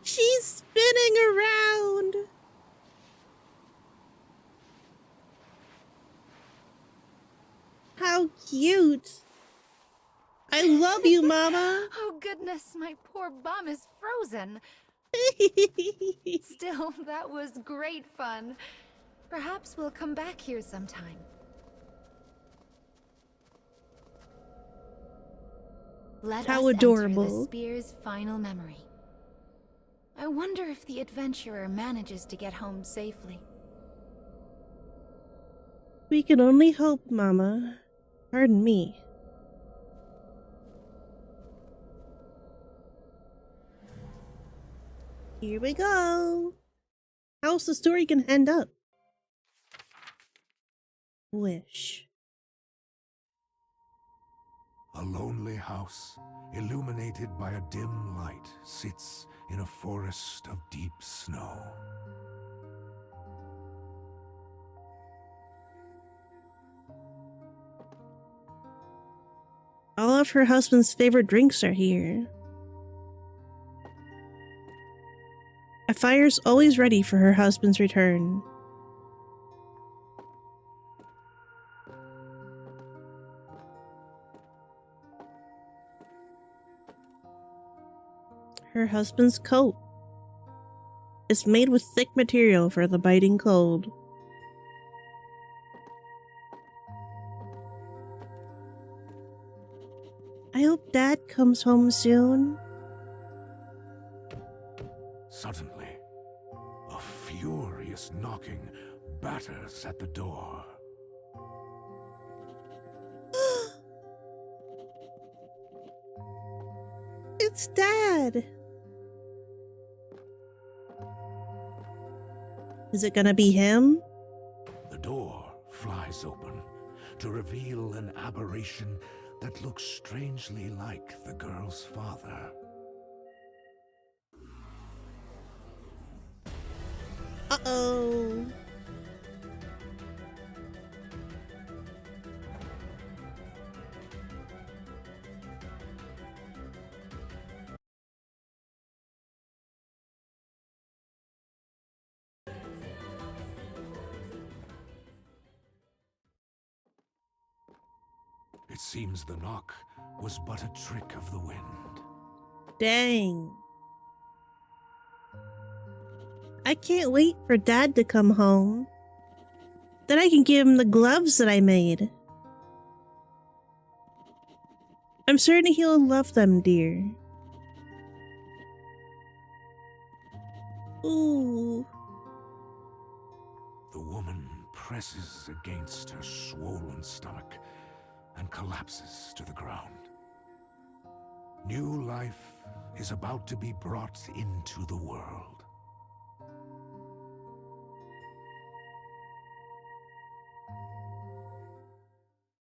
She's spinning around! How cute! I love you, Mama! Oh goodness, my poor bum is frozen. Still, that was great fun. Perhaps we'll come back here sometime. Let How us adorable. enter the spear's final memory. I wonder if the adventurer manages to get home safely. We can only hope, Mama. Pardon me. Here we go. How's the story gonna end up? Wish. A lonely house, illuminated by a dim light, sits in a forest of deep snow. All of her husband's favorite drinks are here. A fire's always ready for her husband's return. Her husband's coat is made with thick material for the biting cold. I hope Dad comes home soon. Suddenly, a furious knocking batters at the door. It's Dad! Is it gonna be him? The door flies open to reveal an aberration that looks strangely like the girl's father. Uh-oh. It seems the knock was but a trick of the wind. Dang. I can't wait for Dad to come home. Then I can give him the gloves that I made. I'm certain he'll love them, dear. Ooh. The woman presses against her swollen stomach and collapses to the ground. New life is about to be brought into the world.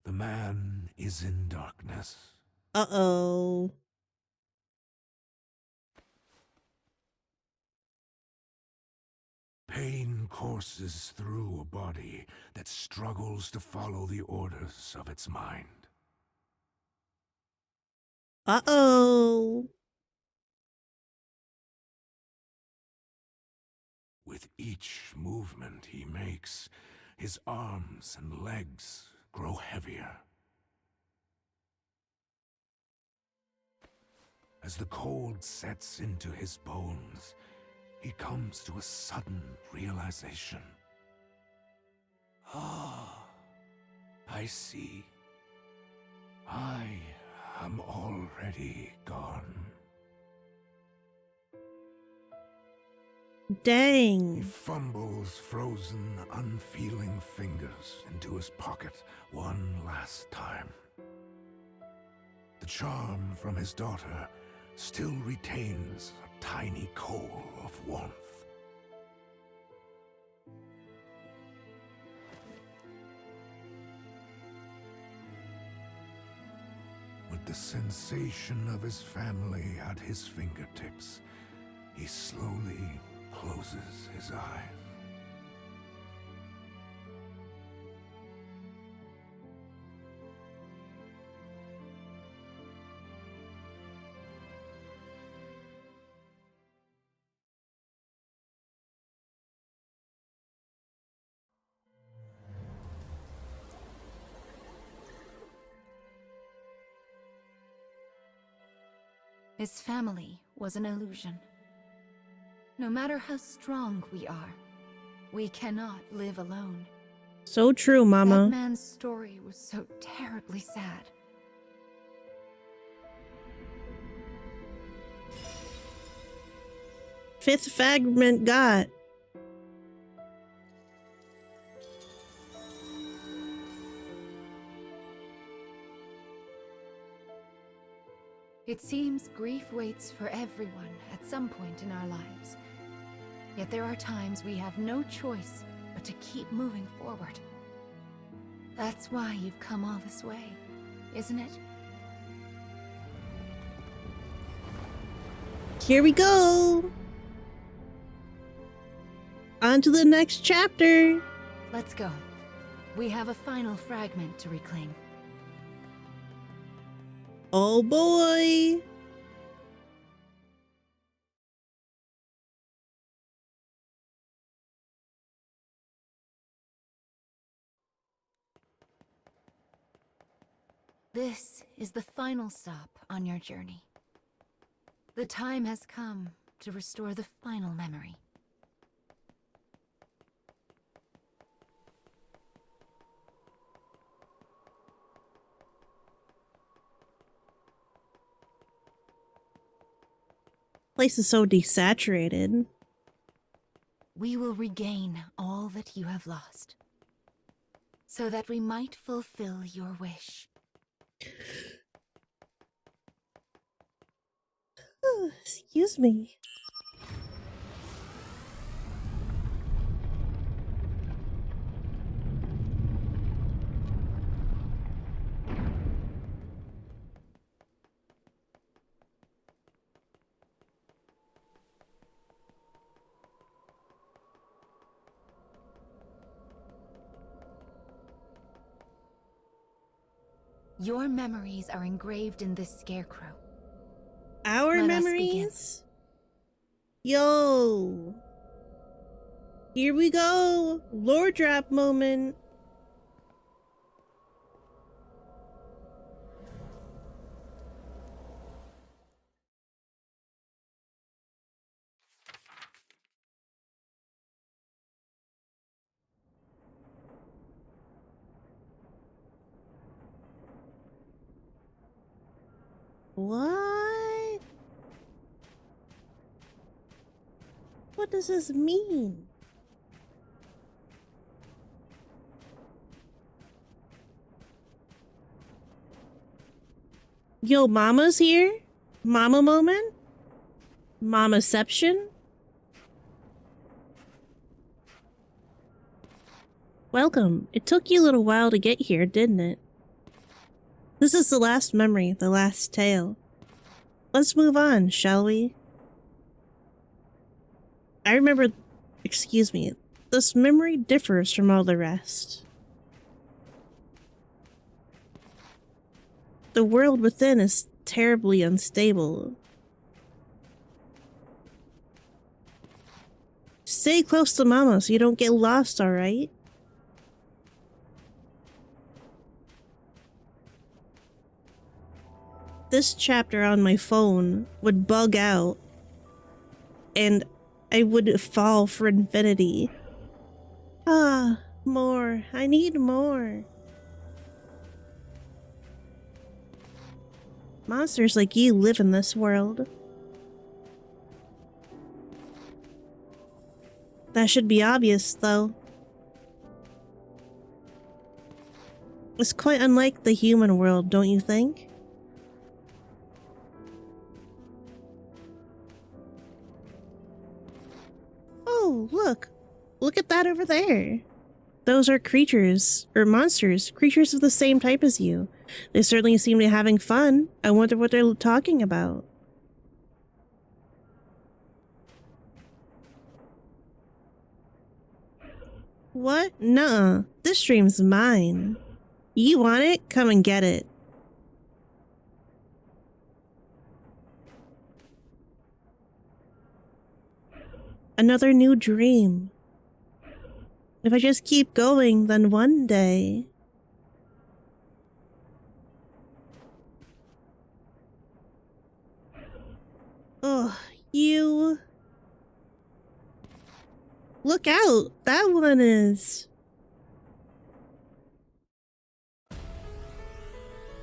The man is in darkness. Uh-oh. Pain courses through a body that struggles to follow the orders of its mind. Uh-oh. With each movement he makes, his arms and legs grow heavier. As the cold sets into his bones, he comes to a sudden realization. Ah, I see. I am already gone. Dang. He fumbles frozen, unfeeling fingers into his pocket one last time. The charm from his daughter still retains a tiny coal of warmth. With the sensation of his family at his fingertips, he slowly closes his eyes. His family was an illusion. No matter how strong we are, we cannot live alone. So true, Mama. That man's story was so terribly sad. Fifth fragment got. It seems grief waits for everyone at some point in our lives. Yet there are times we have no choice but to keep moving forward. That's why you've come all this way, isn't it? Here we go. On to the next chapter. Let's go. We have a final fragment to reclaim. Oh boy. This is the final stop on your journey. The time has come to restore the final memory. Place is so desaturated. We will regain all that you have lost, so that we might fulfill your wish. Excuse me. Your memories are engraved in this scarecrow. Our Let us memories? Yo. Here we go. Lore drop moment. What? What does this mean? Yo, Mama's here? Mama moment? Mamaception? Welcome. It took you a little while to get here, didn't it? This is the last memory, the last tale. Let's move on, shall we? I remember... Excuse me. This memory differs from all the rest. The world within is terribly unstable. Stay close to Mama so you don't get lost, alright? This chapter on my phone would bug out, and I would fall for infinity. Ah, more. I need more. Monsters like you live in this world. That should be obvious, though. It's quite unlike the human world, don't you think? Oh, look. Look at that over there. Those are creatures, or monsters, creatures of the same type as you. They certainly seem to be having fun. I wonder what they're talking about. What? Nuh-uh. This stream's mine. You want it? Come and get it. Another new dream. If I just keep going, then one day... Ugh, you... Look out! That one is...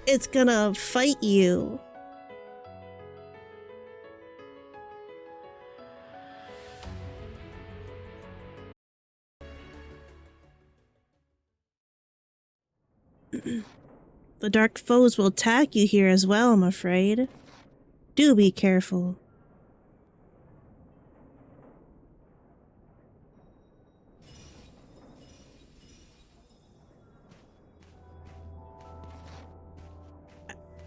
It's gonna fight you. The dark foes will attack you here as well, I'm afraid. Do be careful.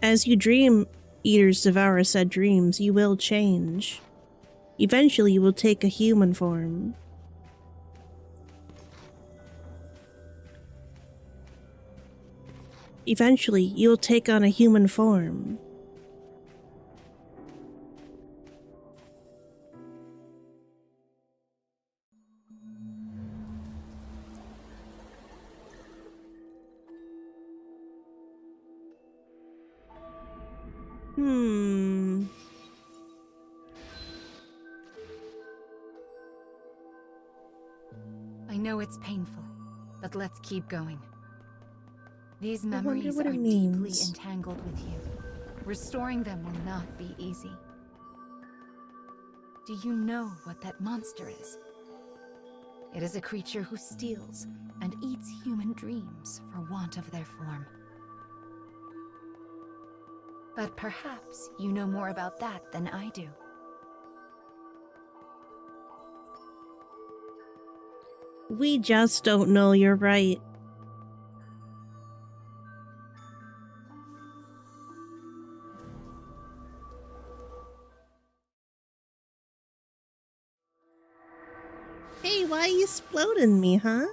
As you dream, eaters devour said dreams, you will change. Eventually you will take a human form. Eventually, you'll take on a human form. I know it's painful, but let's keep going. These I wonder memories what are it deeply means. entangled with you. Restoring them will not be easy. Do you know what that monster is? It is a creature who steals and eats human dreams for want of their form. But perhaps you know more about that than I do. We just don't know, you're right. Hey, why you exploding me, huh?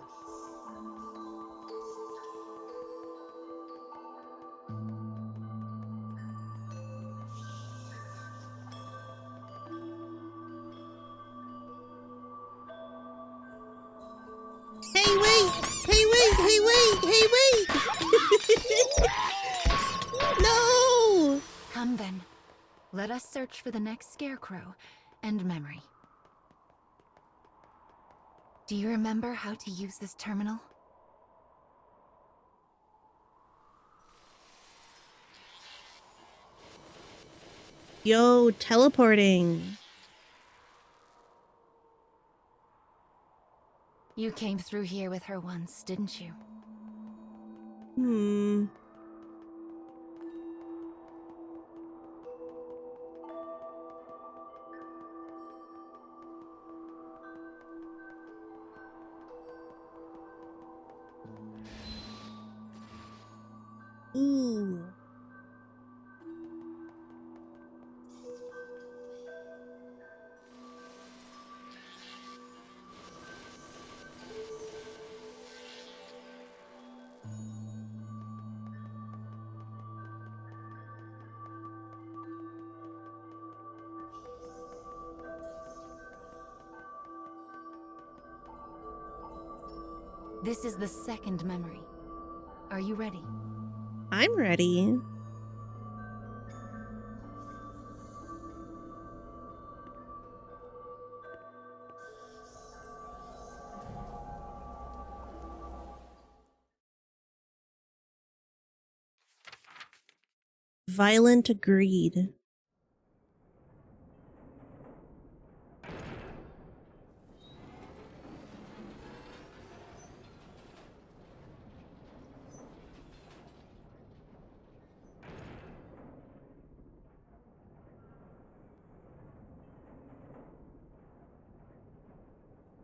Hey, wait! Hey, wait! Hey, wait! Hey, wait! No! Come then. Let us search for the next scarecrow and memory. Do you remember how to use this terminal? Yo, teleporting. You came through here with her once, didn't you? Ooh. This is the second memory. Are you ready? I'm ready. Violent greed.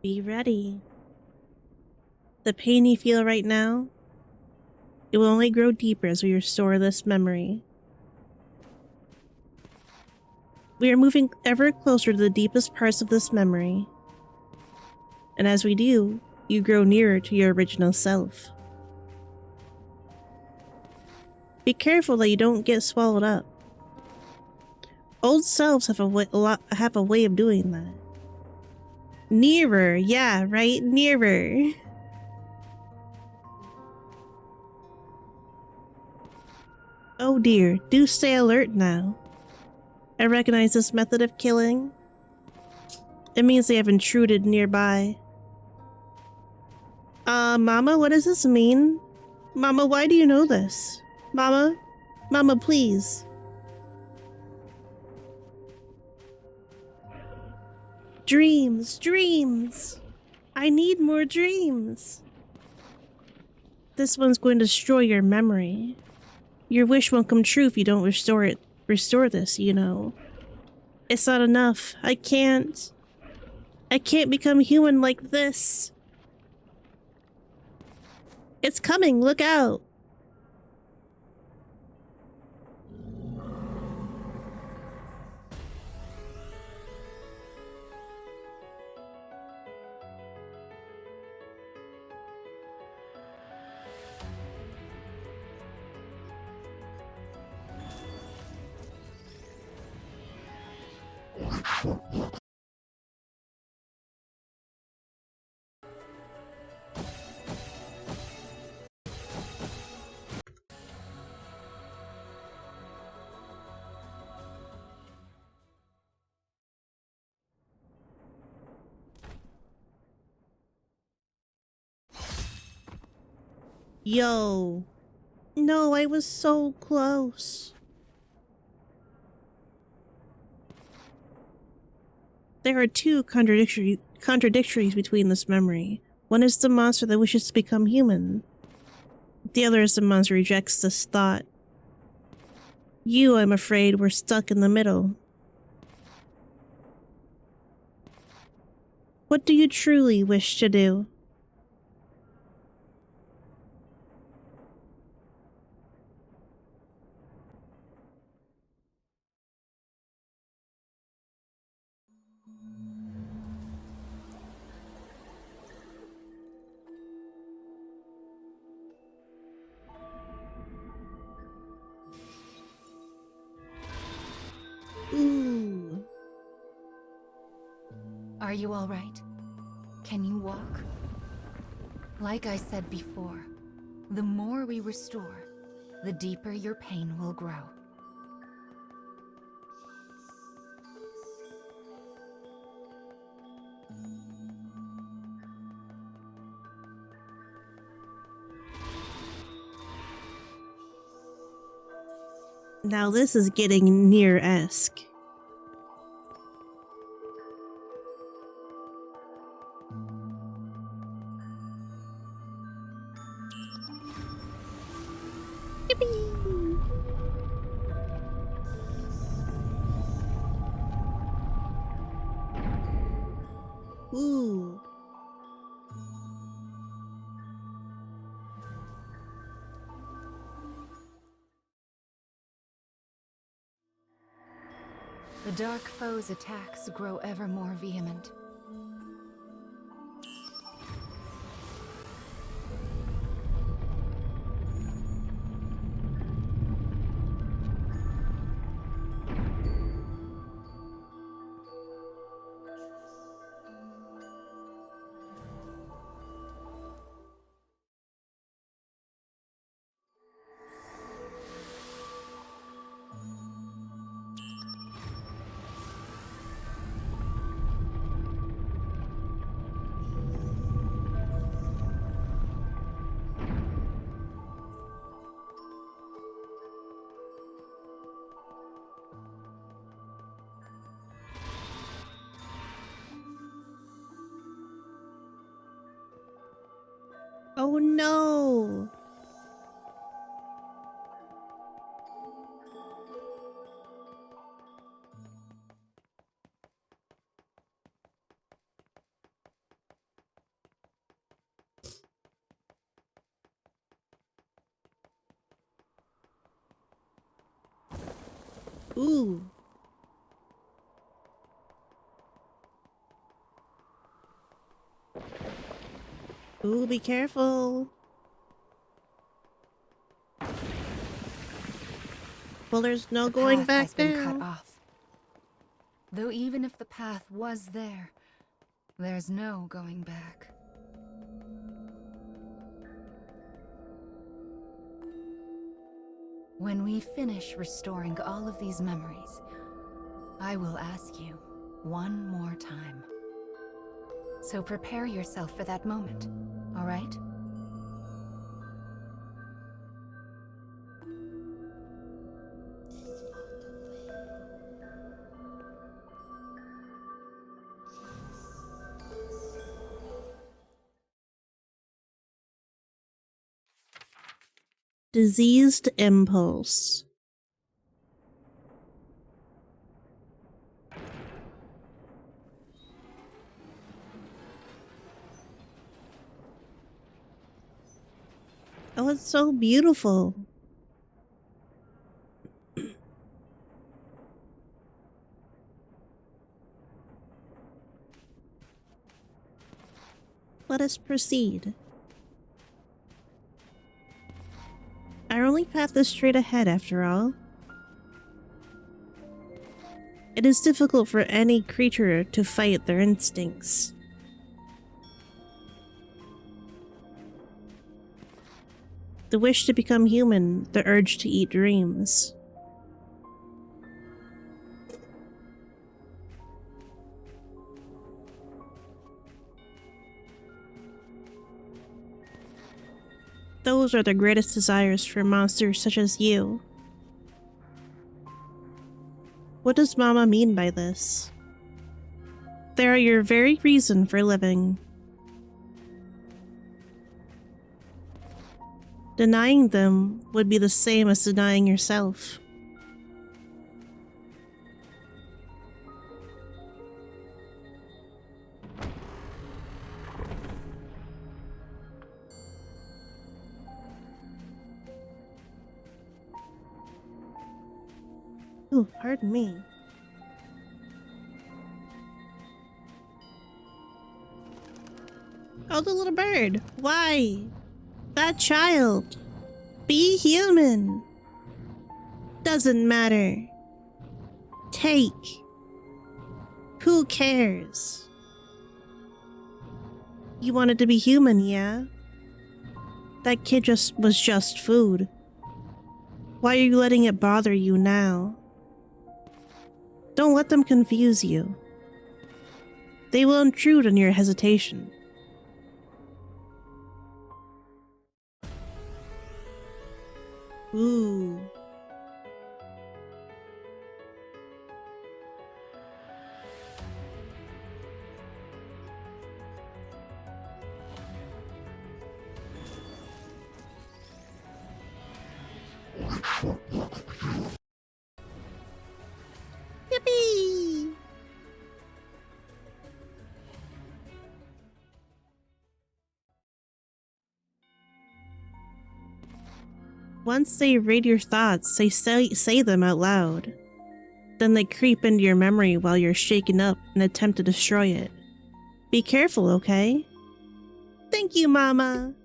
Be ready. The pain you feel right now, It will only grow deeper as we restore this memory. We are moving ever closer to the deepest parts of this memory. And as we do, you grow nearer to your original self. Be careful that you don't get swallowed up. Old selves have a way of doing that. Nearer, yeah, right? Nearer. Oh dear, do stay alert now. I recognize this method of killing. It means they have intruded nearby. Mama, what does this mean? Mama, why do you know this? Mama? Mama, please. Dreams, dreams. I need more dreams. This one's going to destroy your memory. Your wish won't come true if you don't restore this, you know. It's not enough. I can't become human like this. It's coming, look out. Yo. No, I was so close. There are two contradictories between this memory. One is the monster that wishes to become human. The other is the monster who rejects this thought. You, I'm afraid, were stuck in the middle. What do you truly wish to do? Ooh. Are you all right? Can you walk? Like I said before, the more we restore, the deeper your pain will grow. Now this is getting Nier-esque. Yippee! Ooh. The dark foe's attacks grow ever more vehement. Oh no! Ooh. Ooh, be careful. Well, there's no going path back has been cut down. off. Though even if the path was there, there's no going back. When we finish restoring all of these memories, I will ask you one more time. So prepare yourself for that moment, all right? Diseased impulse. Oh, it's so beautiful. Let us proceed. Our only path is straight ahead, after all. It is difficult for any creature to fight their instincts. The wish to become human, the urge to eat dreams. Those are the greatest desires for monsters such as you. What does Mama mean by this? They are your very reason for living. Denying them would be the same as denying yourself. Oh, pardon me. Oh, the little bird. Why? That child. Be human. Doesn't matter. Take. Who cares? You wanted to be human, yeah? That kid was just food. Why are you letting it bother you now? Don't let them confuse you. They will intrude on your hesitation. Ooh. Yippee! Once they read your thoughts, they say them out loud. Then they creep into your memory while you're shaken up and attempt to destroy it. Be careful, okay? Thank you, Mama!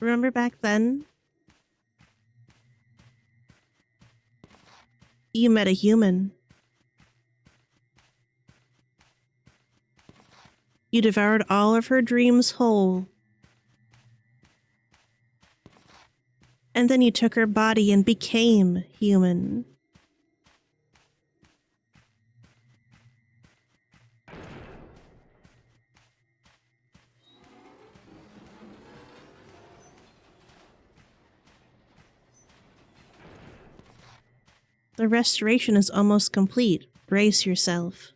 Remember back then? You met a human. You devoured all of her dreams whole. And then you took her body and became human. The restoration is almost complete. Brace yourself.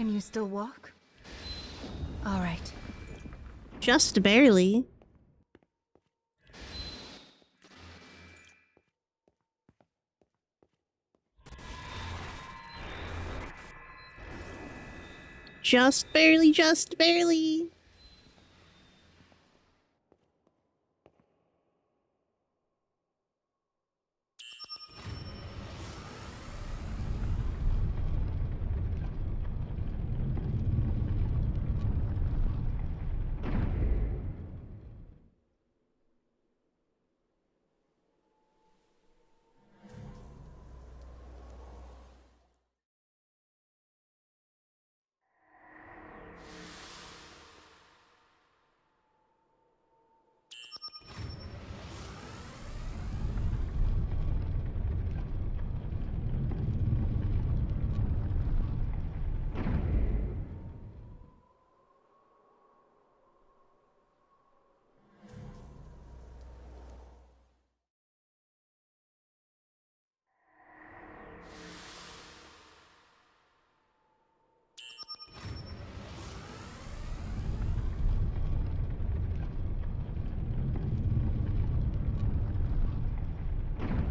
Can you still walk? All right. Just barely. Just barely, just barely.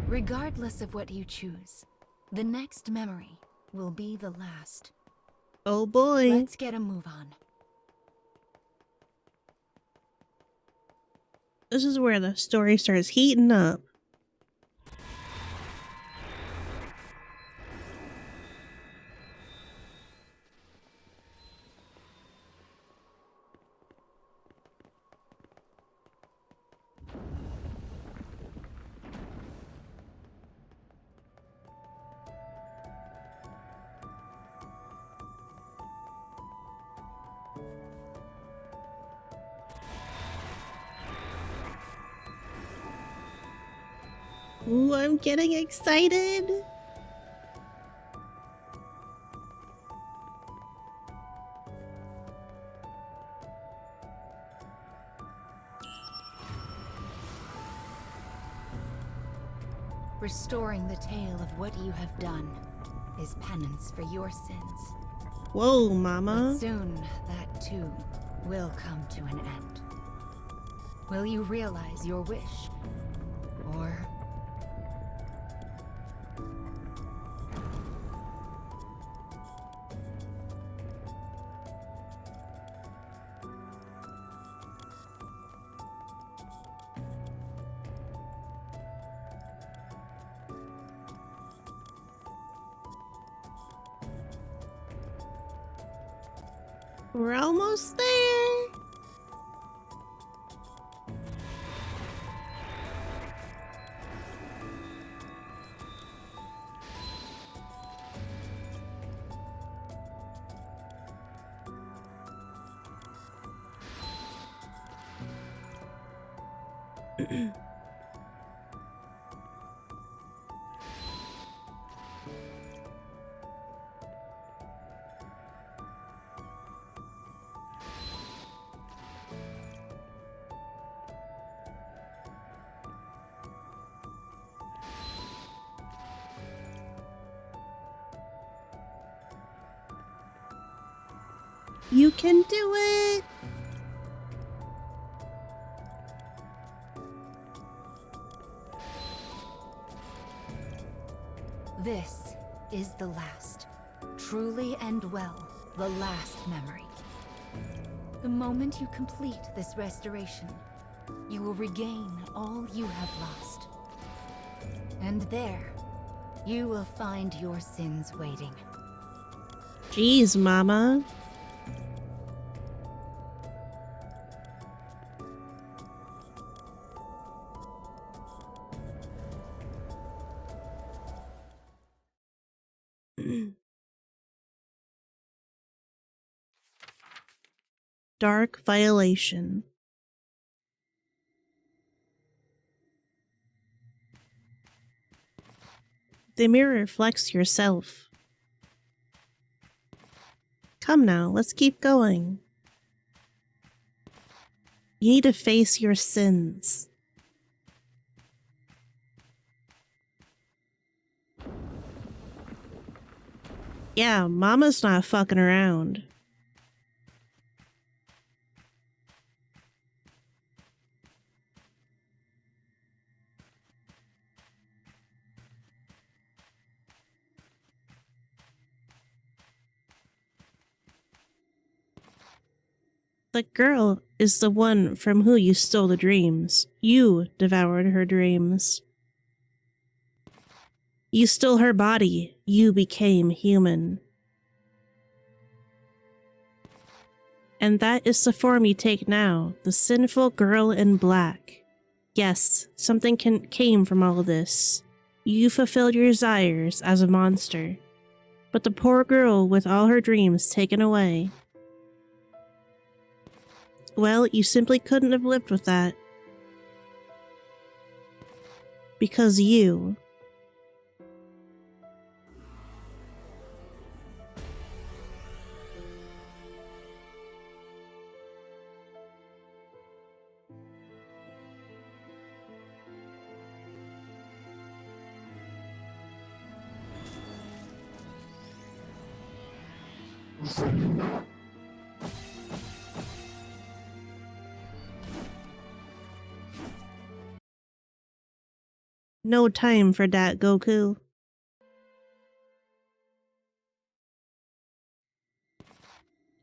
Regardless of what you choose, the next memory will be the last. Oh boy. Let's get a move on. This is where the story starts heating up. Ooh, I'm getting excited. Restoring the tale of what you have done is penance for your sins. Whoa, But mama. soon, that too will come to an end. Will you realize your wish? Or... We're almost there. You can do it. This is the last. Truly and well, the last memory. The moment you complete this restoration, you will regain all you have lost. And there, you will find your sins waiting. Jeez, mama. Dark violation. The mirror reflects yourself. Come now, let's keep going. You need to face your sins. Yeah, Mama's not fucking around. The girl is the one from who you stole the dreams. You devoured her dreams. You stole her body. You became human. And that is the form you take now, the sinful girl in black. Yes, something came from all of this. You fulfilled your desires as a monster. But the poor girl with all her dreams taken away. Well, you simply couldn't have lived with that. Because you... No time for that, Goku.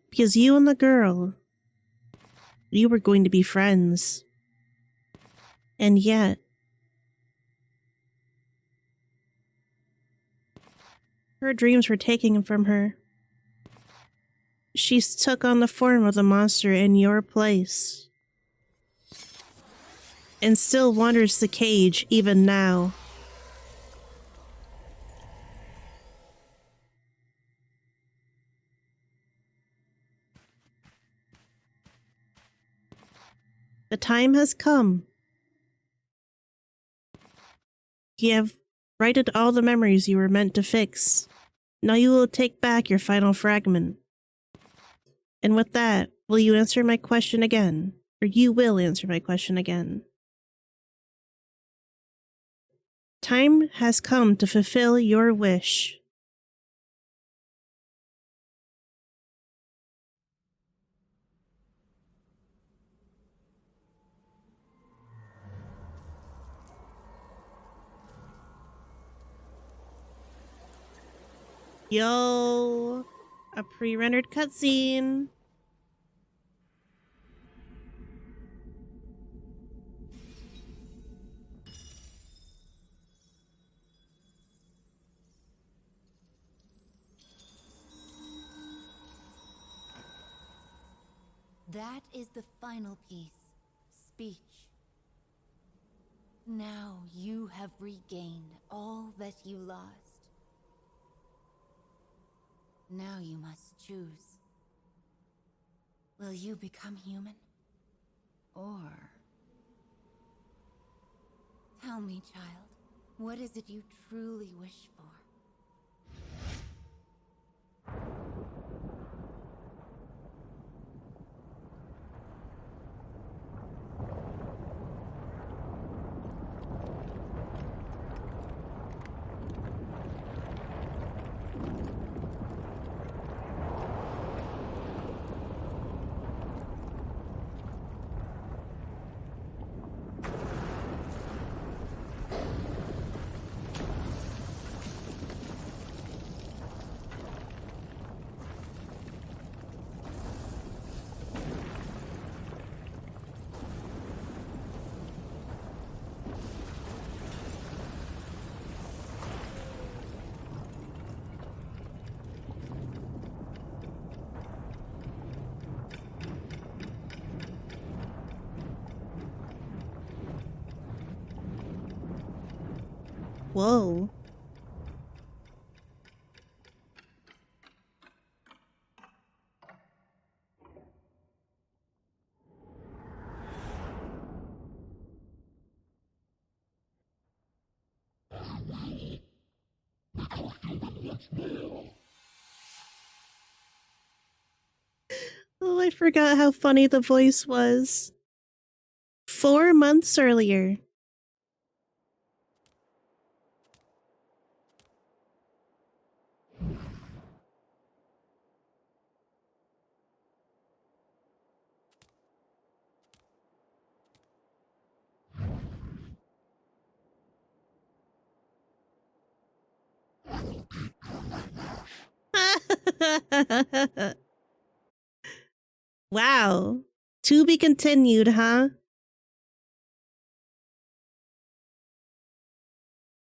Because you and the girl, you were going to be friends. And yet, her dreams were taken from her. She took on the form of the monster in your place. And still wanders the cage even now. The time has come. You have righted all the memories you were meant to fix. Now you will take back your final fragment. And with that, will you answer my question again? Or you will answer my question again. Time has come to fulfill your wish. Yo, a pre-rendered cutscene. That is the final piece. Speech. Now you have regained all that you lost. Now you must choose. Will you become human? Or... Tell me, child, what is it you truly wish for? Whoa. Oh, I forgot how funny the voice was. 4 months earlier. Wow. To be continued, huh?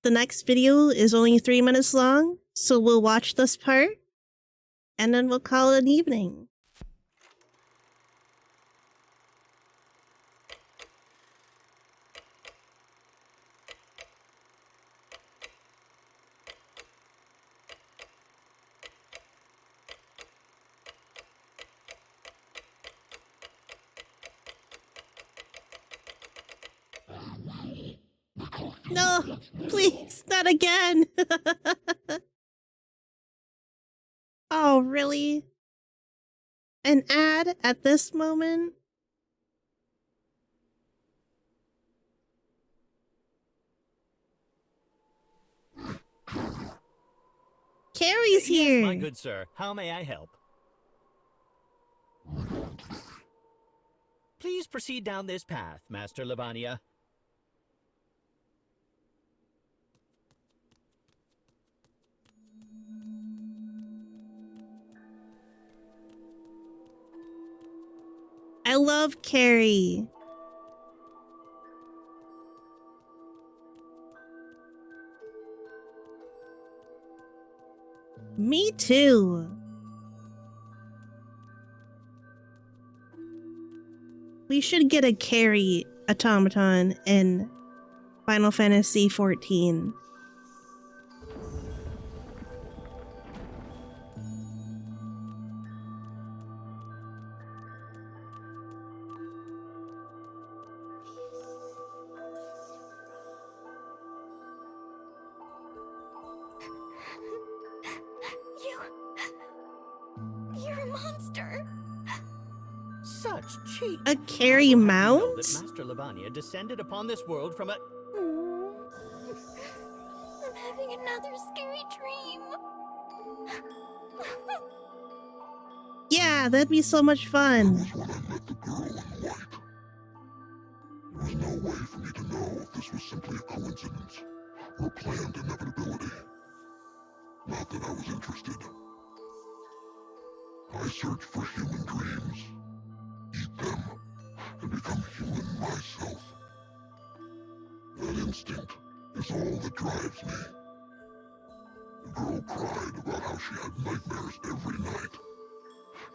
The next video is only 3 minutes long, so we'll watch this part, and then we'll call it an evening. No, please, not again. Oh, really? An ad at this moment? Carrie's here. Yes, my good sir. How may I help? Please proceed down this path, Master Lavania. I love Carrie. Me too. We should get a Carrie automaton in Final Fantasy XIV. You're a monster. Such cheat. A Carrie Know mount? that Master Lavania descended upon this world from a... I'm having another scary dream. Yeah, that'd be so much fun. There was no way for me to know if this was simply a coincidence or a planned inevitability. Not that I was interested. I search for human dreams, eat them, and become human myself. That instinct is all that drives me. The girl cried about how she had nightmares every night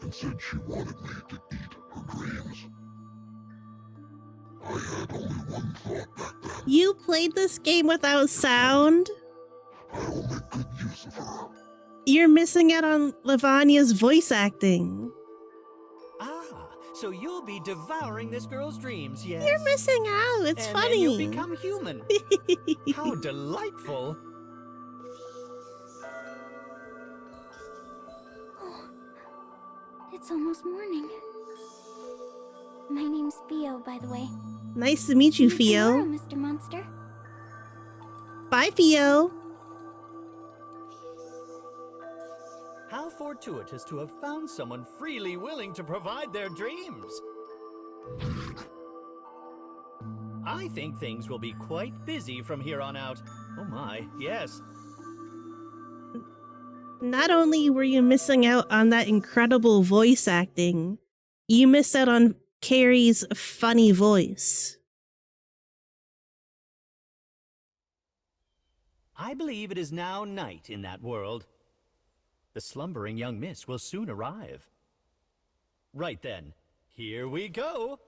and said she wanted me to eat her dreams. I had only one thought back then. You played this game without sound? I will make good use of her. You're missing out on Lavania's voice acting. Ah, so you'll be devouring this girl's dreams, yes? You're missing out. It's and funny. Then you'll become human. How delightful. Oh, it's almost morning. My name's Theo, by the way. Nice to meet you, See tomorrow, Theo. Mr. Monster. Bye, Theo. How fortuitous to have found someone freely willing to provide their dreams. I think things will be quite busy from here on out. Oh my, yes. Not only were you missing out on that incredible voice acting, you missed out on Carrie's funny voice. I believe it is now night in that world. The slumbering young miss will soon arrive. Right then, here we go.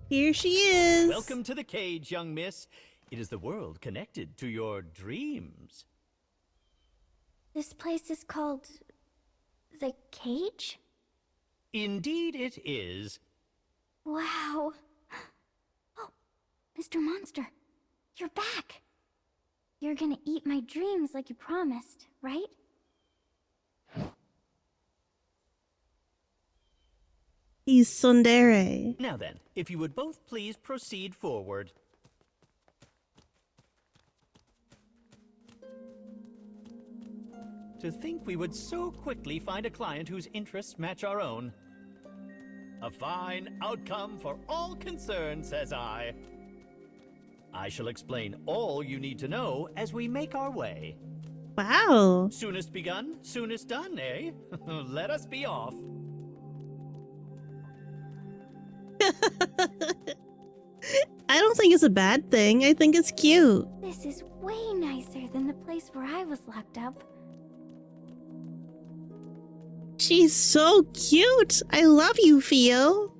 Here she is. Welcome to the cage, young miss. It is the world connected to your dreams. This place is called... the cage? Indeed it is. Wow. Oh, Mr. Monster, you're back. You're gonna eat my dreams like you promised, right? He's tsundere. Now then, if you would both please proceed forward. To think we would so quickly find a client whose interests match our own. A fine outcome for all concerned, says I. I shall explain all you need to know as we make our way. Wow. Soonest begun, soonest done, eh? Let us be off. I don't think it's a bad thing. I think it's cute. This is way nicer than the place where I was locked up. She's so cute. I love you, Theo.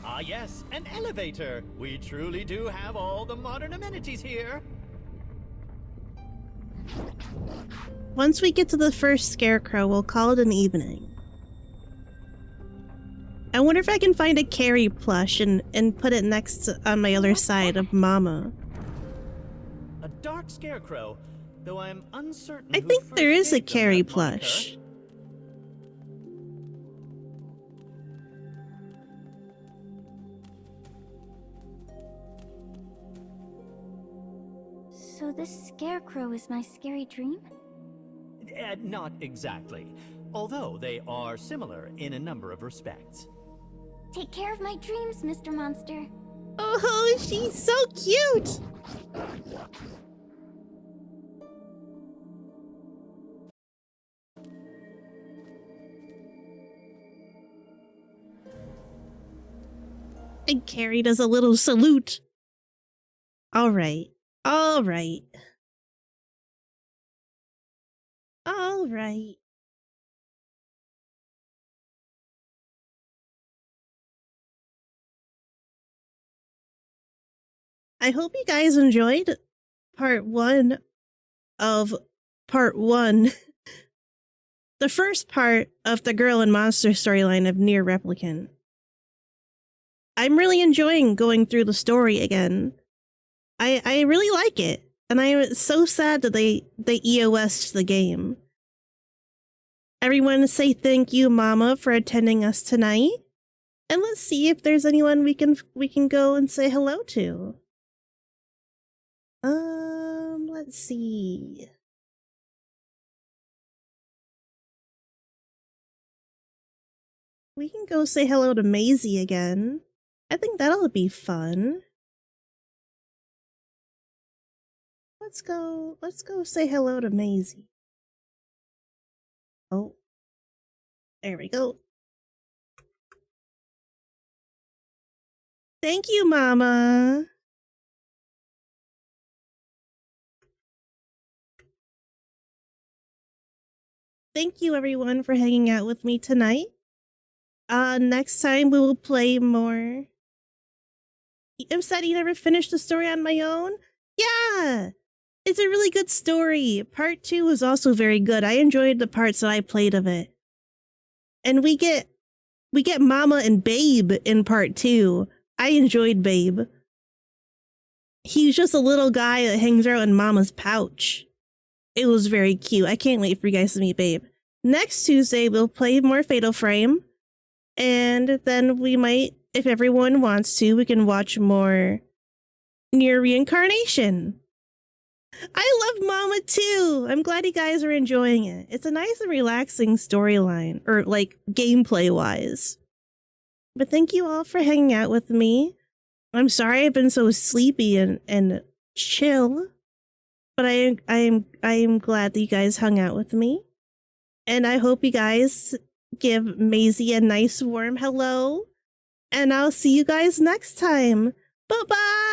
Ah yes, an elevator. We truly do have all the modern amenities here. Once we get to the first scarecrow, we'll call it an evening. I wonder if I can find a Carrie plush and put it next to, on my other side of Mama. A dark scarecrow, though I'm uncertain. I think there is a Carrie plush. So this scarecrow is my scary dream? Not exactly, although they are similar in a number of respects. Take care of my dreams, Mr. Monster. Oh, she's so cute! And Carrie does a little salute. Alright. Alright. Alright. I hope you guys enjoyed part 1 of part 1. The first part of the Girl and Monster storyline of Nier Replicant. I'm really enjoying going through the story again. I really like it. And I am so sad that they EOS'd the game. Everyone say thank you, Mama, for attending us tonight. And let's see if there's anyone we can go and say hello to. Let's see. We can go say hello to Maisie again. I think that'll be fun. Let's go say hello to Maisie. Oh. There we go. Thank you, Mama. Thank you, everyone, for hanging out with me tonight. Next time we will play more. You said you never finished the story on my own? Yeah! It's a really good story. Part 2 was also very good. I enjoyed the parts that I played of it. And we get Mama and Babe in part 2. I enjoyed Babe. He's just a little guy that hangs out in Mama's pouch. It was very cute. I can't wait for you guys to meet Babe. Next Tuesday, we'll play more Fatal Frame. And then we might, if everyone wants to, we can watch more Nier Reincarnation. I love Mama too. I'm glad you guys are enjoying it. It's a nice and relaxing storyline, or like gameplay wise. But thank you all for hanging out with me. I'm sorry I've been so sleepy and chill, but I am glad that you guys hung out with me. And I hope you guys give Maisie a nice warm hello. And I'll see you guys next time. Bye-bye!